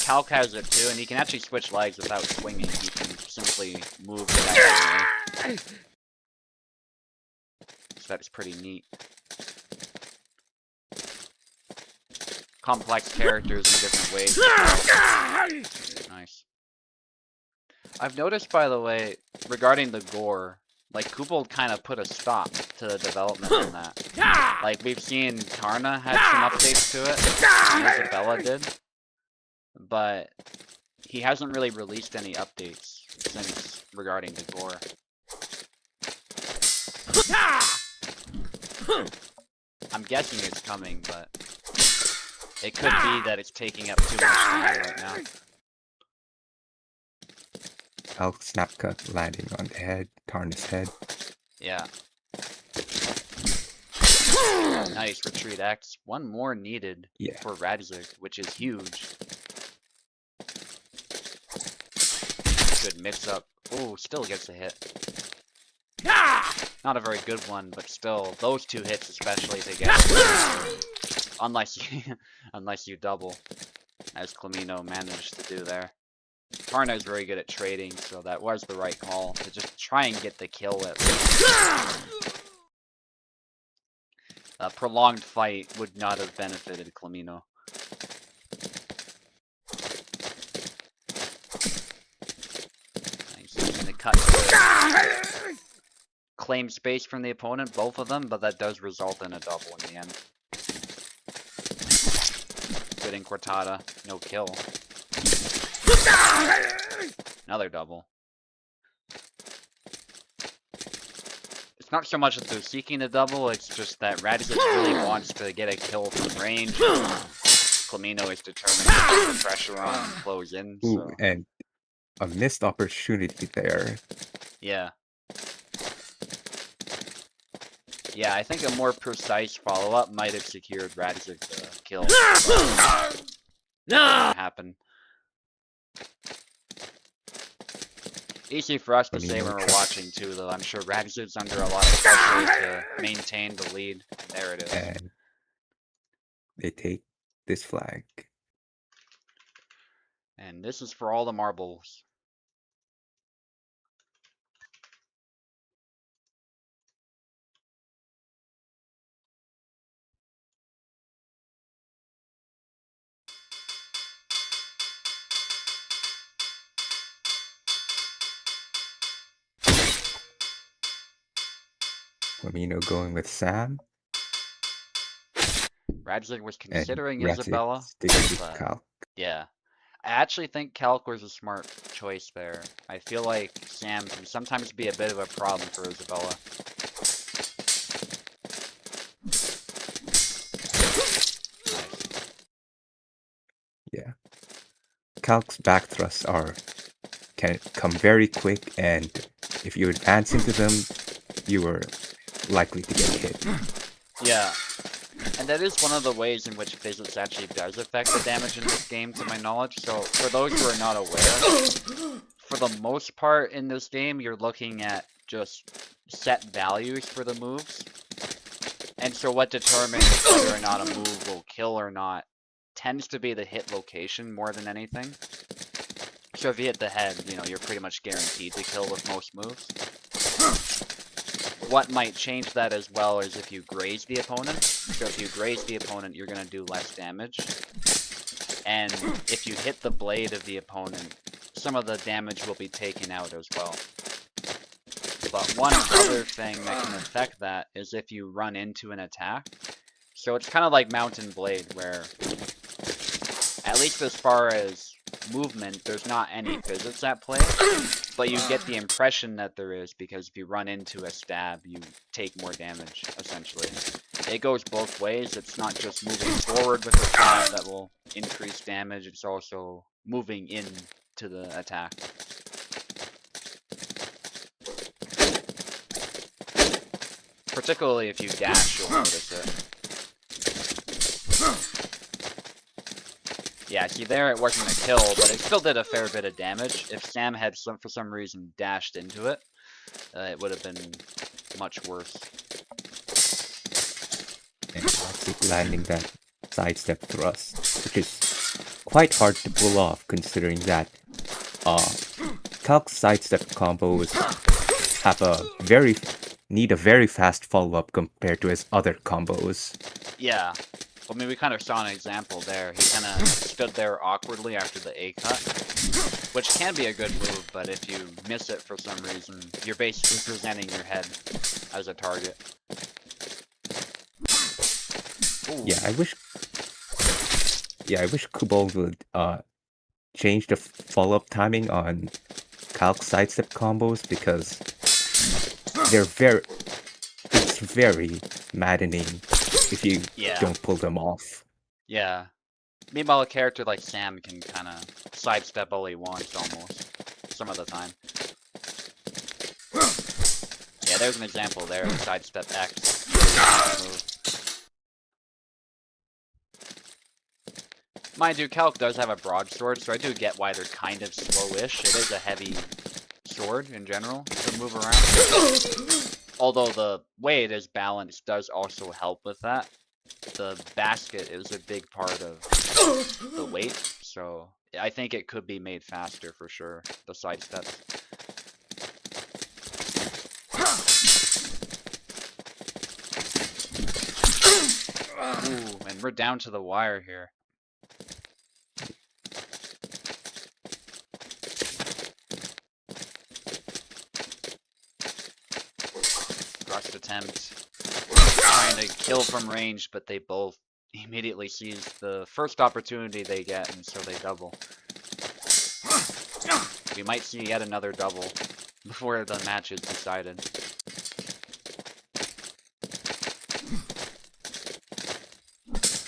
Calc has it too, and he can actually switch legs without swinging. He can simply move diagonally. So that's pretty neat. Complex characters in different ways. Nice. I've noticed, by the way, regarding the gore, like Kubold kind of put a stop to the development in that. Like we've seen Tarna had some updates to it, and Isabella did, but he hasn't really released any updates since regarding the gore. I'm guessing it's coming, but it could be that it's taking up too much time right now. Calc snap cut landing on the head, Tarna's head. Yeah. Nice retreat X. One more needed for Radzik, which is huge. Good mix up. Ooh, still gets a hit. Not a very good one, but still, those two hits especially together. Unless you double, as Clemino managed to do there. Tarna is very good at trading, so that was the right call to just try and get the kill at least. A prolonged fight would not have benefited Clemino. Nice. And the cut to claim space from the opponent, both of them, but that does result in a double in the end. Good in Quartada, no kill. Another double. It's not so much that they're seeking a double, it's just that Radzik really wants to get a kill from range. Clemino is determined to put the pressure on and close in, so. Ooh, and a missed opportunity there. Yeah. Yeah, I think a more precise follow-up might have secured Radzik the kill. But didn't happen. Easy for us to say when we're watching too, though. I'm sure Radzik's under a lot of pressure to maintain the lead. There it is. And they take this flag. And this is for all the marbles. Clemino going with Sam. Radzik was And considering Radzik Isabella, sticking with but Calc. yeah. I actually think Calc was a smart choice there. I feel like Sam can sometimes be a bit of a problem for Isabella. Nice. Yeah. Calc's back thrusts can come very quick, and if you advance into them, you are likely to get hit. Yeah. And that is one of the ways in which physics actually does affect the damage in this game, to my knowledge. So, for those who are not aware, for the most part in this game, you're looking at just set values for the moves. And so what determines whether or not a move will kill or not tends to be the hit location more than anything. So if you hit the head, you know, you're pretty much guaranteed to kill with most moves. What might change that as well is if you graze the opponent. So if you graze the opponent, you're going to do less damage. And if you hit the blade of the opponent, some of the damage will be taken out as well. But one other thing that can affect that is if you run into an attack. So it's kind of like Mountain Blade, where At least as far as movement, there's not any physics at play, but you get the impression that there is because if you run into a stab, you take more damage, essentially. It goes both ways. It's not just moving forward with a stab that will increase damage, it's also moving into the attack. Particularly if you dash, you'll notice it. Yeah, see there it wasn't a kill, but it still did a fair bit of damage. If Sam had for some reason dashed into it, it would have been much worse. And Toxic landing that sidestep thrust, which is quite hard to pull off considering that Calc's sidestep combos have need a very fast follow-up compared to his other combos. Yeah. I mean, we kind of saw an example there. He kind of stood there awkwardly after the A cut, which can be a good move, but if you miss it for some reason, you're basically presenting your head as a target. Ooh. Yeah, I wish Kubol would change the follow-up timing on Calc sidestep combos because it's very maddening if you don't pull them off. Yeah. Meanwhile, a character like Sam can kind of sidestep all he wants almost, some of the time. Yeah, there's an example there, sidestep X. Move. Mind you, Calc does have a broadsword, so I do get why they're kind of slowish. It is a heavy sword in general to move around. Although the way it is balanced does also help with that. The basket is a big part of the weight, so I think it could be made faster for sure, the sidesteps. Ooh, and we're down to the wire here. Thrust attempt. Trying to kill from range, but they both immediately seize the first opportunity they get, and so they double. We might see yet another double before the match is decided.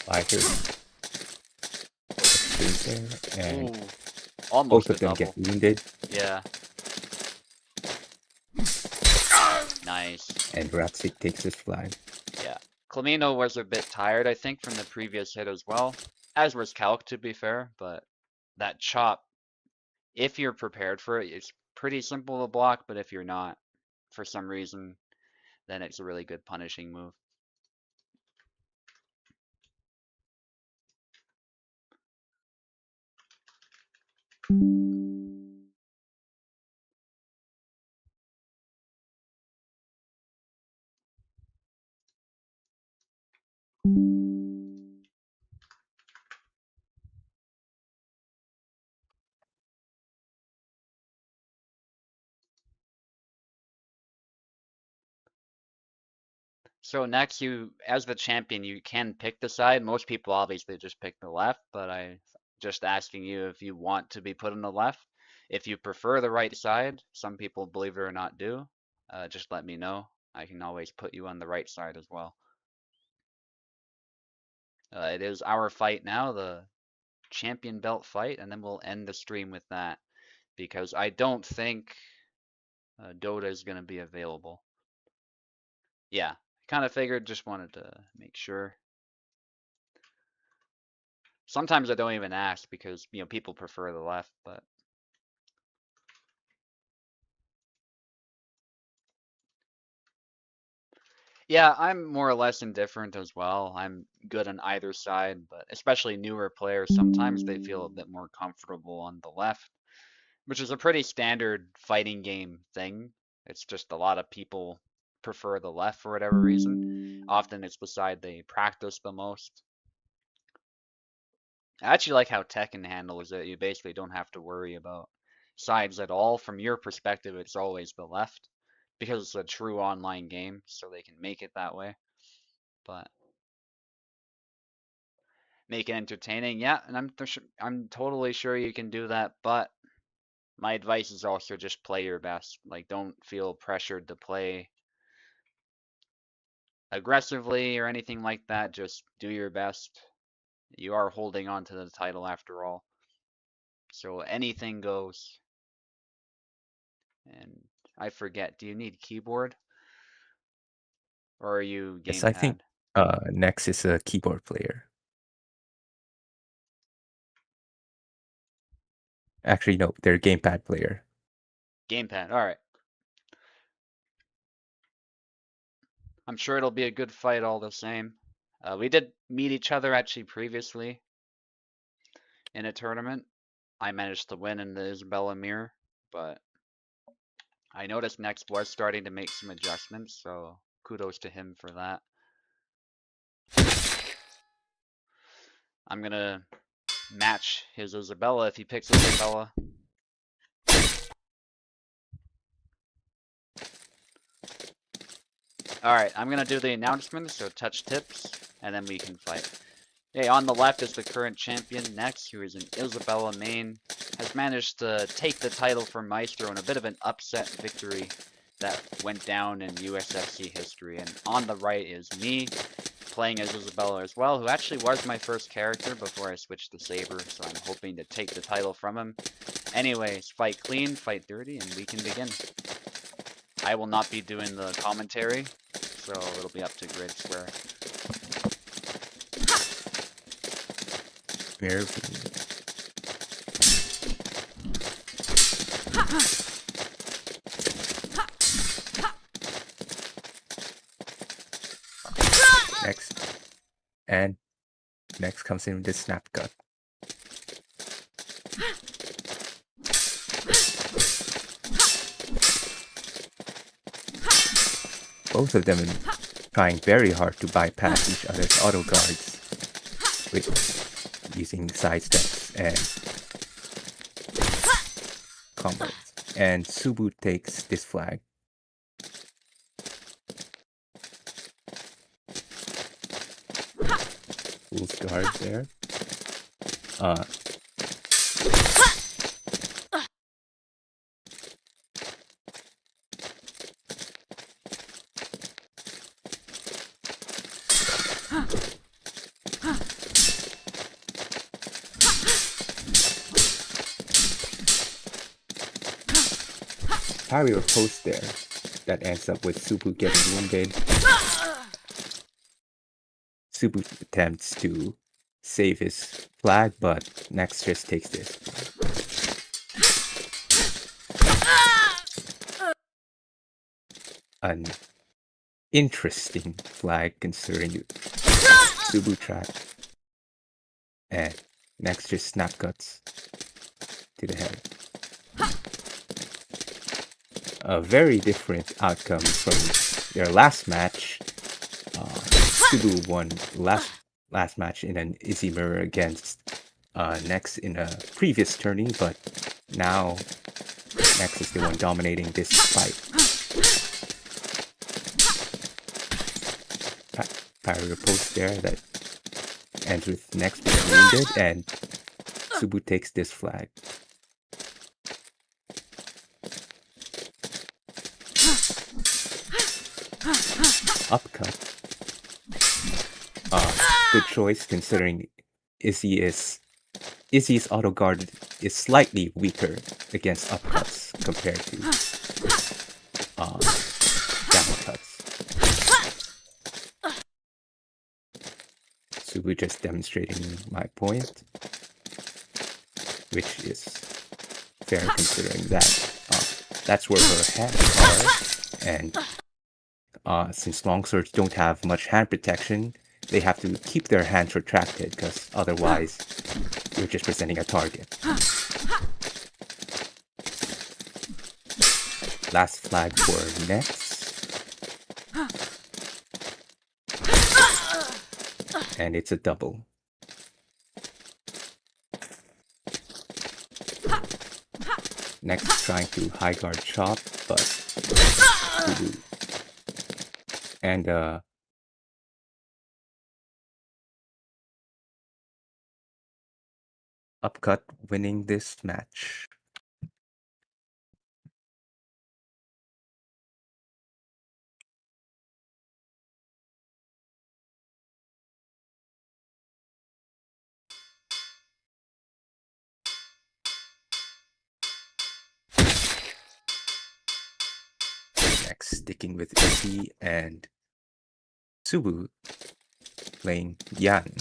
Fighter. And ooh, almost both of them double. get wounded. Yeah. Nice. And Raxic takes his flag. Yeah. Clamino was a bit tired, I think, from the previous hit as well. As was Calc, to be fair, but that chop, if you're prepared for it, it's pretty simple to block, but if you're not, for some reason, then it's a really good punishing move. So next, as the champion, you can pick the side. Most people obviously just pick the left, but I just asking you if you want to be put on the left. If you prefer the right side, some people, believe it or not, do. Just let me know. I can always put you on the right side as well. It is our fight now, the champion belt fight, and then we'll end the stream with that because I don't think Dota is going to be available. Yeah, kind of figured, just wanted to make sure. Sometimes I don't even ask because, people prefer the left, but yeah, I'm more or less indifferent as well. I'm good on either side, but especially newer players, sometimes they feel a bit more comfortable on the left, which is a pretty standard fighting game thing. It's just a lot of people prefer the left for whatever reason. Often it's the side they practice the most. I actually like how Tekken handles it. You basically don't have to worry about sides at all. From your perspective, it's always the left because it's a true online game, so they can make it that way. But make it entertaining. Yeah, and I'm totally sure you can do that, but my advice is also just play your best. Like, don't feel pressured to play aggressively or anything like that. Just do your best. You are holding on to the title after all. So anything goes. And I forget, do you need keyboard? Or are you Yes, I think gamepad? Nex is a keyboard player. Actually, no, they're a gamepad player. Gamepad, alright. I'm sure it'll be a good fight all the same. We did meet each other actually previously in a tournament. I managed to win in the Isabella mirror, but I noticed Nex was starting to make some adjustments, so kudos to him for that. I'm gonna match his Isabella if he picks Isabella. Alright, I'm gonna do the announcements, so touch tips, and then we can fight. Okay, on the left is the current champion, Nex, who is an Isabella main, has managed to take the title from Maestro in a bit of an upset victory that went down in USFC history. And on the right is me, playing as Isabella as well, who actually was my first character before I switched to Saber, so I'm hoping to take the title from him. Anyways, fight clean, fight dirty, and we can begin. I will not be doing the commentary, so it'll be up to Grid Square. Very. Next. And next comes in with the snap cut. Both of them trying very hard to bypass each other's auto guards with using side steps and combos. And Subu takes this flag. Fool's guard there. Parry or post there that ends up with Subu getting wounded. Subu attempts to save his flag, but Nex just takes this. An interesting flag considering Subu track. And Nex just snap cuts to the head. A very different outcome from their last match. Subu won last match in an Izzy mirror against Nex in a previous tourney, but now Nex is the one dominating this fight. Parry post there that ends with Nex being wounded, and Subu takes this flag. Upcut. Good choice considering Izzy's auto guard is slightly weaker against upcuts compared to down cuts. So we're just demonstrating my point, which is fair considering that that's where her hands are, and since longswords don't have much hand protection, they have to keep their hands retracted because otherwise you're just presenting a target. Last flag for Nex. And it's a double. Nex trying to high guard chop, but and Upcut winning this match. Next, sticking with Izzy and Subu playing Yan.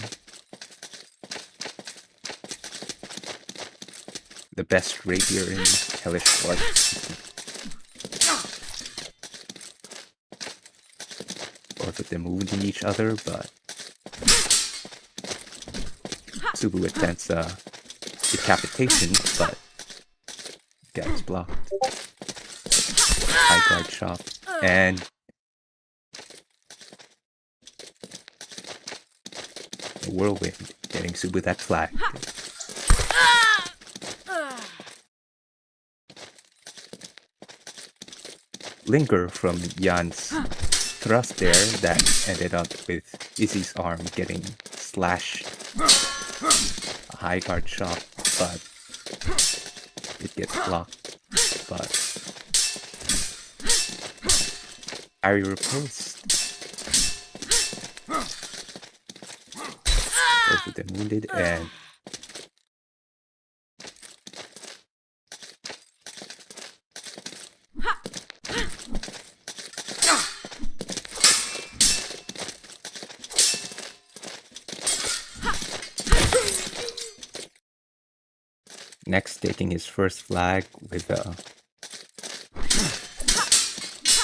The best rapier in Hellish Quart. Both of them wounding each other, but Subu attempts a decapitation, but gets blocked. High guard chop, and a whirlwind getting Subu that flag. Linger from Yan's thrust there that ended up with Izzy's arm getting slashed. A high guard shot, but it gets blocked. But parry riposte. Both of them wounded, and next taking his first flag with a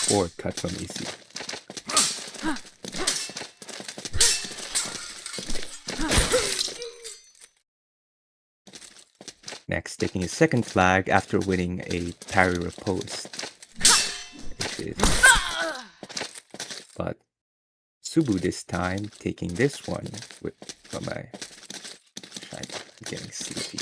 forward cut from Izzy. Next taking his second flag after winning a parry riposte. But Subu this time taking this one with from a I'm getting sleepy.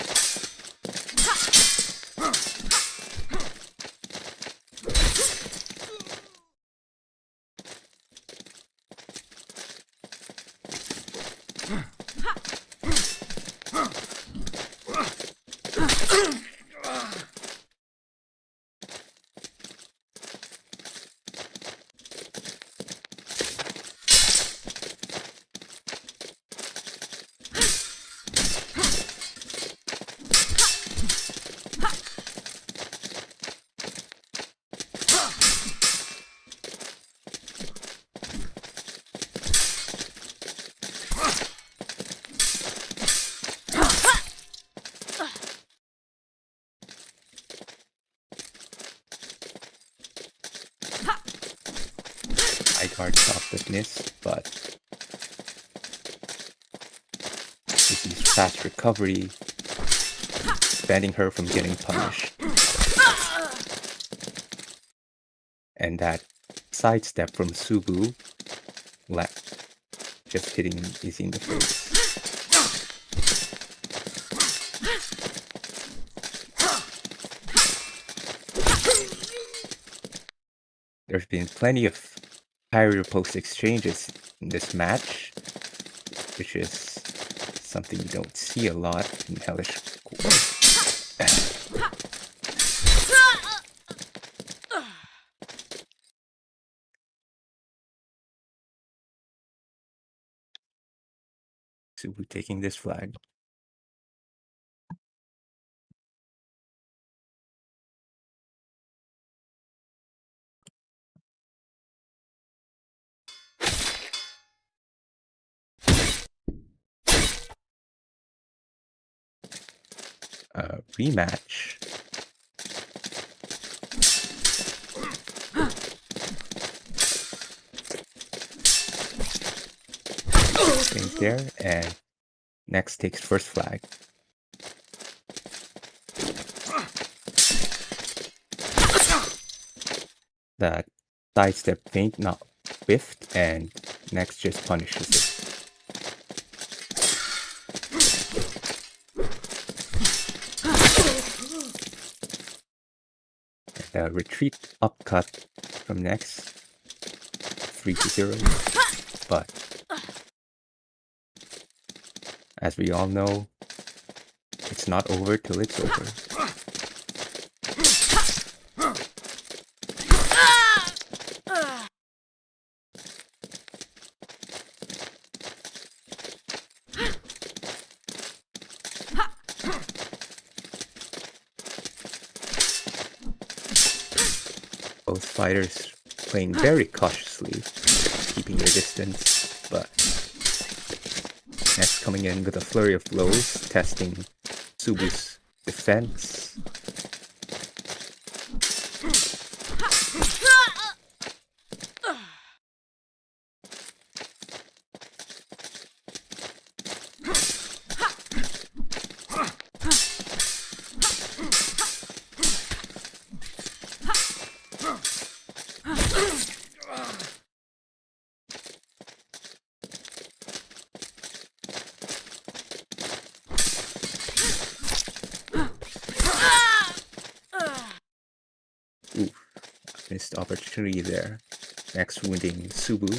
Hard shot that missed, but Izzy's fast recovery preventing her from getting punished. And that sidestep from Subu just hitting Izzy in the face. There's been plenty of parry riposte exchanges in this match, which is something you don't see a lot in Hellish Quart. Subu taking this flag. Rematch. Things there, and next takes first flag. That sidestep feint not whiffed, and next just punishes it. Retreat upcut from next 3-0, but as we all know, it's not over till it's over. Both fighters playing very cautiously, keeping their distance, but next coming in with a flurry of blows, testing Subu's defense. Missed opportunity there. Next wounding Subu,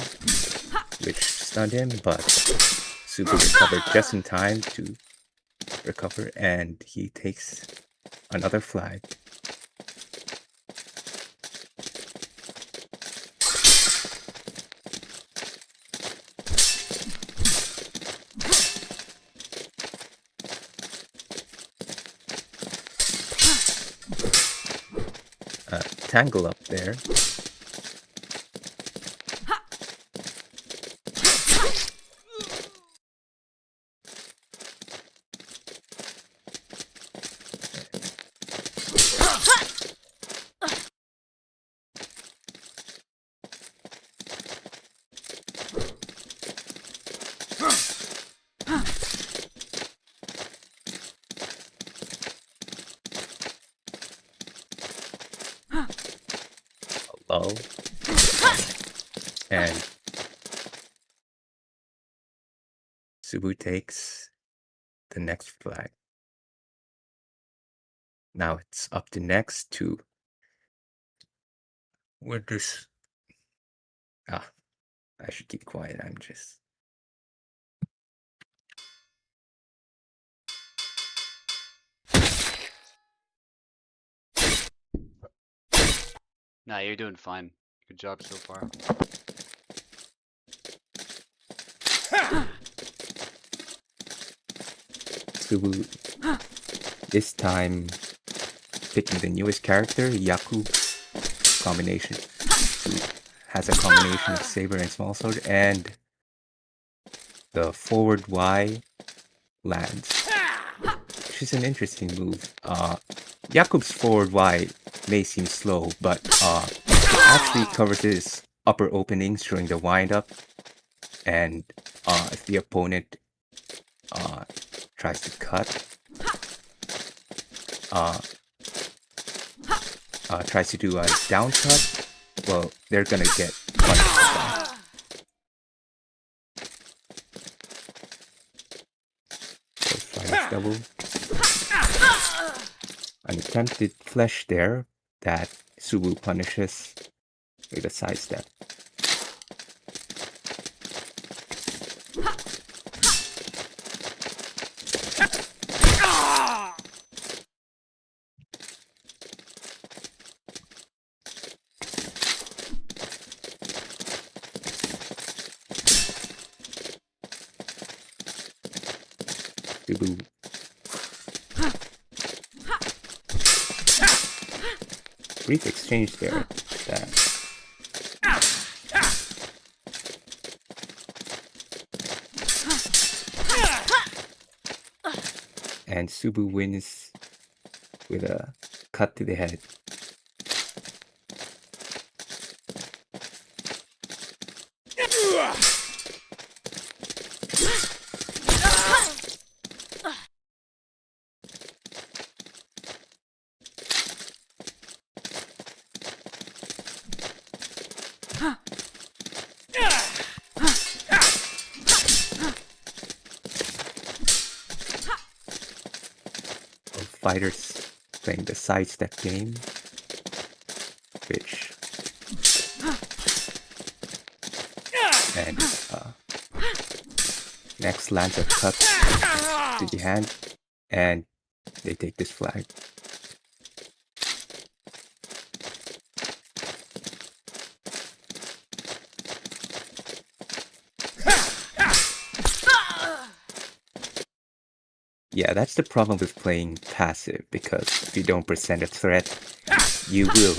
which stunned him, but Subu recovered just in time to recover, and he takes another flag. Tangle up there. Low. And Subu takes the next flag. Now it's up to next to where this. I should keep quiet. I'm just. Nah, you're doing fine. Good job so far. Subu this time picking the newest character, Yaku combination. Who has a combination of saber and small sword, and the forward Y lands, which is an interesting move. Yakub's forward Y may seem slow, but actually covers his upper openings during the wind-up, and if the opponent tries to cut, tries to do a down cut, well, they're gonna get punished for that. So fighters double. An attempted flesh there that Subu punishes with a sidestep. Subu brief exchange there. And Subu wins with a cut to the head. Fighters playing the sidestep game, which and next lands a cut to the hand, and they take this flag. Yeah, that's the problem with playing passive, because if you don't present a threat, you will.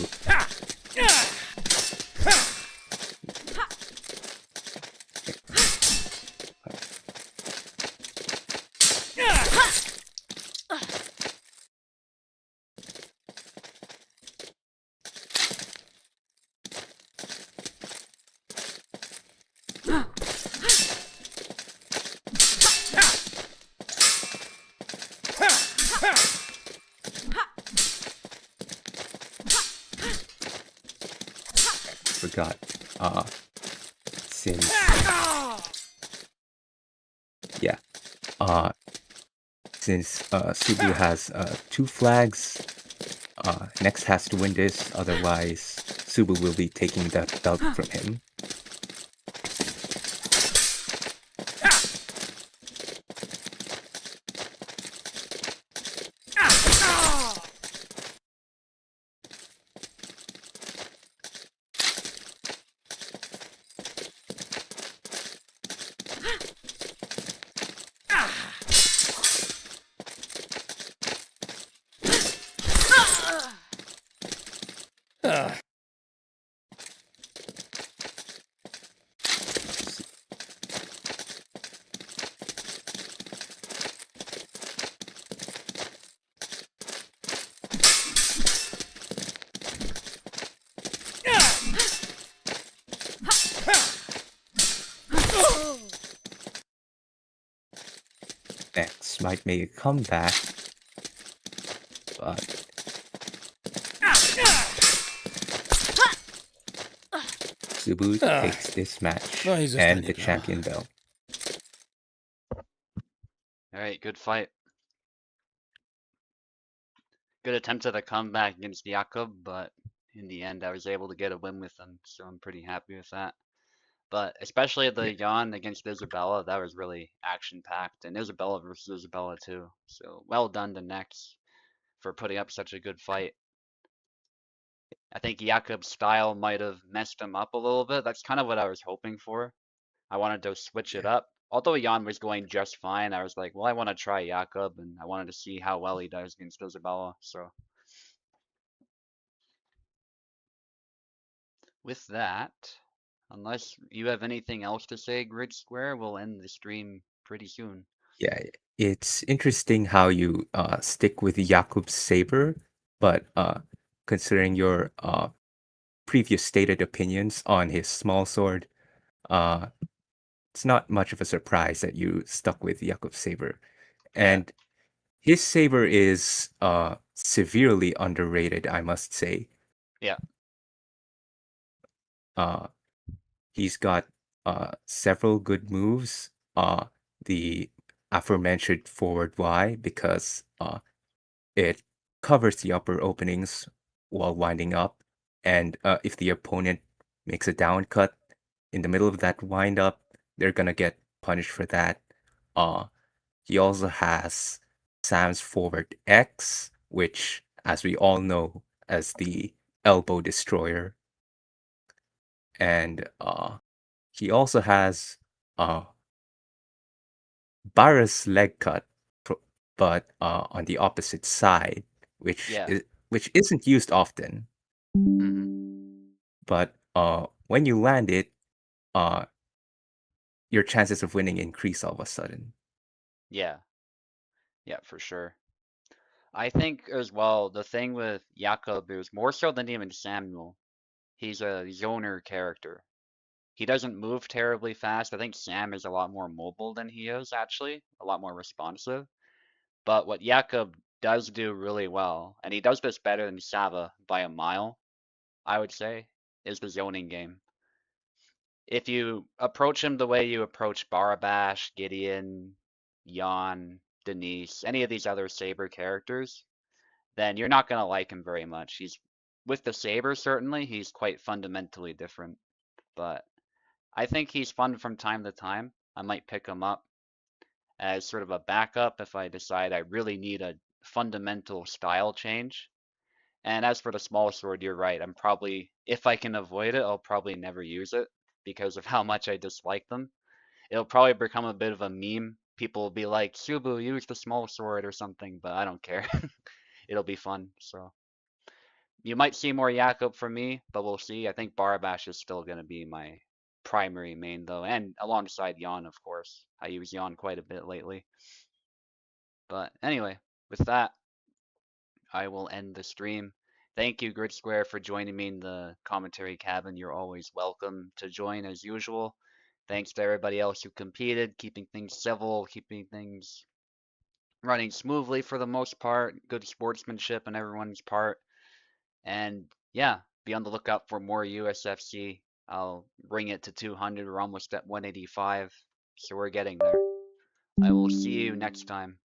Forgot. Since yeah, since Subu has 2 flags, Next has to win this. Otherwise, Subu will be taking that belt from him. Ah, Next might make a comeback, but Subu takes this match no i and the zostanie, no. champion belt. Alright, good fight. Good attempt at a comeback against Jakob, but in the end I was able to get a win with him, so I'm pretty happy with that. But especially the Yeah. Jan against Isabella, that was really action-packed, and Isabella versus Isabella too. So well done to Nex for putting up such a good fight. I think Jakob's style might have messed him up a little bit. That's kind of what I was hoping for. I wanted to switch it Yeah. up. Although Jan was going just fine, I was like, well, I want to try Jakob, and I wanted to see how well he does against Isabella. So with that, unless you have anything else to say, Grid Square, we'll end the stream pretty soon. Yeah, it's interesting how you stick with Jakob's saber, but considering your previous stated opinions on his small sword, uh, it's not much of a surprise that you stuck with Jakob's saber. Yeah, And his saber is severely underrated, I must say. yeah, Uh, he's got several good moves. The aforementioned forward Y, because it covers the upper openings while winding up, and if the opponent makes a down cut in the middle of that wind up, they're gonna get punished for that. Uh, he also has Sam's forward X, which, as we all know, as the elbow destroyer, and he also has Barra's leg cut, but on the opposite side, yeah. which isn't used often. hmm But when you land it, uh, your chances of winning increase all of a sudden. Yeah, yeah, for sure. I think as well, the thing with Jakob is more so than even Samuel. He's a zoner character. He doesn't move terribly fast. I think Sam is a lot more mobile than he is, actually, a lot more responsive. But what Jakob does do really well, and he does this better than Sava by a mile, I would say, is the zoning game. If you approach him the way you approach Barabash, Gideon, Jan, Denise, any of these other Saber characters, then you're not going to like him very much. He's with the Saber, certainly, he's quite fundamentally different. But I think he's fun from time to time. I might pick him up as sort of a backup if I decide I really need a fundamental style change. And as for the small sword, you're right. I'm probably, if I can avoid it, I'll probably never use it because of how much I dislike them. It'll probably become a bit of a meme. People will be like, Subu, use the small sword or something, but I don't care. It'll be fun. So you might see more Jakob from me, but we'll see. I think Barbash is still going to be my primary main though, and alongside Yon, of course. I use Yon quite a bit lately. But anyway, with that, I will end the stream. Thank you, Grid Square, for joining me in the commentary cabin. You're always welcome to join as usual. Thanks to everybody else who competed, keeping things civil, keeping things running smoothly for the most part. Good sportsmanship on everyone's part. And yeah, be on the lookout for more USFC. I'll bring it to 200. We're almost at 185, so we're getting there. I will see you next time.